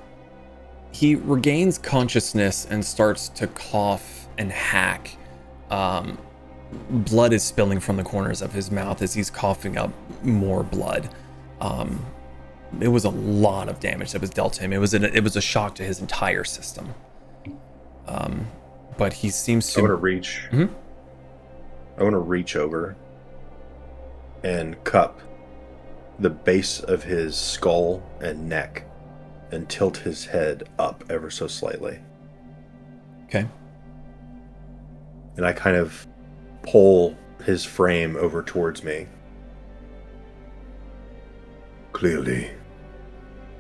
He regains consciousness and starts to cough and hack. Blood is spilling from the corners of his mouth as he's coughing up more blood. it was a lot of damage that was dealt to him. It was a shock to his entire system. But he seems to. I want to reach. Mm-hmm. I want to reach over and cup the base of his skull and neck and tilt his head up ever so slightly. Okay. And I kind of pull his frame over towards me. Clearly,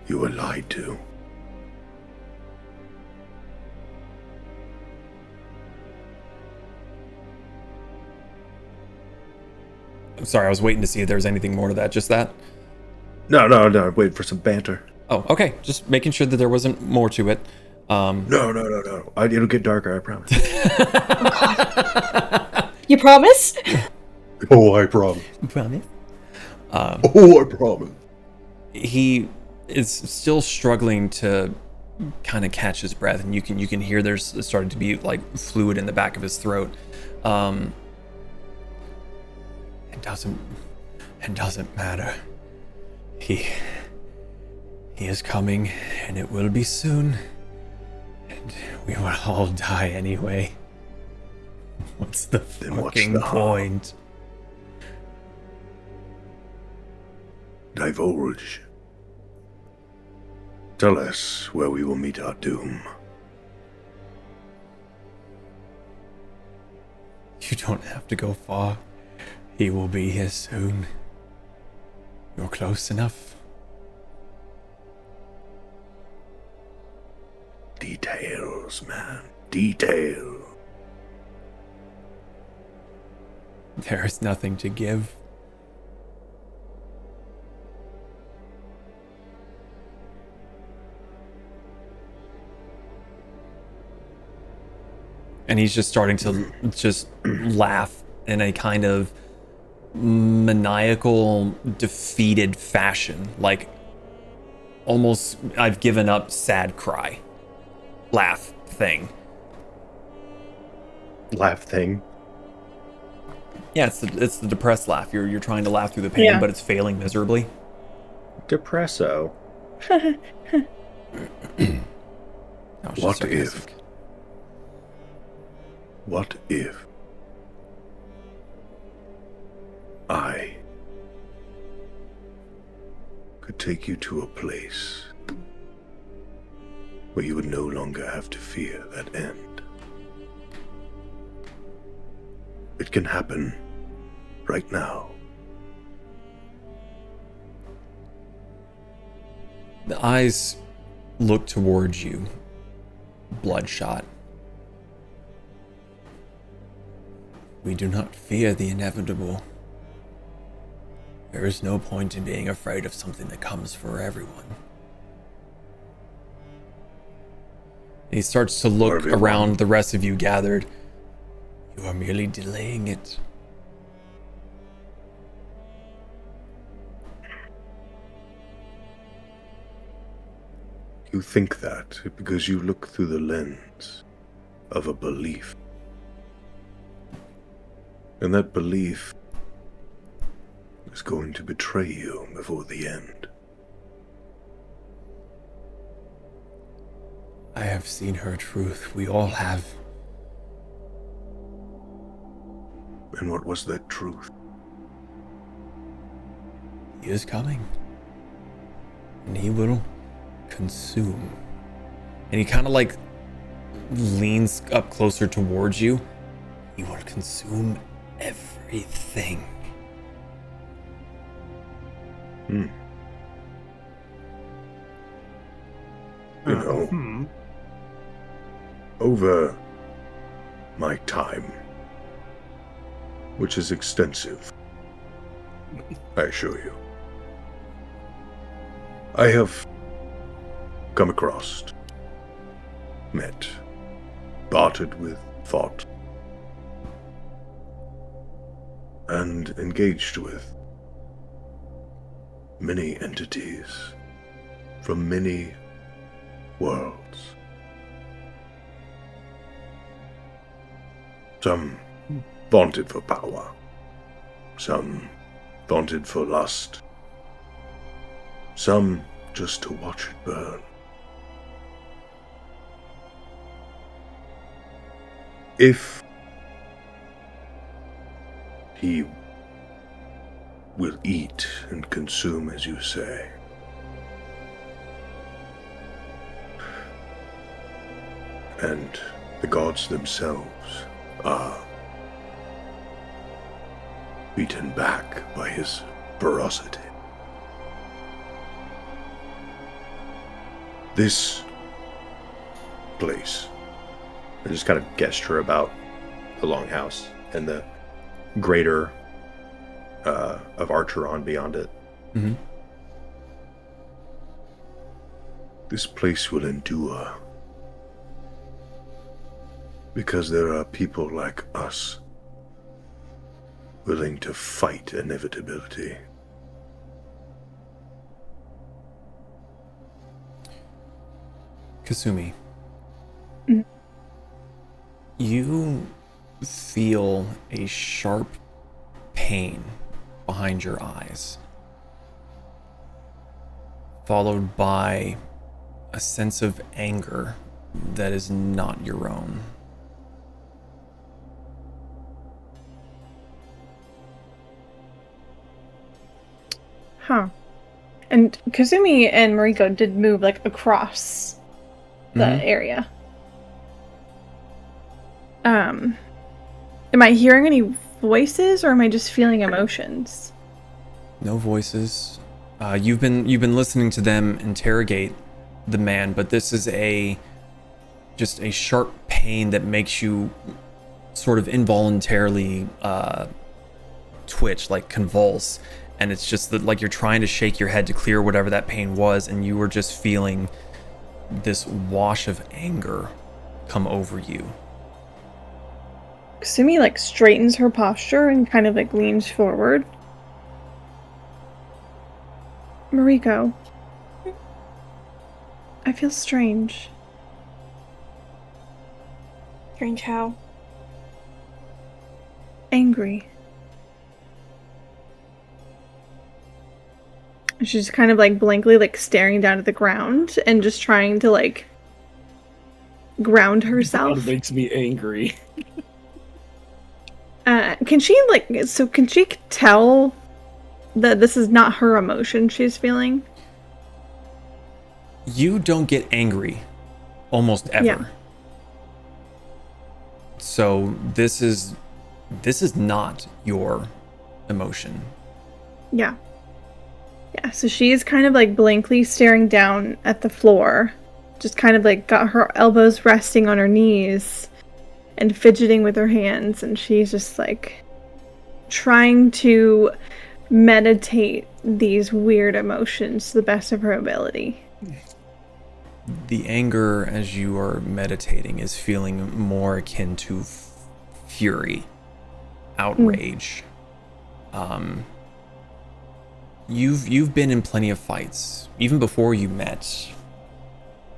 you were lied to. I'm sorry, I was waiting to see if there was anything more to that. Just that? No. Wait for some banter. Oh, okay. Just making sure that there wasn't more to it. No. It'll get darker, I promise. You promise? Oh, I promise. Promise? Oh, I promise. He is still struggling to kind of catch his breath, and you can hear there's starting to be like fluid in the back of his throat. It doesn't matter. He is coming, and it will be soon, and we will all die anyway. What's the fucking point? Divulge. Tell us where we will meet our doom. You don't have to go far. He will be here soon. You're close enough. Details, man. Detail. There is nothing to give. And he's just starting to just laugh in a kind of maniacal, defeated fashion. Like, almost, I've given up sad cry. Laugh thing. Laugh thing? Yeah, it's the depressed laugh. You're trying to laugh through the pain, but it's failing miserably. Depresso. What if I could take you to a place where you would no longer have to fear that end? It can happen right now. The eyes look towards you, bloodshot. We do not fear the inevitable. There is no point in being afraid of something that comes for everyone. And he starts to look around the rest of you gathered. You are merely delaying it. You think that because you look through the lens of a belief. And that belief is going to betray you before the end. I have seen her truth. We all have. And what was that truth? He is coming. And he will consume. And he kind of like leans up closer towards you. He will consume everything. You know, over my time, which is extensive, I assure you, I have come across, met, bartered with, fought, and engaged with many entities from many worlds. Some vaunted for power, some vaunted for lust, some just to watch it burn. If he will eat and consume as you say, and the gods themselves are beaten back by his ferocity, this place, I just kind of gesture about the longhouse and the greater of Archeron beyond it. Mm-hmm. this place will endure. Because there are people like us willing to fight inevitability. Kasumi, you feel a sharp pain behind your eyes, followed by a sense of anger that is not your own. Huh. And Kasumi and Mariko did move like across the area. Am I hearing any voices or am I just feeling emotions? No voices. You've been listening to them interrogate the man, but this is just a sharp pain that makes you sort of involuntarily twitch, like convulse, and it's just that like you're trying to shake your head to clear whatever that pain was, and you were just feeling this wash of anger come over you. Kasumi like straightens her posture and kind of like leans forward. Mariko, I feel strange. Strange how? Angry. She's kind of like blankly like staring down at the ground and just trying to like ground herself. That makes me angry. Can she tell that this is not her emotion she's feeling? You don't get angry almost ever. Yeah. So this is not your emotion. Yeah. Yeah, so she's kind of like blankly staring down at the floor, just kind of like got her elbows resting on her knees and fidgeting with her hands, and she's just like trying to meditate these weird emotions to the best of her ability. The anger as you are meditating is feeling more akin to fury, outrage. You've been in plenty of fights, even before you met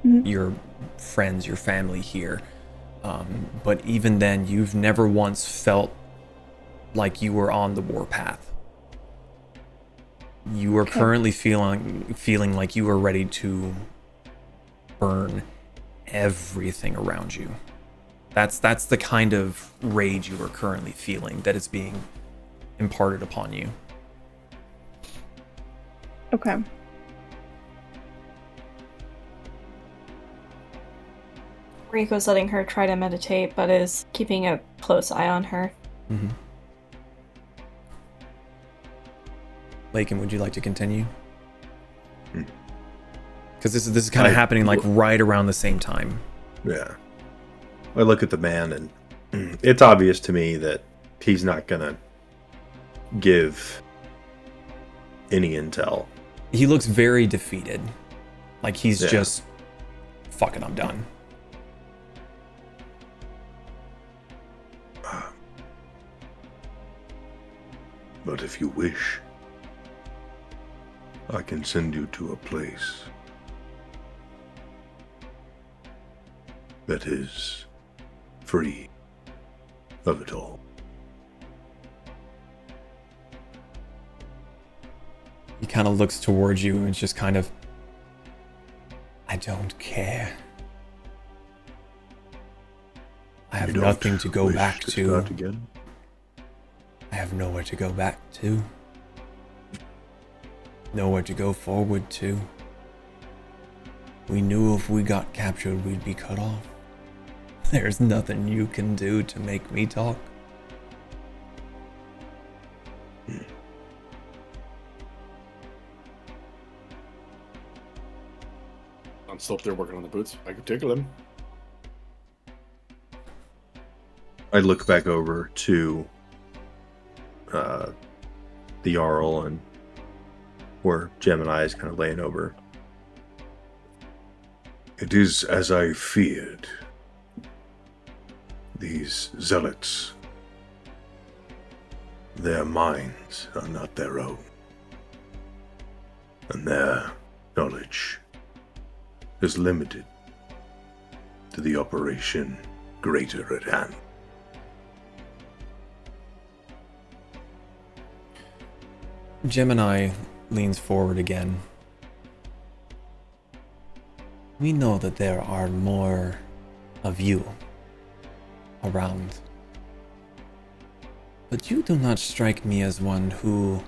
your friends, your family here. But even then, you've never once felt like you were on the warpath. You are currently feeling like you are ready to burn everything around you. That's the kind of rage you are currently feeling that is being imparted upon you. Okay. Riko's letting her try to meditate, but is keeping a close eye on her. Lakin, would you like to continue? Because this is kind of happening like right around the same time. Yeah. I look at the man, and it's obvious to me that he's not gonna give any intel. He looks very defeated. Like he's just, fuck it, I'm done. But if you wish, I can send you to a place that is free of it all. He kind of looks towards you and just kind of, I don't care. I have nothing to go back to. Start again? I have nowhere to go back to. Nowhere to go forward to. We knew if we got captured, we'd be cut off. There's nothing you can do to make me talk. I'm still up there working on the boots. I could tickle them. I look back over to the Jarl and where Gemini is kind of laying over. It is as I feared. These zealots, their minds are not their own, and their knowledge is limited to the operation greater at hand. Gemini leans forward again. We know that there are more of you around. But you do not strike me as one who,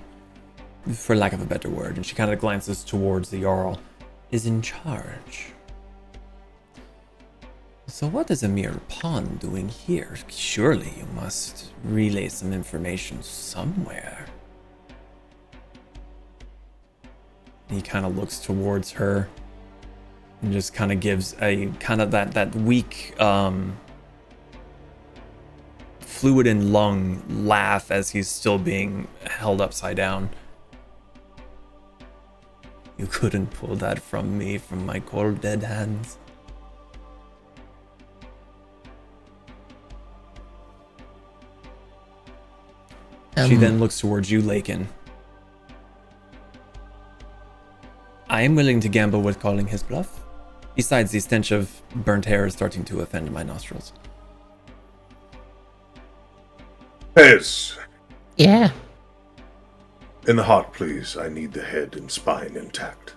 for lack of a better word, and she kind of glances towards the Jarl, is in charge. So what is a mere pawn doing here? Surely you must relay some information somewhere. He kind of looks towards her and just kind of gives a kind of that weak fluid and lung laugh as he's still being held upside down. You couldn't pull that from me, from my cold dead hands. She then looks towards you, Lakin. I am willing to gamble with calling his bluff. Besides, the stench of burnt hair is starting to offend my nostrils. Pez! Yeah. In the heart, please. I need the head and spine intact.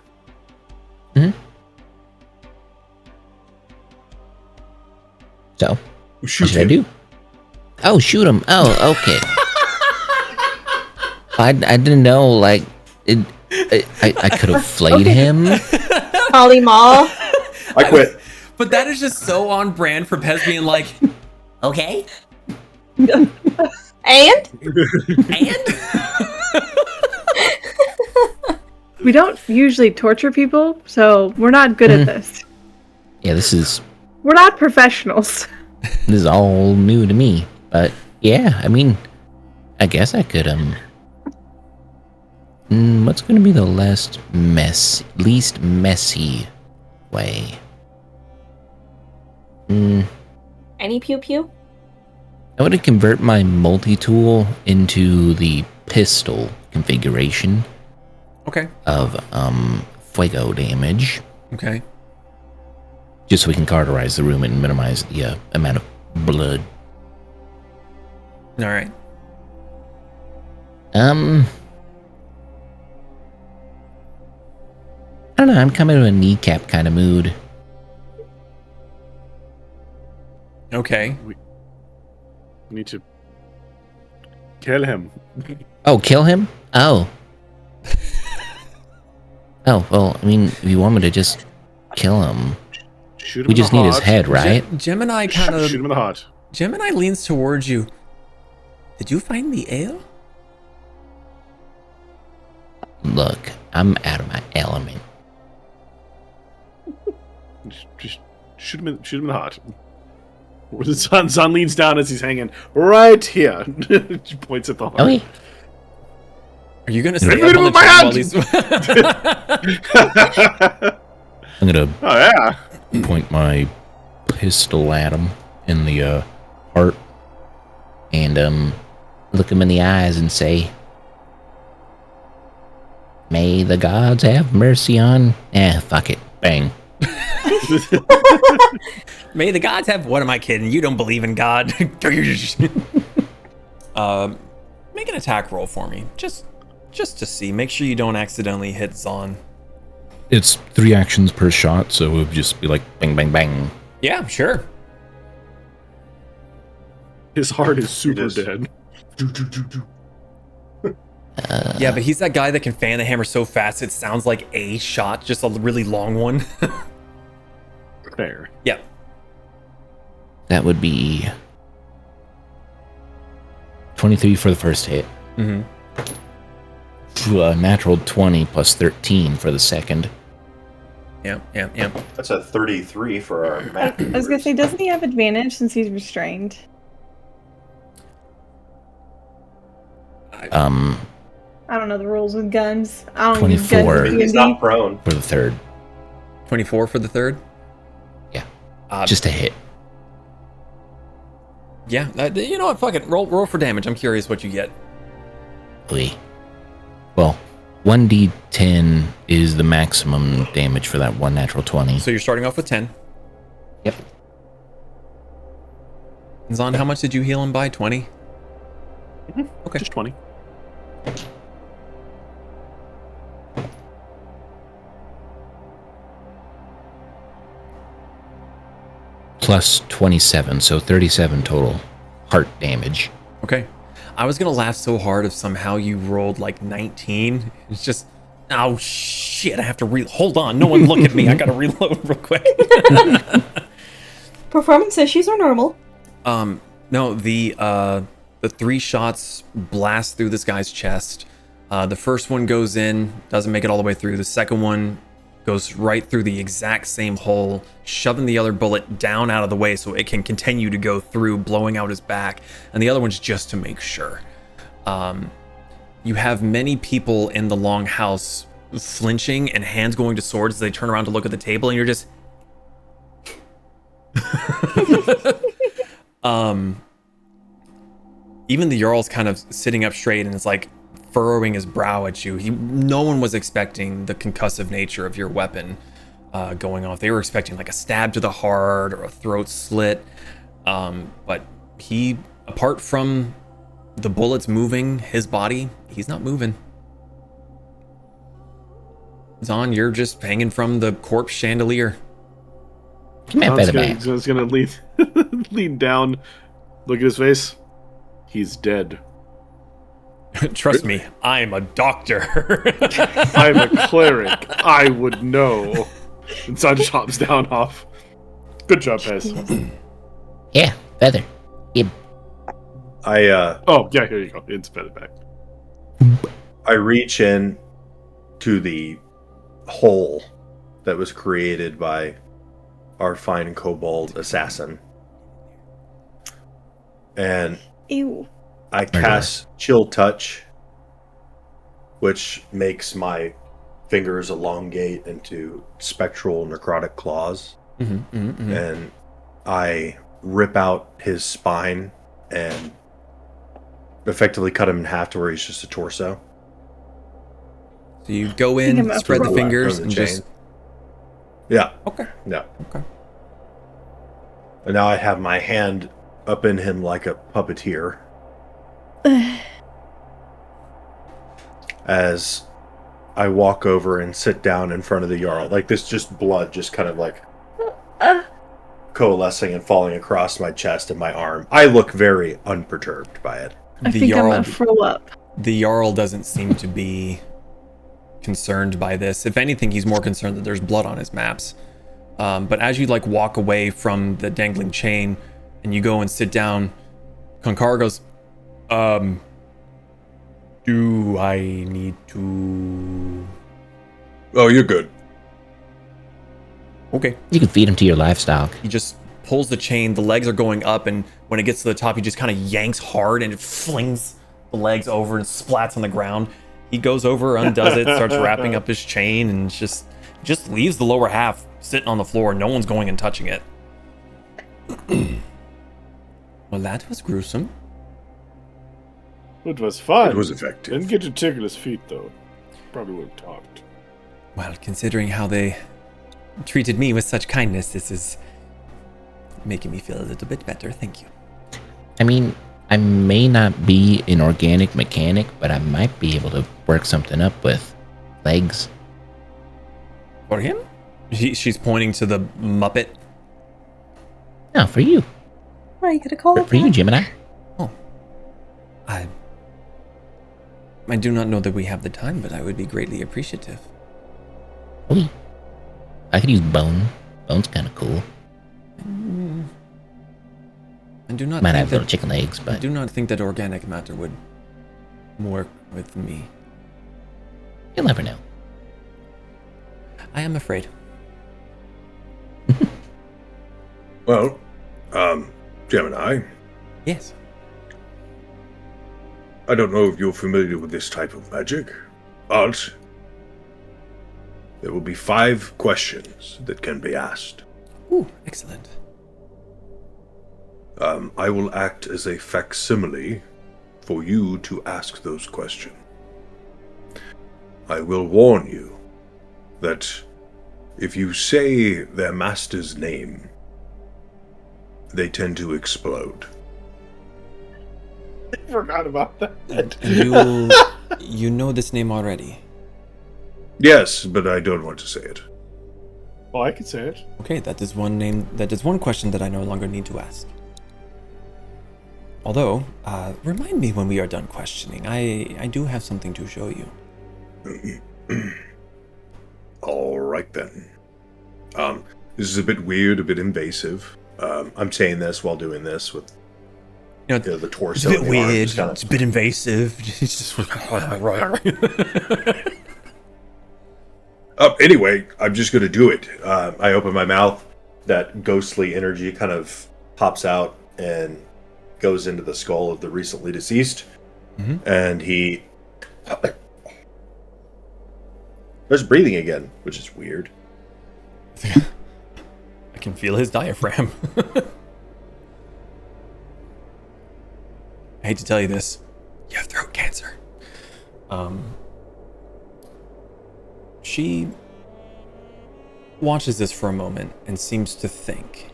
Hmm? So, Shoot what should I him. do? Oh, shoot him. Oh, okay. I didn't know, like, I could have flayed him. Holly Maul. I quit. But that is just so on brand for Pez being like, okay. And? And? We don't usually torture people, so we're not good at this. Yeah, this is We're not professionals. all new to me. But yeah, I mean, I guess I could what's gonna be the least messy way? Any pew pew? I want to convert my multi-tool into the pistol configuration Okay. of fuego damage, Okay. just so we can cauterize the room and minimize the amount of blood. All right. I don't know, I'm coming to a kneecap kind of mood. Okay. We need to kill him. Oh, kill him? Oh. Oh, well, I mean, if you want me to just kill him, Shoot him we in just the need his heart. head, right? Gemini kind of... Shoot him in the heart. Gemini leans towards you. Did you find the ale? Look, I'm out of my element. Just shoot him in the heart. Zaan leans down as he's hanging right here. She points at the heart. Okay. Are you gonna stay Let up me on move the my train while he's... I'm gonna Oh yeah. point my pistol at him in the heart and look him in the eyes and say, "May the gods have mercy on..." Fuck it. Bang. May the gods have... What am I kidding? You don't believe in God. Make an attack roll for me. Just Just to see. Make sure you don't accidentally hit Zaan. It's 3 actions per shot, so it would just be like bang, bang, bang. Yeah, sure. His heart is super dead. Yeah, but he's that guy that can fan the hammer so fast it sounds like a shot, just a really long one. Fair. Yeah. That would be 23 for the first hit. Mm-hmm. Natural 20 plus 13 for the second. Yeah. That's a 33 for our I map. was gonna say, doesn't he have advantage since he's restrained? I don't know the rules with guns. I don't use 24. guns in He's D&D. not prone. For the third. 24 for the third? Yeah. Just a hit. Yeah, you know what? Fuck it. Roll for damage. I'm curious what you get. Well, 1d10 is the maximum damage for that one natural 20. So you're starting off with 10. Yep. Zaan, how much did you heal him by? 20? Okay. Just 20. Plus 27, so 37 total heart damage. Okay. I was gonna laugh so hard if somehow you rolled like 19. It's just, oh shit, I have to hold on, no one look at me, I gotta reload real quick. Performance issues are normal. No, the 3 shots blast through this guy's chest. The first one goes in, doesn't make it all the way through. The second one goes right through the exact same hole, shoving the other bullet down out of the way so it can continue to go through, blowing out his back. And the other one's just to make sure. You have many people in the long house flinching and hands going to swords as they turn around to look at the table, and you're just... Even the Jarl's kind of sitting up straight and it's like furrowing his brow at you. No one was expecting the concussive nature of your weapon going off. They were expecting like a stab to the heart or a throat slit. But he, apart from the bullets moving his body, he's not moving. Zaan, you're just hanging from the corpse chandelier. I was gonna lean down, look at his face. He's dead. Trust me, I'm a doctor. I'm a cleric. I would know. And Zaan just hops down off. Good job, Pez. Yeah, feather. Oh, yeah, here you go. It's feather back. I reach in to the hole that was created by our fine kobold assassin. And Ew. I cast Chill Touch, which makes my fingers elongate into spectral necrotic claws. And I rip out his spine and effectively cut him in half to where he's just a torso. So you go in, spread the fingers, and just... Yeah. Okay. Yeah. Okay. And now I have my hand up in him like a puppeteer. As I walk over and sit down in front of the Jarl. Like this, just blood just kind of like coalescing and falling across my chest and my arm. I look very unperturbed by it. I think I'm gonna throw up. The Jarl doesn't seem to be concerned by this. If anything, he's more concerned that there's blood on his maps. But as you like walk away from the dangling chain and you go and sit down, Konkar goes, do I need to... Oh, you're good. Okay. You can feed him to your livestock. He just pulls the chain, the legs are going up, and when it gets to the top, he just kind of yanks hard and it flings the legs over and splats on the ground. He goes over, undoes it, starts wrapping up his chain, and just leaves the lower half sitting on the floor. No one's going and touching it. Well, that was gruesome. It was fun. It was effective. Didn't get to tickle his feet, though. Probably would have talked. Well, considering how they treated me with such kindness, this is making me feel a little bit better. Thank you. I mean, I may not be an organic mechanic, but I might be able to work something up with legs. For him? She's pointing to the Muppet. No, for you. Why you gotta call it For you, that? Gemini. Oh. I do not know that we have the time, but I would be greatly appreciative. Oh, I could use bone. Bone's kind of cool. I do not Might think have little that, chicken legs, I but do not think that organic matter would work with me. you'll never know. I am afraid. Well, Gemini, Yes. I don't know if you're familiar with this type of magic, but there will be 5 questions that can be asked. Ooh, excellent. I will act as a facsimile for you to ask those questions. I will warn you that if you say their master's name, they tend to explode. I forgot about that. You know this name already. Yes, but I don't want to say it. Oh, I could say it. Okay, that is one name. That is one question that I no longer need to ask. Although, remind me when we are done questioning. I do have something to show you. All right then. This is a bit weird, a bit invasive. I'm saying this while doing this with the torso. It's a bit and the arm weird. just kinda- It's a bit invasive. It's just Anyway, I'm just going to do it. I open my mouth. That ghostly energy kind of pops out and goes into the skull of the recently deceased. Mhm. And he starts breathing again, which is weird. I can feel his diaphragm. I hate to tell you this. You have throat cancer. She watches this for a moment and seems to think.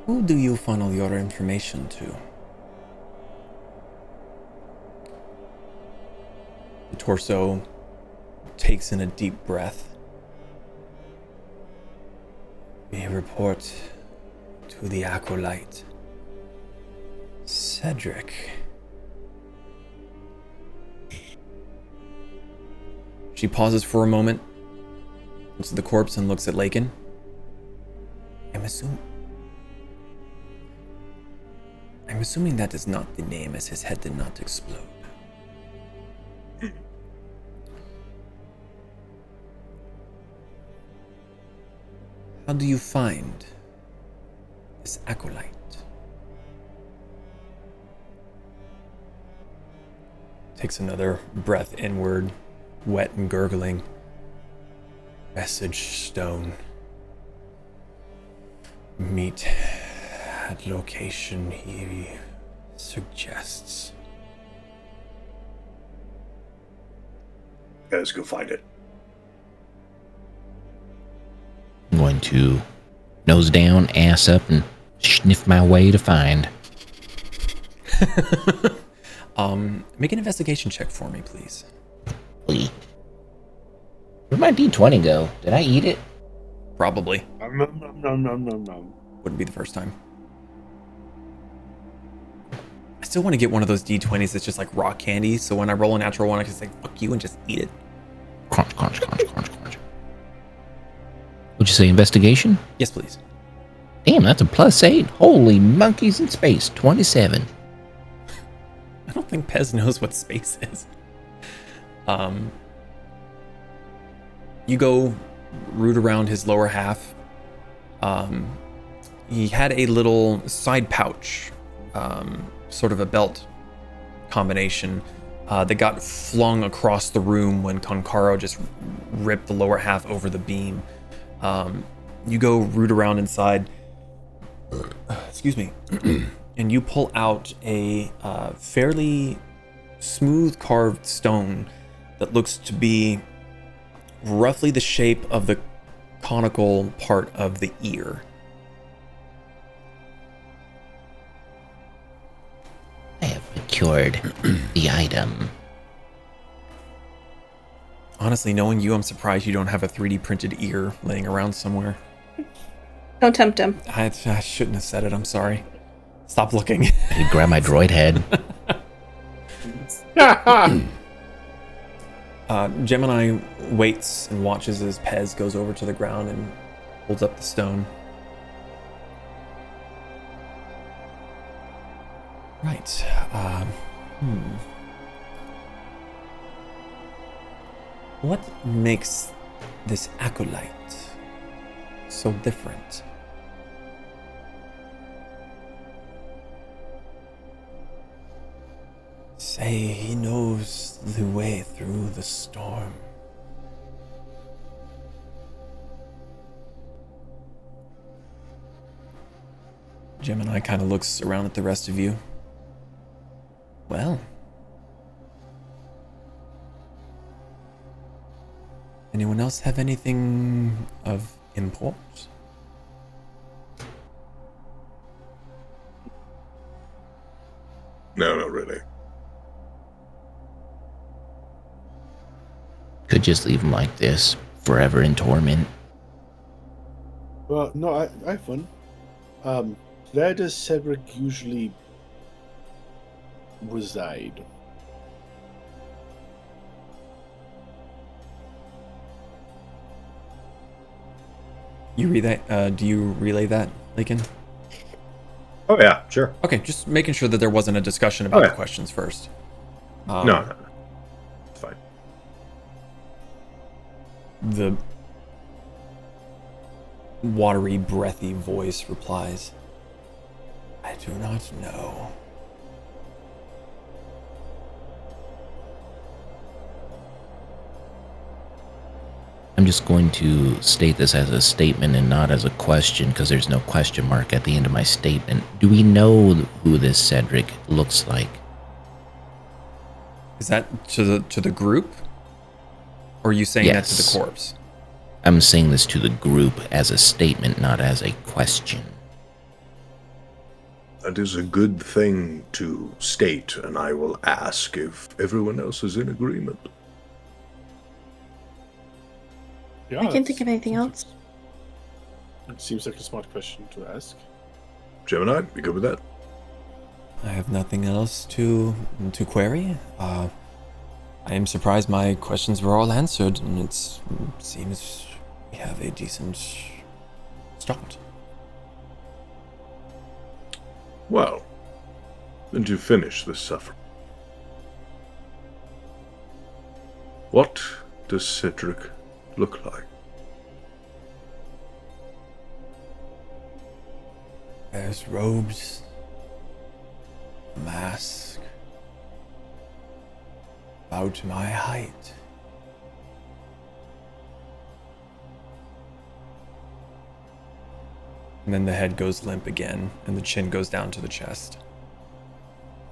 Who do you funnel your information to? The torso takes in a deep breath. We report to the acolyte. Cedric. She pauses for a moment, looks at the corpse and looks at Lakin. I'm assuming that is not the name, as his head did not explode. How do you find this acolyte? Takes another breath inward, wet and gurgling. Message stone. Meet at location he suggests. Let's go find it. I'm going to nose down, ass up, and sniff my way to find. Make an investigation check for me, please. Where'd my D20 go? Did I eat it? Probably. Nom. Wouldn't be the first time. I still want to get one of those D20s that's just like rock candy, so when I roll a natural one, I can say, fuck you, and just eat it. Crunch, crunch, crunch, crunch, crunch. Would you say investigation? Yes, please. Damn, that's a +8. Holy monkeys in space. 27. I don't think Pez knows what space is. You go root around his lower half. He had a little side pouch, sort of a belt combination, that got flung across the room when Konkaro just ripped the lower half over the beam. You go root around inside, excuse me, and you pull out a fairly smooth carved stone that looks to be roughly the shape of the conical part of the ear. I have procured the item. Honestly, knowing you, I'm surprised you don't have a 3D printed ear laying around somewhere. Don't tempt him. I shouldn't have said it. I'm sorry. Stop looking. I could grab my droid head. Gemini waits and watches as Pez goes over to the ground and holds up the stone. Right. What makes this acolyte so different? Say he knows the way through the storm. Gemini kind of looks around at the rest of you. Well. Anyone else have anything of import? No, not really. Could just leave him like this, forever in torment. Well, no, I have one. Where does Cedric usually reside? You read that? Do you relay that, Lakin? Oh yeah, sure. Okay, just making sure that there wasn't a discussion about the questions first. No. It's fine. The watery, breathy voice replies, I do not know. I'm just going to state this as a statement and not as a question because there's no question mark at the end of my statement. Do we know who this Cedric looks like? Is that to the group? Or are you saying that to the corpse? I'm saying this to the group as a statement, not as a question. That is a good thing to state, and I will ask if everyone else is in agreement. I can't think of anything else. It seems like a smart question to ask. Gemini, you good with that? I have nothing else to query. I am surprised my questions were all answered, and it seems we have a decent start. Well, then to finish this suffering. What does Cedric look like? There's robes, a mask, about my height. And then the head goes limp again, and the chin goes down to the chest.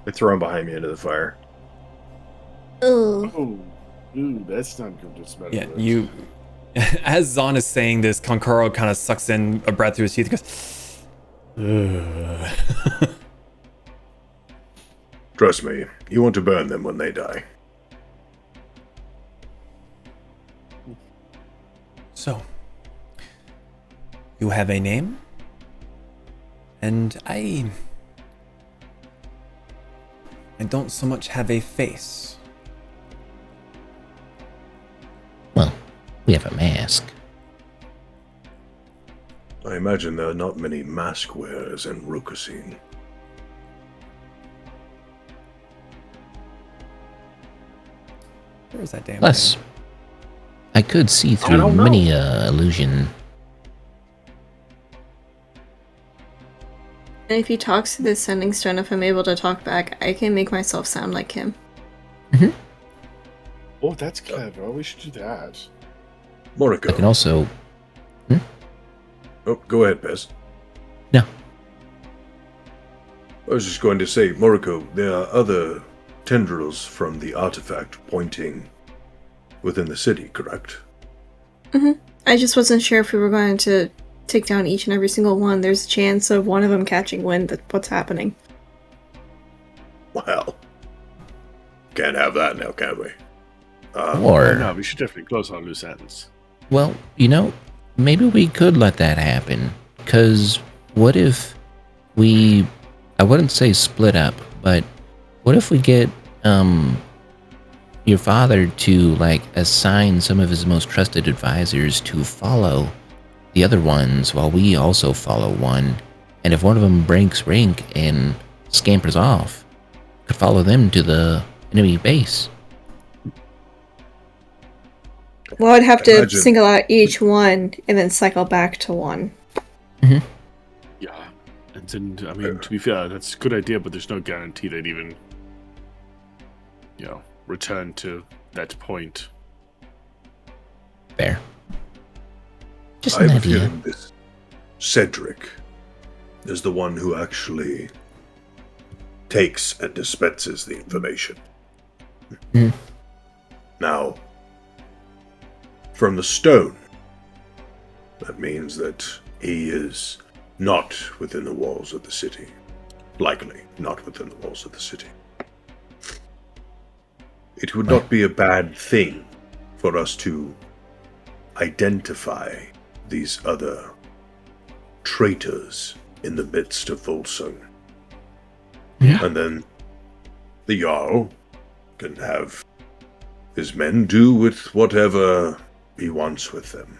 I throw him behind me into the fire. Ooh. Ooh, that's not good. That's better. Yeah, you... As Zaan is saying this, Konkaro kind of sucks in a breath through his teeth and goes... Ugh. Trust me, you want to burn them when they die. So, you have a name? And I don't so much have a face. Well, we have a mask. I imagine there are not many mask wearers in Rokasing. Where is that damn Plus, thing? I could see through many illusion. And if he talks to this sending stone, if I'm able to talk back, I can make myself sound like him. Mm-hmm. Oh, that's clever. We should do that. Moriko. I can also... Oh, go ahead, Pez. No. I was just going to say, Moriko, there are other tendrils from the artifact pointing within the city, correct? Mm-hmm. I just wasn't sure if we were going to take down each and every single one. There's a chance of one of them catching wind that what's happening. Well, can't have that now, can we? No, we should definitely close on loose ends. Well, maybe we could let that happen. Because what if we, I wouldn't say split up, but what if we get your father to assign some of his most trusted advisors to follow the other ones while we also follow one, and if one of them breaks rank and scampers off, could follow them to the enemy base. Well, I'd have to single out each one and then cycle back to one. Mm-hmm. Yeah, and then, to be fair, that's a good idea, but there's no guarantee they'd even, return to that point. Fair. Just I an have a idea. feeling this Cedric is the one who actually takes and dispenses the information. Mm. Now, from the stone, that means that he is not within the walls of the city. Likely not within the walls of the city. It would not be a bad thing for us to identify these other traitors in the midst of Volsung. Yeah. And then the Jarl can have his men do with whatever he wants with them.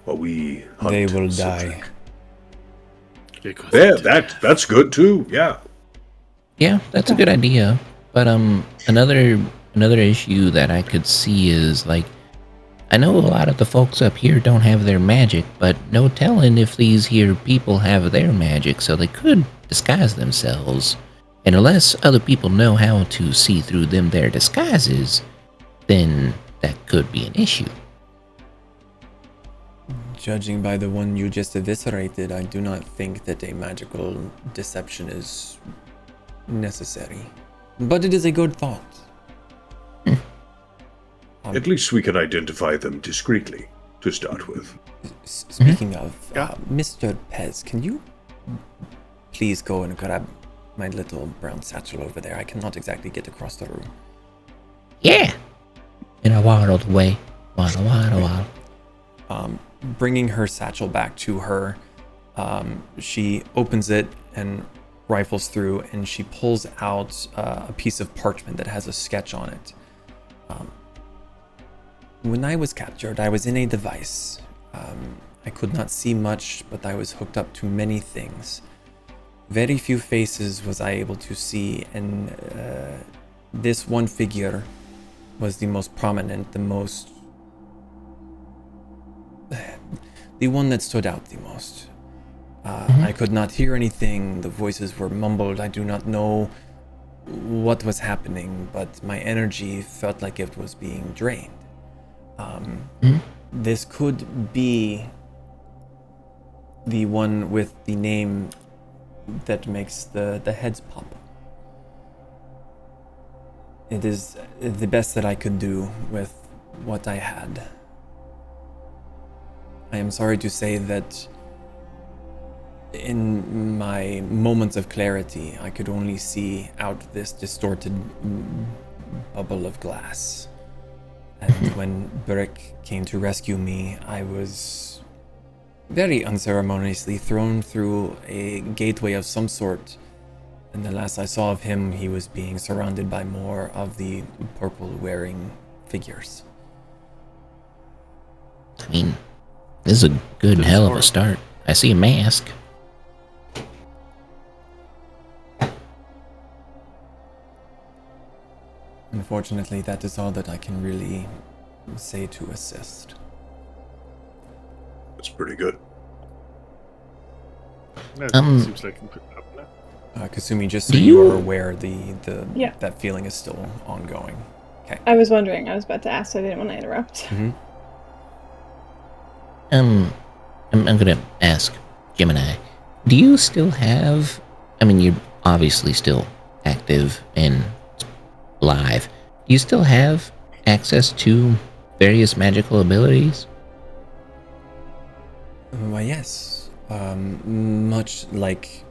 While we hunt They will Cedric. die. Yeah, that's good too, yeah. Yeah, that's a good idea. But another issue that I could see is I know a lot of the folks up here don't have their magic, but no telling if these here people have their magic, so they could disguise themselves. And unless other people know how to see through their disguises, then that could be an issue. Judging by the one you just eviscerated, I do not think that a magical deception is necessary. But it is a good thought. At least we can identify them discreetly, to start with. Speaking of, Mr. Pez, can you please go and grab my little brown satchel over there? I cannot exactly get across the room. Yeah! In a waddled way. Waddle. Bringing her satchel back to her, she opens it and rifles through, and she pulls out a piece of parchment that has a sketch on it. When I was captured, I was in a device. I could not see much, but I was hooked up to many things. Very few faces was I able to see, and this one figure was the most prominent, the one that stood out the most. I could not hear anything, the voices were mumbled, I do not know what was happening, but my energy felt like it was being drained. This could be the one with the name that makes the heads pop. It is the best that I could do with what I had. I am sorry to say that in my moments of clarity, I could only see out this distorted bubble of glass. And when Brick came to rescue me, I was very unceremoniously thrown through a gateway of some sort. And the last I saw of him, he was being surrounded by more of the purple-wearing figures. I mean, this is a good hell of a start. I see a mask. Unfortunately, that is all that I can really say to assist. That's pretty good. Seems like Kasumi, just so you are aware, that feeling is still ongoing. Okay. I was wondering. I was about to ask, so I didn't want to interrupt. Mm-hmm. I'm gonna ask Gemini. Do you still have? I mean, you're obviously still active and live. Do you still have access to various magical abilities? Why, yes. Much like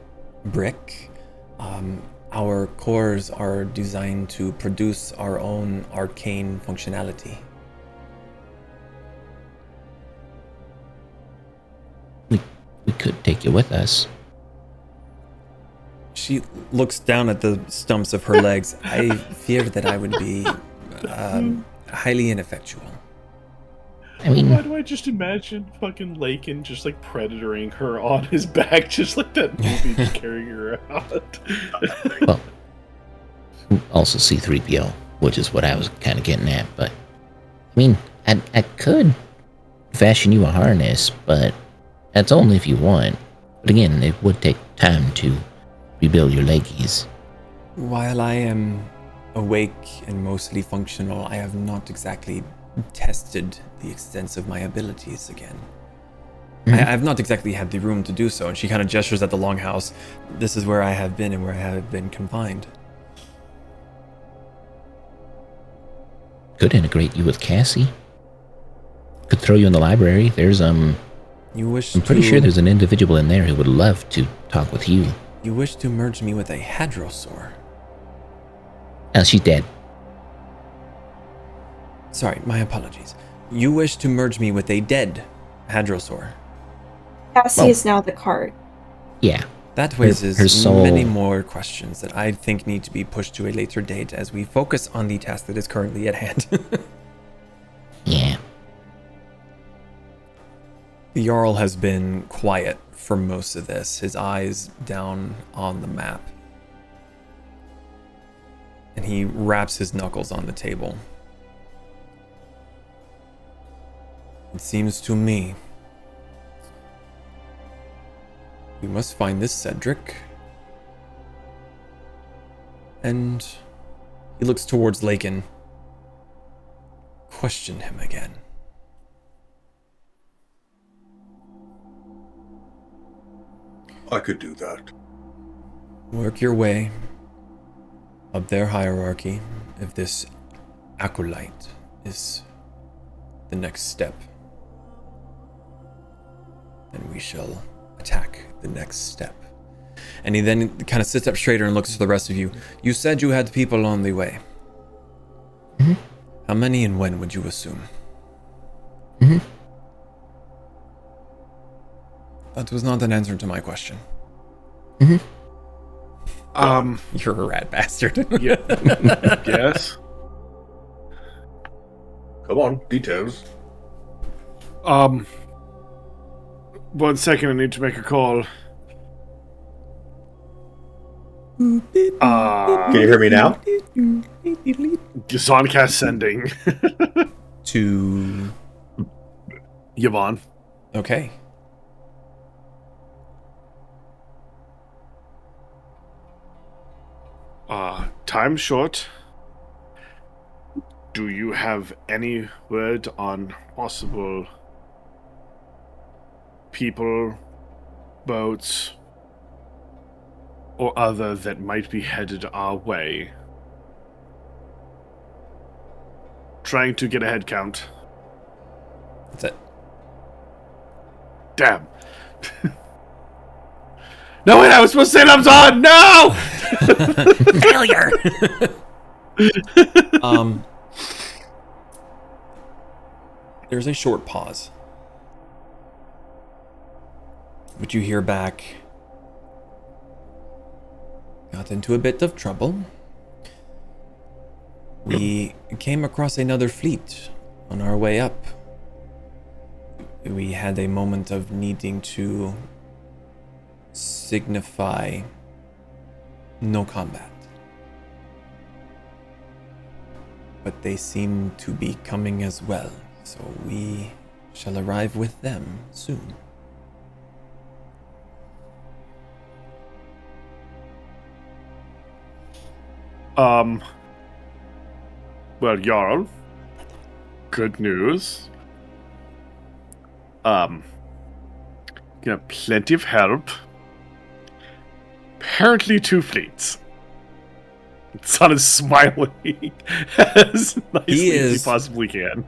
brick, our cores are designed to produce our own arcane functionality. We could take you with us. She looks down at the stumps of her legs. I fear that I would be highly ineffectual. I mean, why do I just imagine fucking Lakin just like predatoring her on his back, just like that movie, just carrying her out? well, also C-3PO, which is what I was kind of getting at. But I mean, I could fashion you a harness, but that's only if you want. But again, it would take time to rebuild your leggies. While I am awake and mostly functional, I have not exactly tested the extent of my abilities again. I have not exactly had the room to do so, and she kind of gestures at the longhouse. This is where I have been and where I have been confined. Could integrate you with Cassie. Could throw you in the library. There's I'm pretty sure there's an individual in there who would love to talk with you. You wish to merge me with a hadrosaur? She's dead. Sorry, my apologies. You wish to merge me with a dead hadrosaur? Cassie is now the card. Yeah. That raises her soul... many more questions that I think need to be pushed to a later date as we focus on the task that is currently at hand. Yeah. The Jarl has been quiet for most of this, his eyes down on the map. And he wraps his knuckles on the table. It seems to me we must find this Cedric. And he looks towards Lakin. Question him again. I could do that. Work your way up their hierarchy if this acolyte is the next step. And we shall attack the next step. And he then kind of sits up straighter and looks to the rest of you. You said you had people on the way. Mm-hmm. How many and when would you assume? Mm-hmm. That was not an answer to my question. Mm-hmm. You're a rat bastard. Yeah. Yes. Come on, details. 1 second, I need to make a call. Can you hear me now? Zaan sending. To Yvonne. Okay. Time short. Do you have any word on possible people, boats, or other that might be headed our way? Trying to get a head count. That's it. Damn. No, wait, I was supposed to say thumbs on! No! Failure! There's a short pause. But you hear back. Got into a bit of trouble. We came across another fleet on our way up. We had a moment of needing to signify no combat. But they seem to be coming as well, so we shall arrive with them soon. Well, Jarl, good news. Got plenty of help. Apparently 2 fleets. Zaan is smiling as nicely as he possibly can.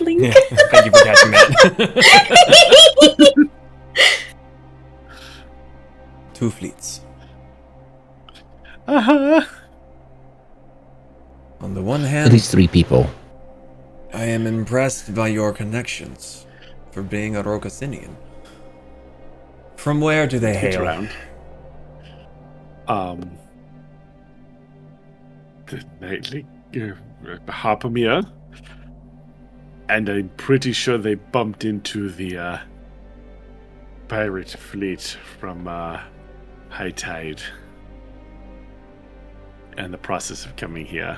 Blink. Thank you for catching that. 2 fleets. Uh-huh. On the one At hand, least 3 people. I am impressed by your connections for being a Rokasinian. From where do they It's hail? around. The nightly Hapamir. And I'm pretty sure they bumped into the pirate fleet from High Tide. And the process of coming here.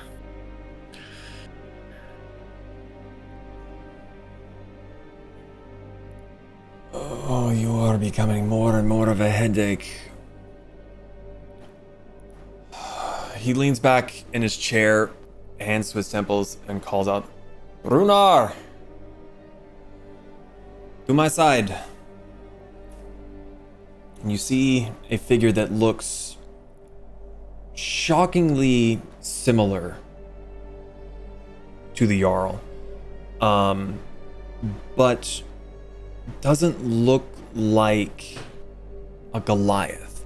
Oh, you are becoming more and more of a headache. He leans back in his chair, hands to his temples, and calls out, Runar! To my side. And you see a figure that looks shockingly similar to the Jarl. But doesn't look like a Goliath.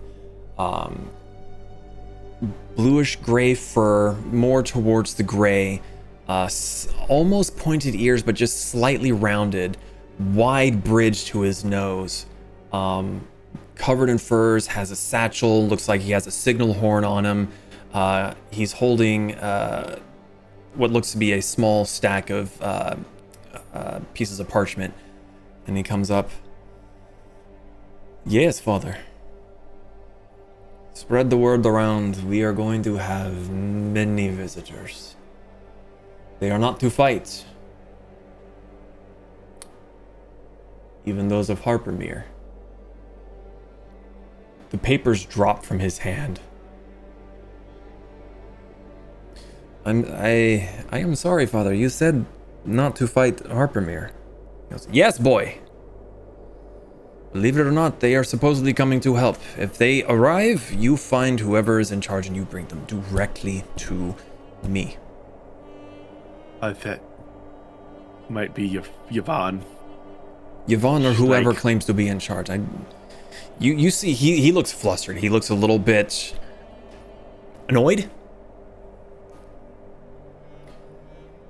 Bluish gray fur, more towards the gray, almost pointed ears, but just slightly rounded, wide bridge to his nose, covered in furs, has a satchel, looks like he has a signal horn on him. He's holding what looks to be a small stack of pieces of parchment. And he comes up. Yes, Father. Spread the word around. We are going to have many visitors. They are not to fight. Even those of Harpermere. The papers drop from his hand. I am sorry, Father. You said not to fight Harpermere. He goes, yes, boy. Believe it or not, they are supposedly coming to help. If they arrive, you find whoever is in charge and you bring them directly to me. That might be Yvonne. Yvonne or whoever claims to be in charge. You see, he looks flustered. He looks a little bit annoyed.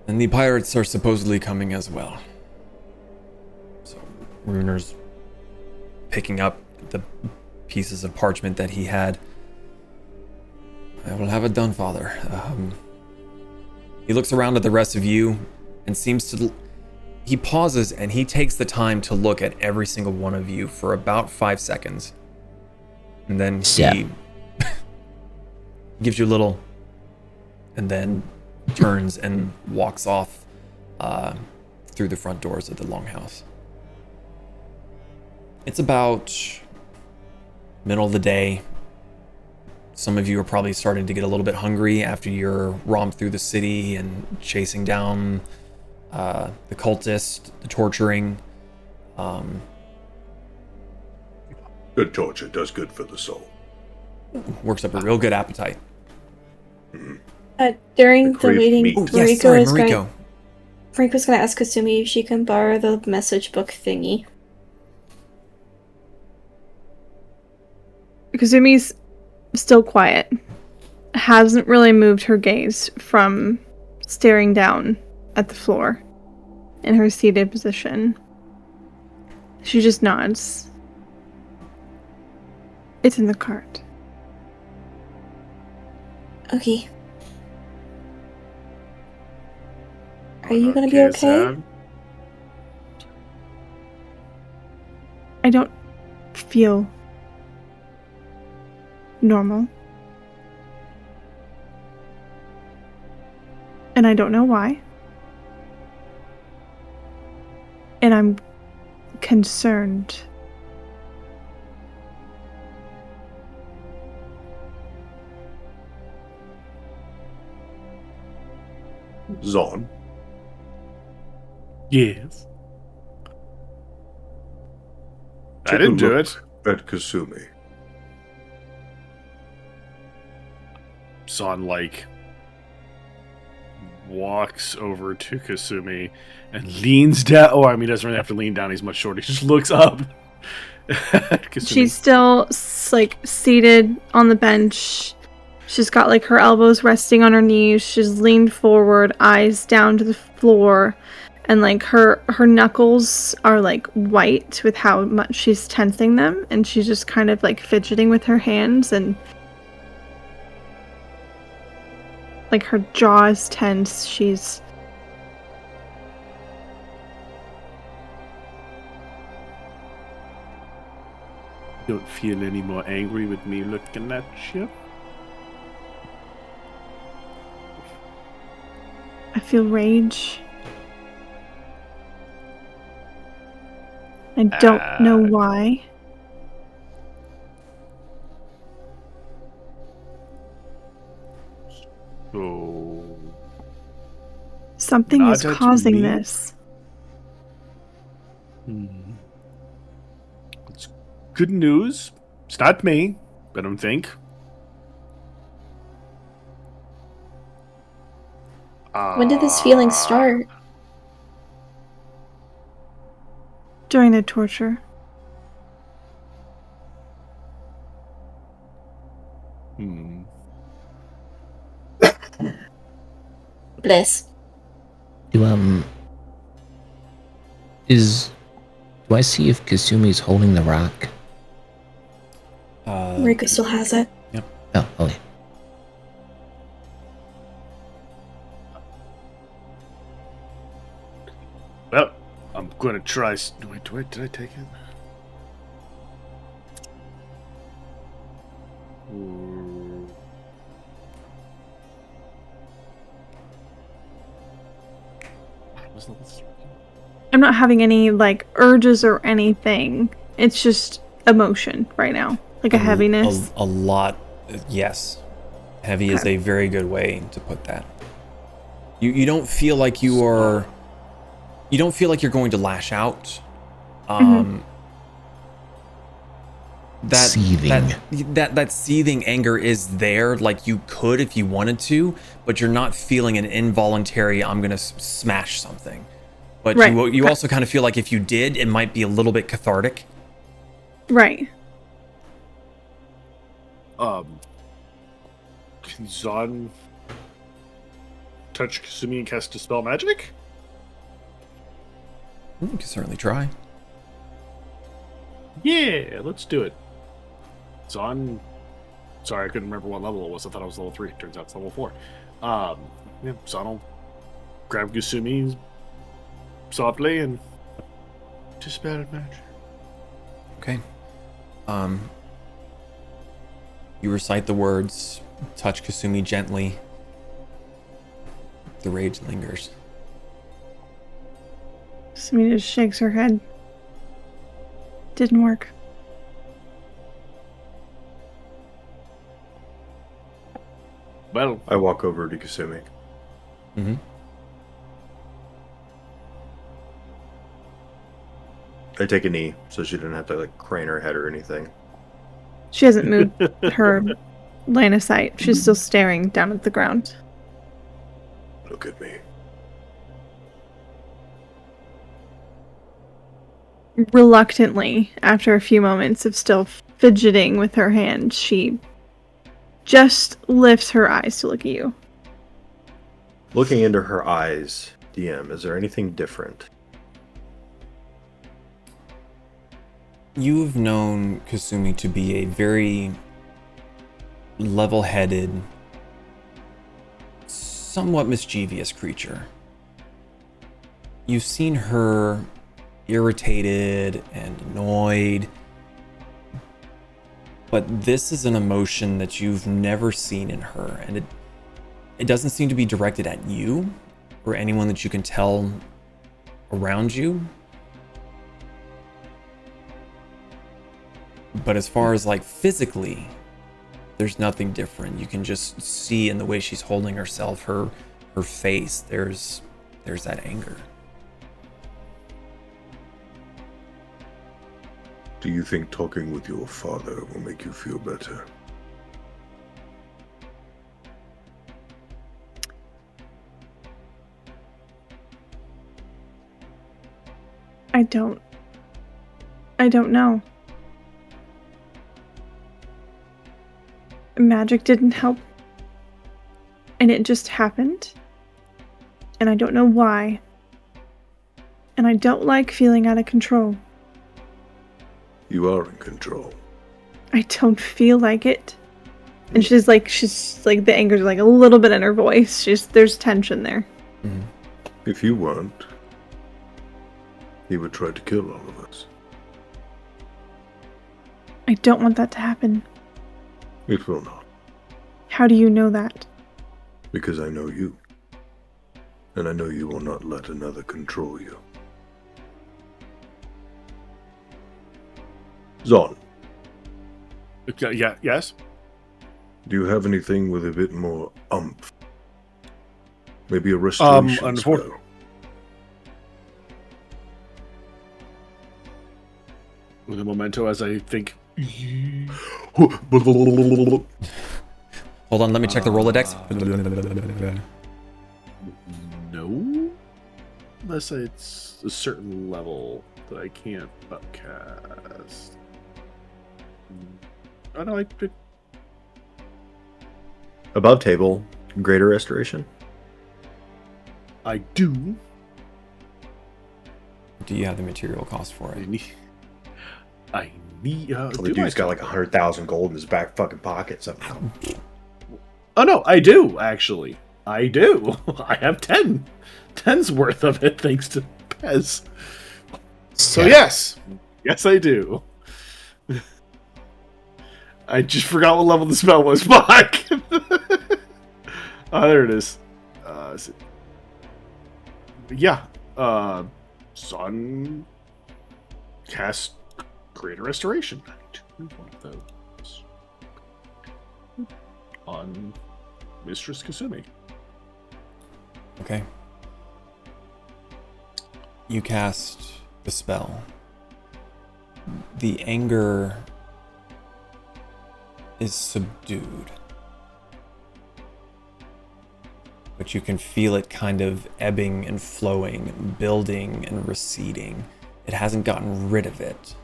And the pirates are supposedly coming as well. So Runar's picking up the pieces of parchment that he had. I will have it done, Father. He looks around at the rest of you and seems to... He pauses and he takes the time to look at every single one of you for about 5 seconds. And then he gives you a little... and then turns and walks off through the front doors of the longhouse. It's about middle of the day. Some of you are probably starting to get a little bit hungry after your romp through the city and chasing down the cultist, the torturing. Good torture does good for the soul. Works up a real good appetite. During the meeting, Mariko. Mariko's gonna ask Kasumi if she can borrow the message book thingy. Kasumi's still quiet. Hasn't really moved her gaze from staring down at the floor in her seated position. She just nods. It's in the cart. Okay. Are you gonna be okay? I don't feel normal. And I don't know why. And I'm concerned. Zaan? Yes. I didn't do it. At Kasumi. Zaan, walks over to Kasumi and leans down. Oh, I mean, he doesn't really have to lean down. He's much shorter. He just looks up. She's still like seated on the bench. She's got like her elbows resting on her knees. She's leaned forward, eyes down to the floor, and like her knuckles are like white with how much she's tensing them, and she's just kind of like fidgeting with her hands, and like her jaw is tense. She's don't feel any more angry with me looking at you. I feel rage. I don't know why. So Something is Not at causing me. this. It's good news. It's not me, I don't think. When did this feeling start? During the torture. Bliss. Do I see if Kasumi's holding the rock? Rika still has it. Oh, okay. Well, I'm gonna try. Wait, did I take it? I'm not having any like urges or anything. It's just emotion right now, like a heaviness. A lot, yes. Heavy is a very good way to put that. You don't feel like you are. You don't feel like you're going to lash out. Seething. That seething anger is there, like you could if you wanted to, but you're not feeling an involuntary I'm gonna smash something. But Right. you also kind of feel like if you did, it might be a little bit cathartic. Right. Can Zaan touch Kasumi and cast Dispel Magic? You can certainly try. Yeah, let's do it. Zaan. Sorry, I couldn't remember what level it was. I thought it was level 3. Turns out it's level 4. Yeah, Zaan will grab Kasumi softly and Dispel Magic. Okay. You recite the words, touch Kasumi gently. The rage lingers. Sumi just shakes her head. Didn't work. Well, I walk over to Kasumi. Mm-hmm. I take a knee so she didn't have to like crane her head or anything. She hasn't moved her line of sight. She's still staring down at the ground. Look at me. Reluctantly, after a few moments of still fidgeting with her hand, she just lifts her eyes to look at you. Looking into her eyes, DM, is there anything different? You've known Kasumi to be a very level-headed, somewhat mischievous creature. You've seen her irritated and annoyed, but this is an emotion that you've never seen in her, and it doesn't seem to be directed at you or anyone that you can tell around you. But as far as like physically, there's nothing different. You can just see in the way she's holding herself, her face, there's that anger. Do you think talking with your father will make you feel better? I don't know. Magic didn't help. And it just happened. And I don't know why. And I don't like feeling out of control. You are in control. I don't feel like it. And she's like, the anger's like a little bit in her voice. There's tension there. Mm-hmm. If you weren't, he would try to kill all of us. I don't want that to happen. It will not. How do you know that? Because I know you. And I know you will not let another control you. Zaan. Yeah, yes? Do you have anything with a bit more umph? Maybe a restoration spell? With a memento as I think... Hold on, let me check the Rolodex. No? Unless it's a certain level that I can't upcast. Oh no, I did. Above table, greater restoration? I do. Do you have the material cost for it? I need. The dude's got like 100,000 gold in his back fucking pocket somehow. Oh no, I do actually. I do. I have 10's worth of it thanks to Pez. So yes, I do. I just forgot what level the spell was. Fuck. There it is. Yeah. Zaan cast Greater Restoration. I need to move one of those on Mistress Kasumi. Okay. You cast the spell. The anger is subdued. But you can feel it kind of ebbing and flowing, building and receding. It hasn't gotten rid of it,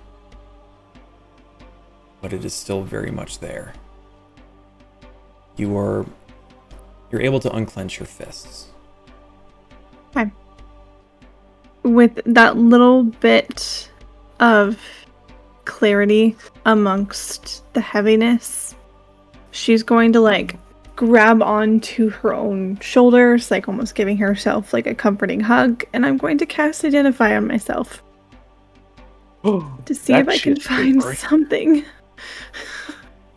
but it is still very much there. You're able to unclench your fists. Okay. With that little bit of clarity amongst the heaviness, she's going to grab onto her own shoulders, almost giving herself a comforting hug, and I'm going to cast Identify on myself to see if I can find something.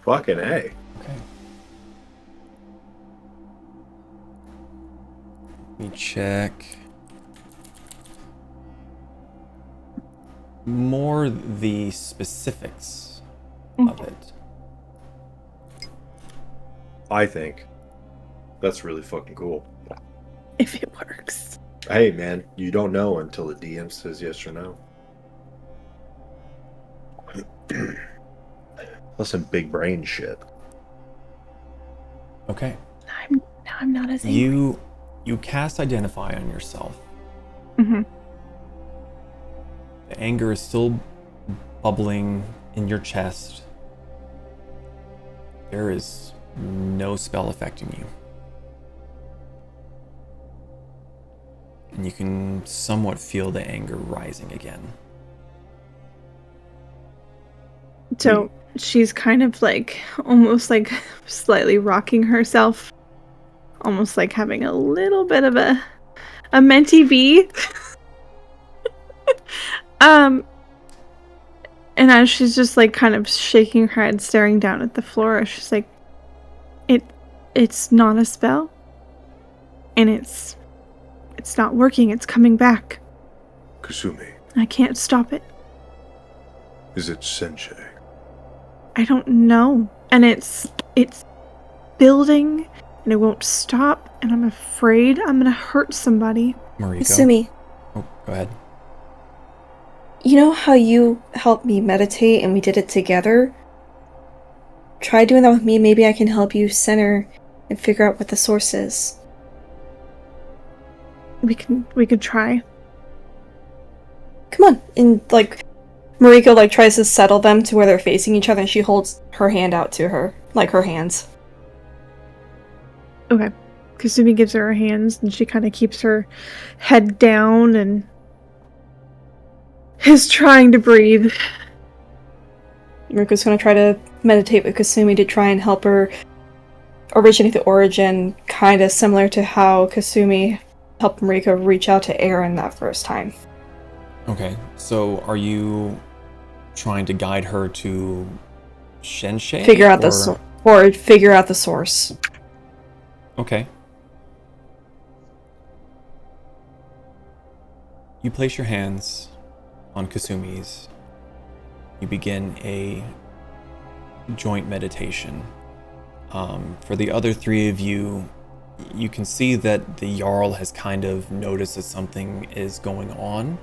Fucking A. Okay. Let me check. More the specifics of it. I think that's really fucking cool. If it works. Hey, man, you don't know until the DM says yes or no. That's some big brain shit. Okay. I'm not as angry. You cast Identify on yourself. Mm-hmm. The anger is still bubbling in your chest. There is no spell affecting you. And you can somewhat feel the anger rising again. So she's kind of almost slightly rocking herself. Almost having a little bit of a mentee bee. And as she's just kind of shaking her head, staring down at the floor, she's like, it's not a spell. And it's not working, it's coming back. Kasumi. I can't stop it. Is it Sensei? I don't know. And it's building and it won't stop, and I'm afraid I'm gonna hurt somebody. Mariko. Kasumi. Oh, go ahead. You know how you helped me meditate and we did it together? Try doing that with me. Maybe I can help you center and figure out what the source is. We could try. come on. And, like, Mariko, like, tries to settle them to where they're facing each other, and she holds her hand out to her. Like, her hands. Okay. Kasumi gives her hands, and she kind of keeps her head down and is trying to breathe. Mariko's gonna try to meditate with Kasumi to try and help her originate the origin, kind of similar to how Kasumi helped Mariko reach out to Aaron that first time. Okay, so are you trying to guide her to Shensei? Figure out figure out the source. Okay. You place your hands on Kasumi's. You begin a joint meditation. For the other three of you, you can see that the Jarl has kind of noticed that something is going on,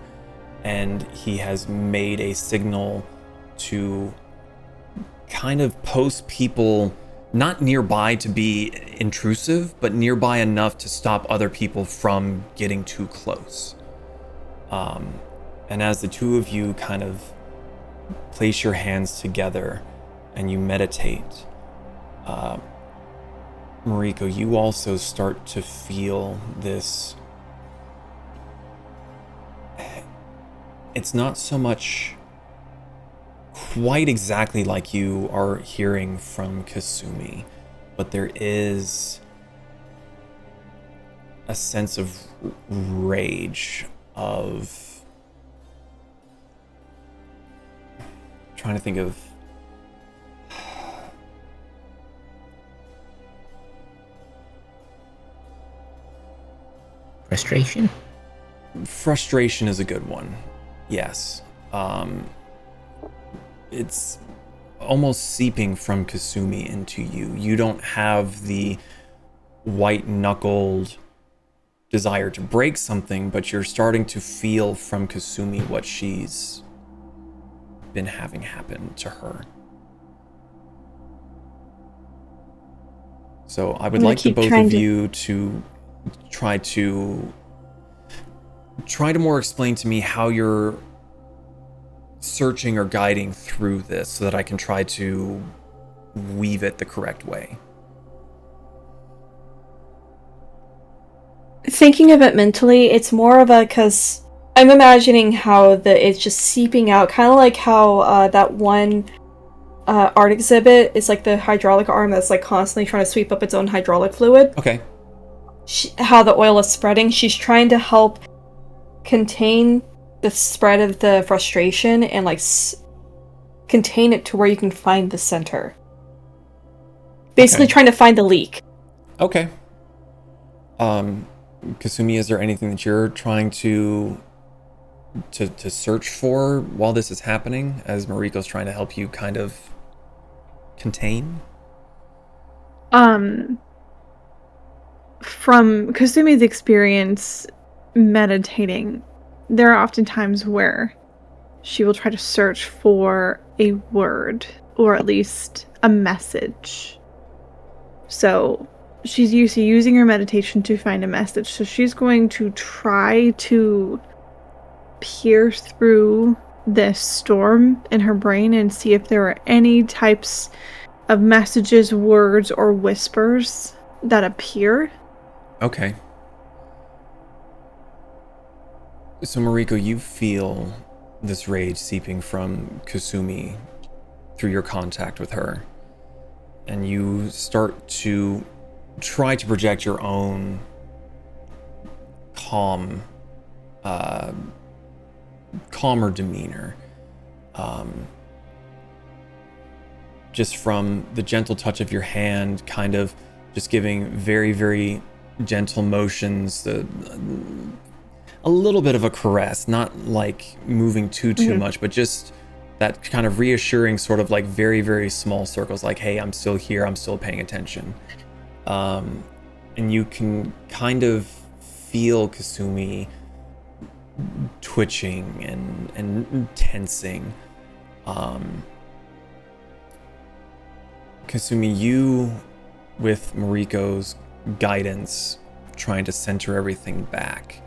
and he has made a signal to kind of post people not nearby to be intrusive, but nearby enough to stop other people from getting too close. And as the two of you kind of place your hands together and you meditate, Mariko, you also start to feel this. It's not so much quite exactly like you are hearing from Kasumi, but there is a sense of rage, of trying to think of frustration. Frustration is a good one. Yes. It's almost seeping from Kasumi into you. You don't have the white-knuckled desire to break something, but you're starting to feel from Kasumi what she's been having happen to her. So I would like the both of you to try to more explain to me how you're searching or guiding through this so that I can try to weave it the correct way. Thinking of it mentally, it's more of a, because I'm imagining how it's just seeping out, kind of like how that one art exhibit is like the hydraulic arm that's like constantly trying to sweep up its own hydraulic fluid. Okay. How the oil is spreading. She's trying to help contain the spread of the frustration and like contain it to where you can find the center. Basically trying to find the leak. Okay. Kasumi, is there anything that you're trying to search for while this is happening, as Mariko's trying to help you kind of contain? From Kasumi's experience meditating, there are often times where she will try to search for a word, or at least a message. So she's used to using her meditation to find a message. So she's going to try to pierce through this storm in her brain and see if there are any types of messages, words, or whispers that appear. Okay. So Mariko, you feel this rage seeping from Kasumi through your contact with her, and you start to try to project your own calmer demeanor, just from the gentle touch of your hand, kind of just giving very, very gentle motions, a little bit of a caress, not like moving too much, but just that kind of reassuring sort of like very, very small circles, like, hey, I'm still here, I'm still paying attention. And you can kind of feel Kasumi twitching and tensing. Kasumi, you, with Mariko's guidance, trying to center everything back,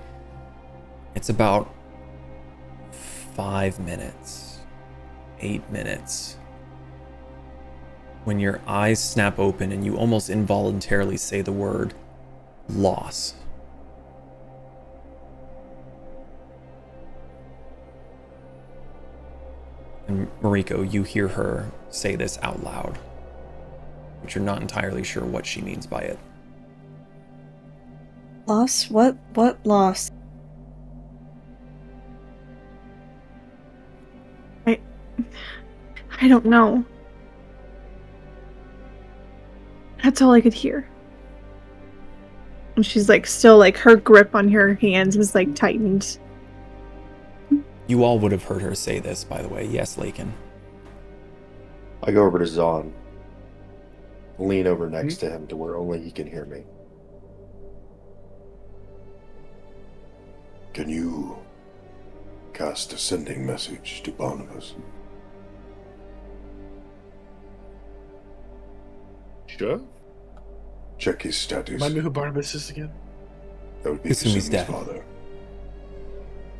it's about 5 minutes, 8 minutes, when your eyes snap open and you almost involuntarily say the word loss. And Mariko, you hear her say this out loud, but you're not entirely sure what she means by it. Loss? What loss? I don't know. That's all I could hear. And she's like, still like her grip on her hands was like tightened. You all would have heard her say this, by the way. Yes, Lakin. I go over to Zaan. Lean over next to him to where only he can hear me. Can you cast a sending message to Barnabas? Sure. Check his status. Remind me who Barnabas is again? That would be Kasumi's Kasumi's dad. father.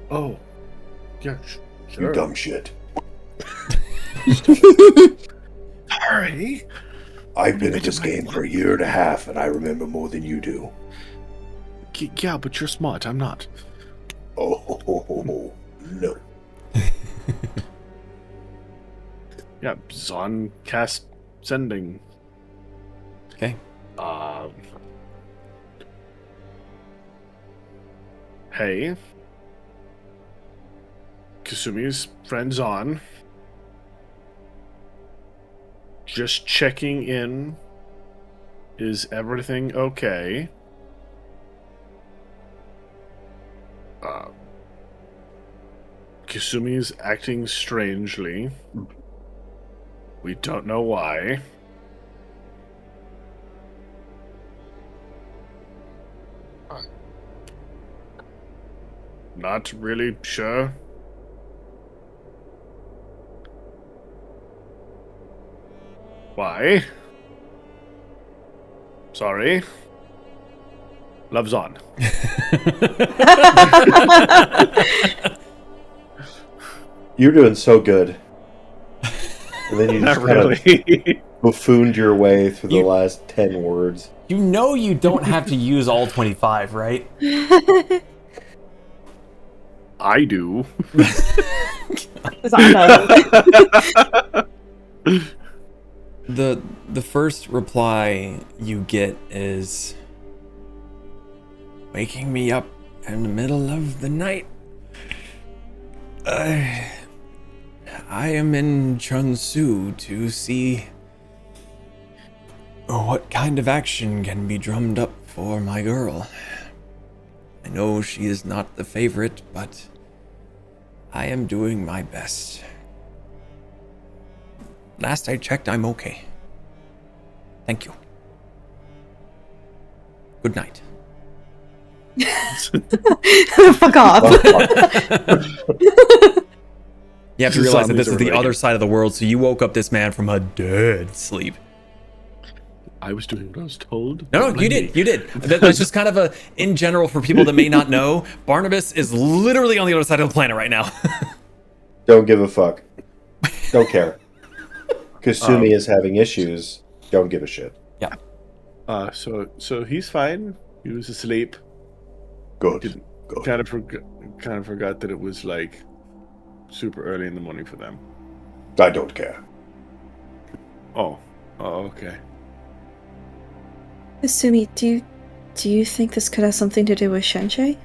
Oh. Yeah, sure. You dumb shit. Sorry. I've been at this game for 1.5 years, and I remember more than you do. Yeah, but you're smart. I'm not. Oh, no. Yeah, Zaan cast sending. Okay. Hey. Kasumi's friend Zaan. Just checking in. Is everything okay? Kasumi's acting strangely. We don't know why. Not really sure. Why? Sorry. Love's on. You're doing so good. And then you just Not really. buffooned your way through the last 10 words. You know you don't have to use all 25, right? I do. The first reply you get is waking me up in the middle of the night. I am in Chunsu to see what kind of action can be drummed up for my girl. I know she is not the favorite, but I am doing my best. Last I checked, I'm okay. Thank you. Good night. Fuck off. You have to realize that this is the other side of the world, so you woke up this man from a dead sleep. I was doing what I was told. No, you did. That's just kind of a, in general, for people that may not know, Barnabas is literally on the other side of the planet right now. Don't give a fuck. Don't care. Kasumi is having issues. Don't give a shit. Yeah. So he's fine. He was asleep. Good. Kind of forgot that it was like super early in the morning for them. I don't care. Oh, okay. Kasumi, do you think this could have something to do with Shenshei?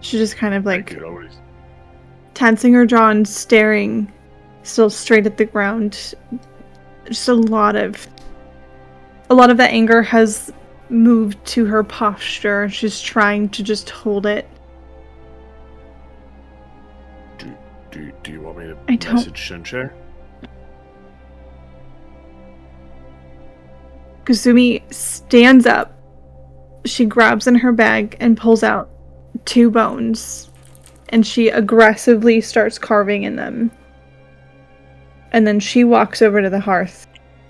She's just kind of like tensing her jaw and staring still straight at the ground. Just a lot of that anger has moved to her posture. She's trying to just hold it. Do you want me to I don't. message Shenshei? Kasumi stands up. She grabs in her bag and pulls out 2 bones. And she aggressively starts carving in them. And then she walks over to the hearth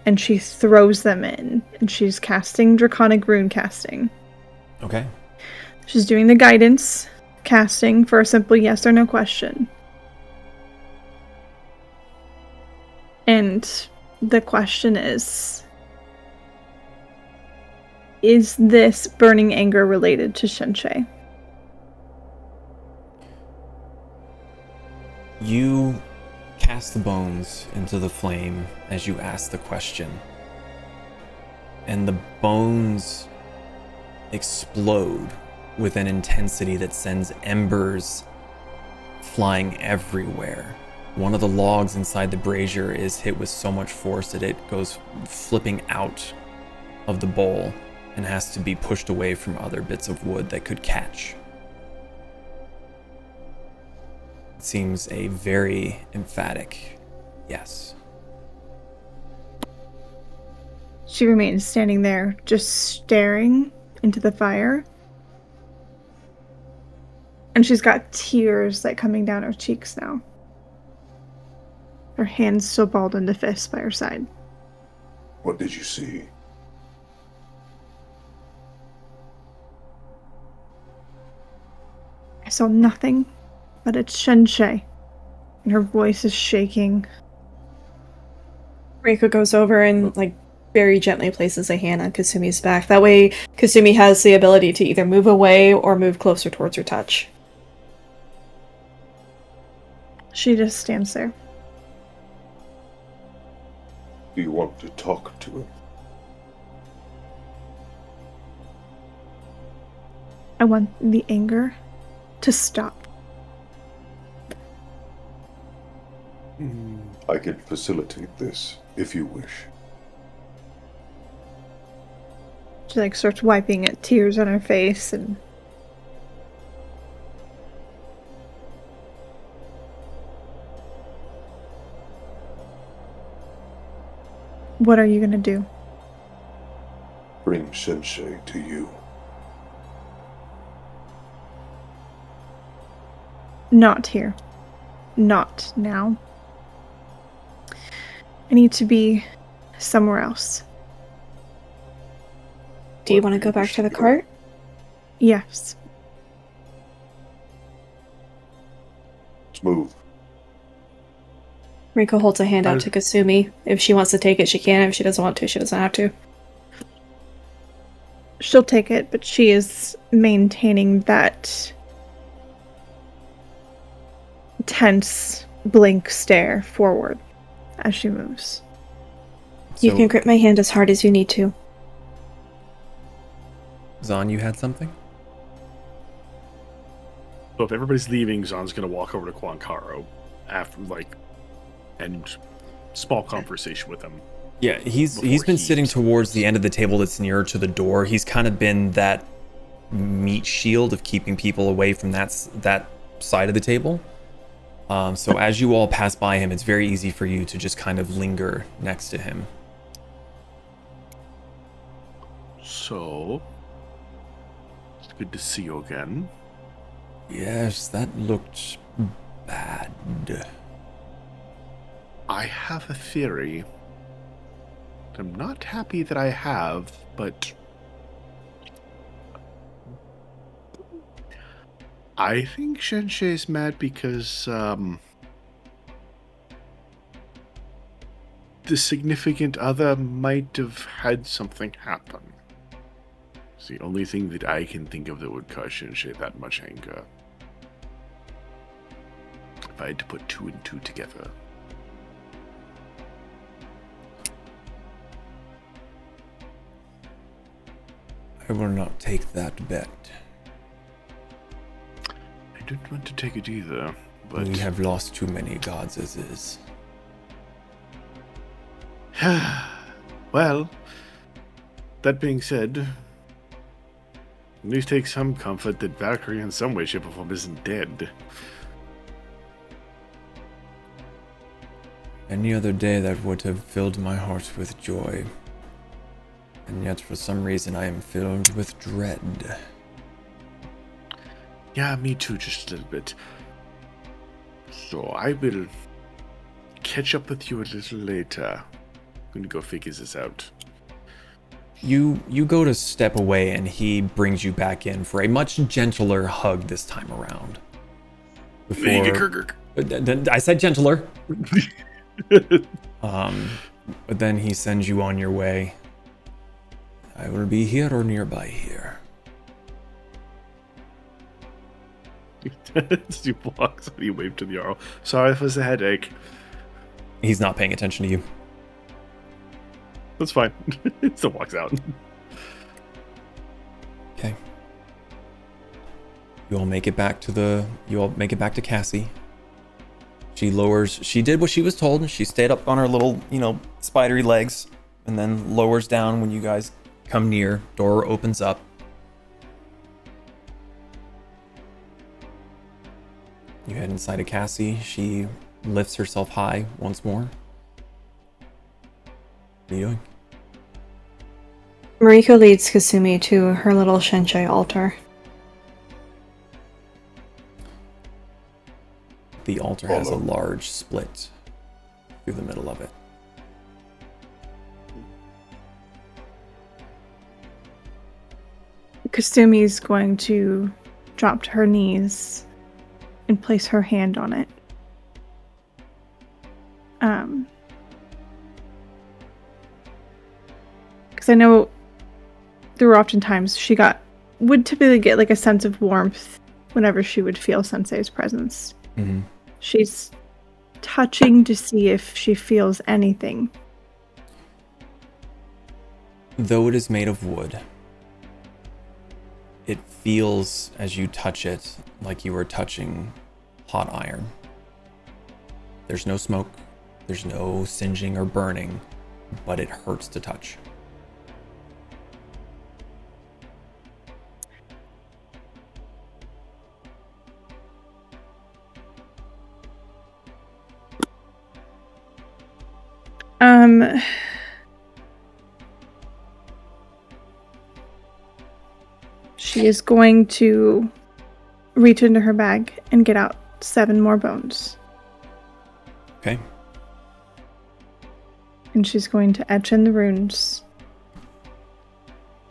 and she throws them in. And she's casting Draconic Rune Casting. Okay. She's doing the guidance casting for a simple yes or no question. And the question is this burning anger related to Shenshei? You cast the bones into the flame as you ask the question. And the bones explode with an intensity that sends embers flying everywhere. One of the logs inside the brazier is hit with so much force that it goes flipping out of the bowl and has to be pushed away from other bits of wood that could catch. It seems a very emphatic yes. She remains standing there, just staring into the fire. And she's got tears like coming down her cheeks now. Her hands still balled into fists by her side. What did you see? I saw nothing, but it's Shenshei. And her voice is shaking. Reiko goes over and, like, very gently places a hand on Kasumi's back. That way, Kasumi has the ability to either move away or move closer towards her touch. She just stands there. Do you want to talk to him? I want the anger to stop. I can facilitate this, if you wish. She like starts wiping at tears on her face and what are you gonna do? Bring Shenshei to you. Not here. Not now. I need to be somewhere else. Do you want to go back to the cart? Yes. Let's move. Reiko holds a hand out to Kasumi. If she wants to take it, she can. If she doesn't want to, she doesn't have to. She'll take it, but she is maintaining that tense blink stare forward as she moves. You can grip my hand as hard as you need to. Zaan, you had something? So if everybody's leaving, Zaan's gonna walk over to Quancaro after, like, and small conversation with him. Yeah, he's been sitting towards the end of the table that's nearer to the door. He's kind of been that meat shield of keeping people away from that side of the table. So as you all pass by him, it's very easy for you to just kind of linger next to him. So, it's good to see you again. Yes, that looked bad. I have a theory. I'm not happy that I have, but I think Shenshei's mad because the significant other might have had something happen. It's the only thing that I can think of that would cause Shenshei that much anger. If I had to put two and two together. I will not take that bet. I don't want to take it either, but We have lost too many gods as is. well, that being said, at least take some comfort that Valkyrie in some way, shape, or form isn't dead. Any other day that would have filled my heart with joy. And yet for some reason I am filled with dread. Yeah, me too, just a little bit. So I will catch up with you a little later. I'm gonna go figure this out. You go to step away, and he brings you back in for a much gentler hug this time around. I said gentler. But then he sends you on your way. I will be here or nearby here. As you walk, you wave to the Jarl. Sorry if it was a headache. He's not paying attention to you. That's fine. Still walks out. Okay. You all make it back to Cassie. She did what she was told, and she stayed up on her little, spidery legs, and then lowers down when you guys come near. Door opens up. You head inside of Cassie. She lifts herself high once more. What are you doing? Mariko leads Kasumi to her little Shenshai altar. The altar has a large split through the middle of it. Kasumi's going to drop to her knees and place her hand on it. Because I know there were often times she would typically get like a sense of warmth whenever she would feel Sensei's presence. Mm-hmm. She's touching to see if she feels anything. Though it is made of wood, it feels, as you touch it, like you are touching hot iron. There's no smoke, there's no singeing or burning, but it hurts to touch. She is going to reach into her bag and get out 7 more bones. Okay. And she's going to etch in the runes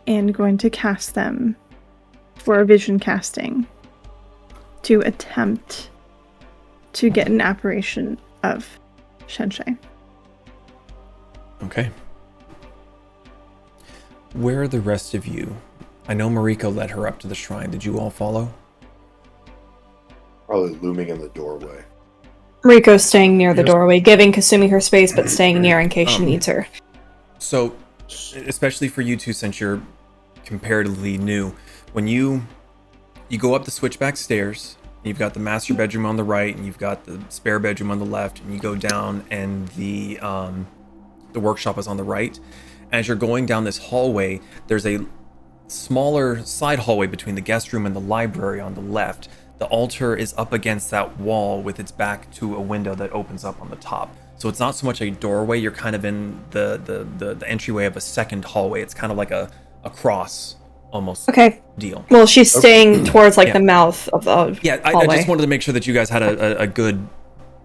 and going to cast them for a vision casting to attempt to get an apparition of Shenshai. Okay. Where are the rest of you? I know Mariko led her up to the shrine. Did you all follow? Probably looming in the doorway. Mariko's staying near the doorway, giving Kasumi her space, but staying near in case she needs her. So, especially for you two, since you're comparatively new, when you go up the switchback stairs, you've got the master bedroom on the right, and you've got the spare bedroom on the left, and you go down, and the workshop is on the right. As you're going down this hallway, there's a smaller side hallway between the guest room and the library on the left. The altar is up against that wall with its back to a window that opens up on the top. So it's not so much a doorway, you're kind of in the entryway of a second hallway. It's kind of like a cross almost deal. Well, she's staying towards the mouth of the hallway. I just wanted to make sure that you guys had a good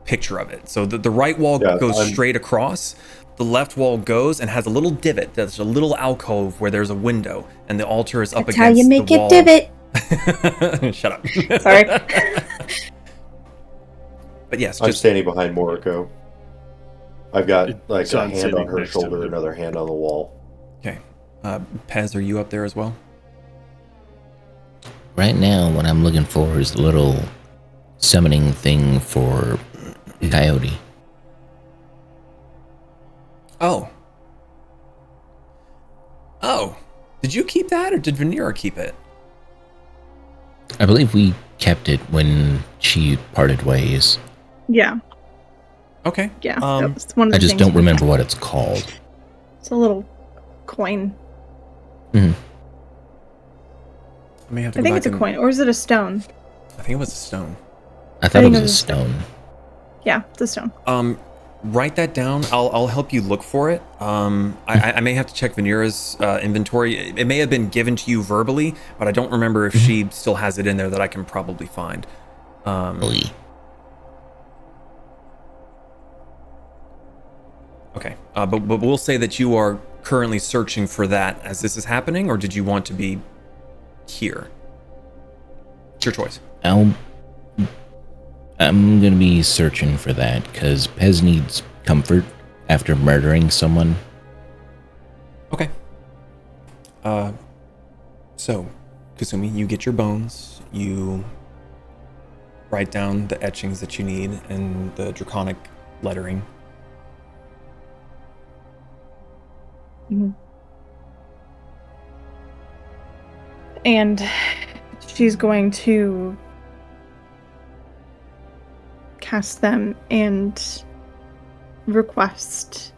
picture of it. So the right wall goes straight across. The left wall goes and has a little divot. There's a little alcove where there's a window, and the altar is up against the wall. That's how you make it divot. Shut up. Sorry. But yes, I'm standing behind Moriko. I've got a hand on her shoulder, another hand on the wall. Okay. Pez, are you up there as well? Right now, what I'm looking for is a little summoning thing for Coyote. Oh. Did you keep that, or did Vanera keep it? I believe we kept it when she parted ways. Yeah. Okay. Yeah. That was one of the I just things don't remember what it's called. It's a little coin. Mm-hmm. I think it's a coin, or is it a stone? I think it was a stone. I thought it was a stone. Yeah, it's a stone. Write that down. I'll help you look for it. I may have to check Vanera's inventory. It may have been given to you verbally, but I don't remember if she still has it in there that I can probably find. Okay. But we'll say that you are currently searching for that as this is happening, or did you want to be here? It's your choice. I'm gonna be searching for that, because Pez needs comfort after murdering someone. Okay. So, Kasumi, you get your bones, you write down the etchings that you need and the draconic lettering. Mm-hmm. And she's going to cast them and request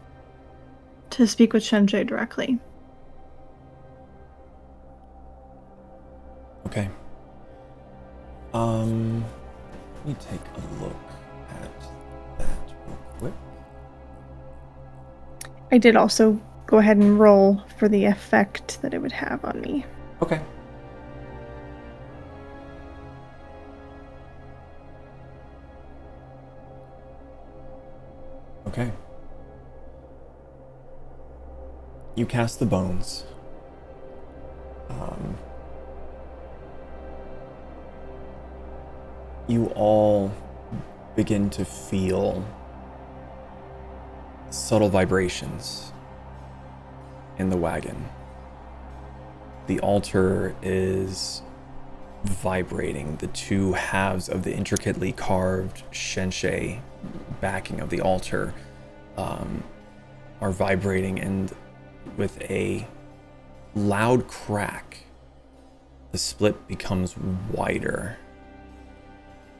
to speak with Shenjie directly. Okay. Let me take a look at that real quick. I did also go ahead and roll for the effect that it would have on me. Okay. Okay. You cast the bones. You all begin to feel subtle vibrations in the wagon. The altar is vibrating. The two halves of the intricately carved shenshei backing of the altar are vibrating, and with a loud crack, the split becomes wider.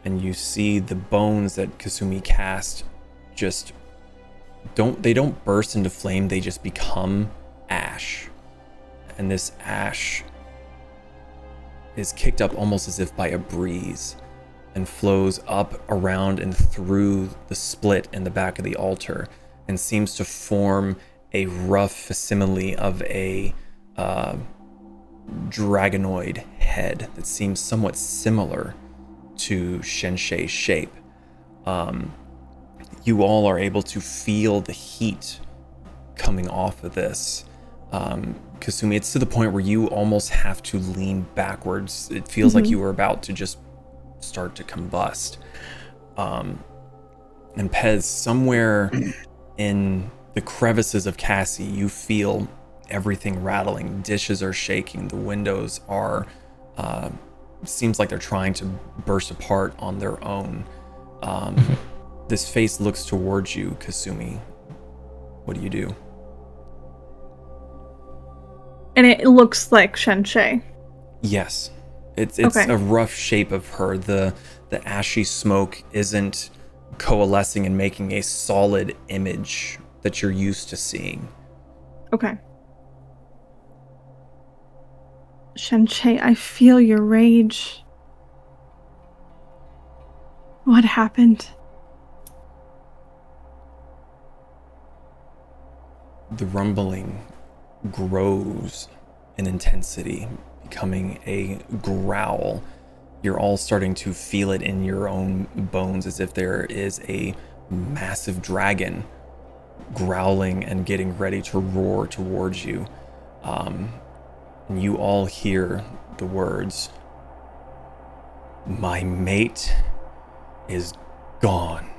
And you see the bones that Kasumi cast just don't burst into flame, they just become ash. And this ash is kicked up almost as if by a breeze and flows up, around, and through the split in the back of the altar and seems to form a rough facsimile of a dragonoid head that seems somewhat similar to Shenshei's shape. You all are able to feel the heat coming off of this. Kasumi, it's to the point where you almost have to lean backwards. It feels like you were about to just start to combust. And Pez, somewhere in the crevices of Cassie, you feel everything rattling. Dishes are shaking. The windows are seems like they're trying to burst apart on their own. This face looks towards you, Kasumi. What do you do? And it looks like Shenshei. Yes. It's okay. A rough shape of her. The ashy smoke isn't coalescing and making a solid image that you're used to seeing. Okay. Shenshei, I feel your rage. What happened? The rumbling grows in intensity, becoming a growl. You're all starting to feel it in your own bones, as if there is a massive dragon growling and getting ready to roar towards you. And you all hear the words, "My mate is gone."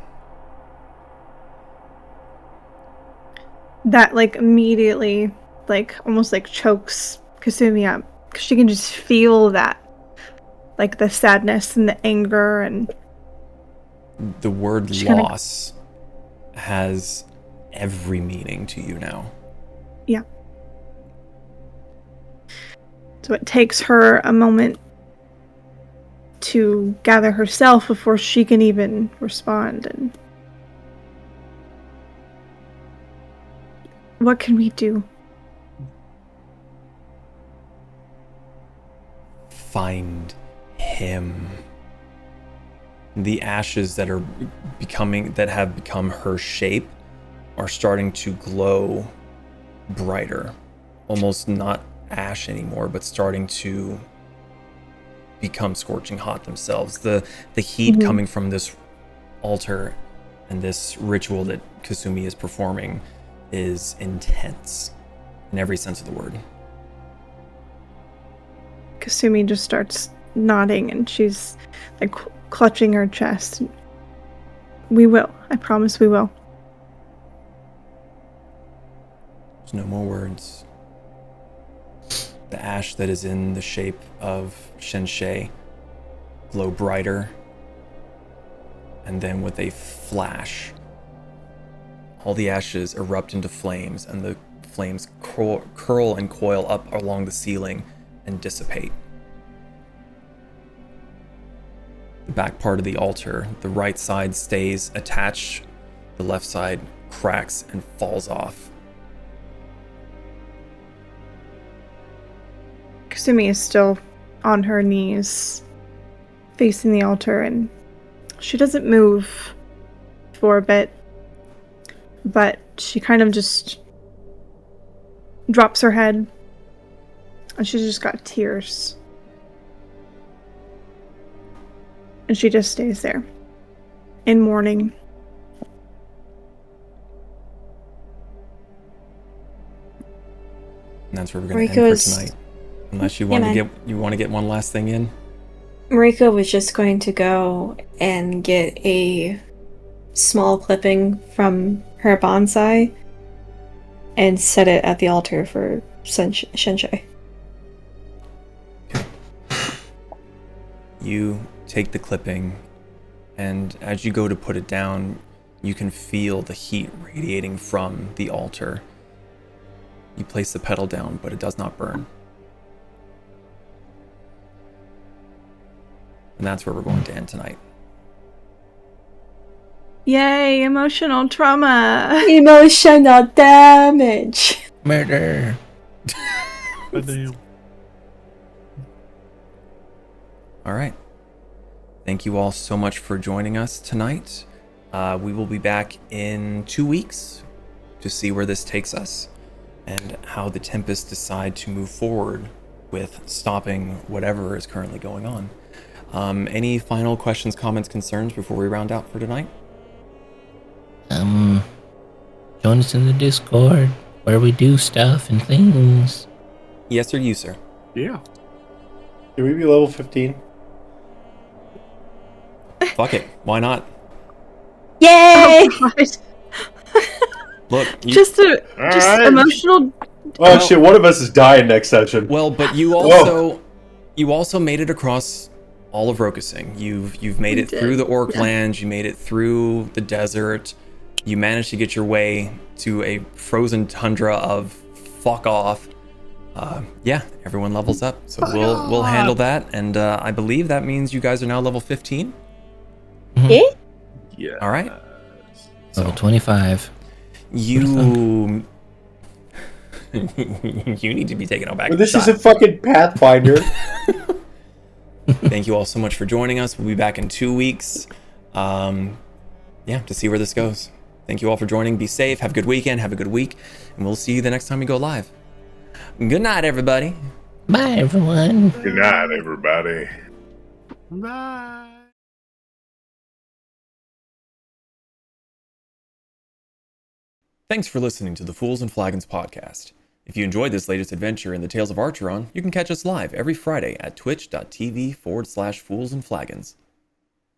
That immediately almost chokes Kasumi up, because she can just feel that, the sadness and the anger. And the word loss has every meaning to you now. Yeah. So it takes her a moment to gather herself before she can even respond. And what can we do? Find him. The ashes that have become her shape are starting to glow brighter, almost not ash anymore, but starting to become scorching hot themselves. The heat coming from this altar and this ritual that Kasumi is performing is intense. in every sense of the word. Kasumi just starts nodding and she's like clutching her chest. We will. I promise we will. There's no more words. The ash that is in the shape of Shenshe glow brighter, and then with a flash, all the ashes erupt into flames, and the flames curl and coil up along the ceiling and dissipate. The back part of the altar, the right side stays attached, the left side cracks and falls off. Kasumi is still on her knees, facing the altar, and she doesn't move for a bit, but she kind of just drops her head, and she's just got tears. And she just stays there, in mourning. And that's where we're going to end for tonight. Unless you want to get one last thing in. Mariko was just going to go and get a small clipping from her bonsai and set it at the altar for Shenshe. Okay. You take the clipping, and as you go to put it down, you can feel the heat radiating from the altar. You place the petal down, but it does not burn. And that's where we're going to end tonight. Yay, emotional trauma. Emotional damage. Murder. Damn. All right. Thank you all so much for joining us tonight. We will be back in 2 weeks to see where this takes us and how the Tempests decide to move forward with stopping whatever is currently going on. Any final questions, comments, concerns before we round out for tonight? Join us in the Discord where we do stuff and things. Yes, sir, you, sir. Yeah. Can we be level 15? Fuck it. Why not? Yay! Oh, God. Look, Just emotional. Oh shit! One of us is dying next session. Well, but you also made it across all of Rokasing. You've made it through the orc lands. You made it through the desert. You managed to get your way to a frozen tundra of fuck off. Yeah, everyone levels up, so we'll handle that. And I believe that means you guys are now level 15. Yeah. Yeah. All right. Level 25. You you need to be taken back. But this is a fucking Pathfinder. Thank you all so much for joining us. We'll be back in 2 weeks. To see where this goes. Thank you all for joining. Be safe. Have a good weekend. Have a good week. And we'll see you the next time we go live. Good night, everybody. Bye, everyone. Good night, everybody. Bye. Thanks for listening to the Fools and Flagons podcast. If you enjoyed this latest adventure in the Tales of Archeron, you can catch us live every Friday at twitch.tv/Fools and Flagons.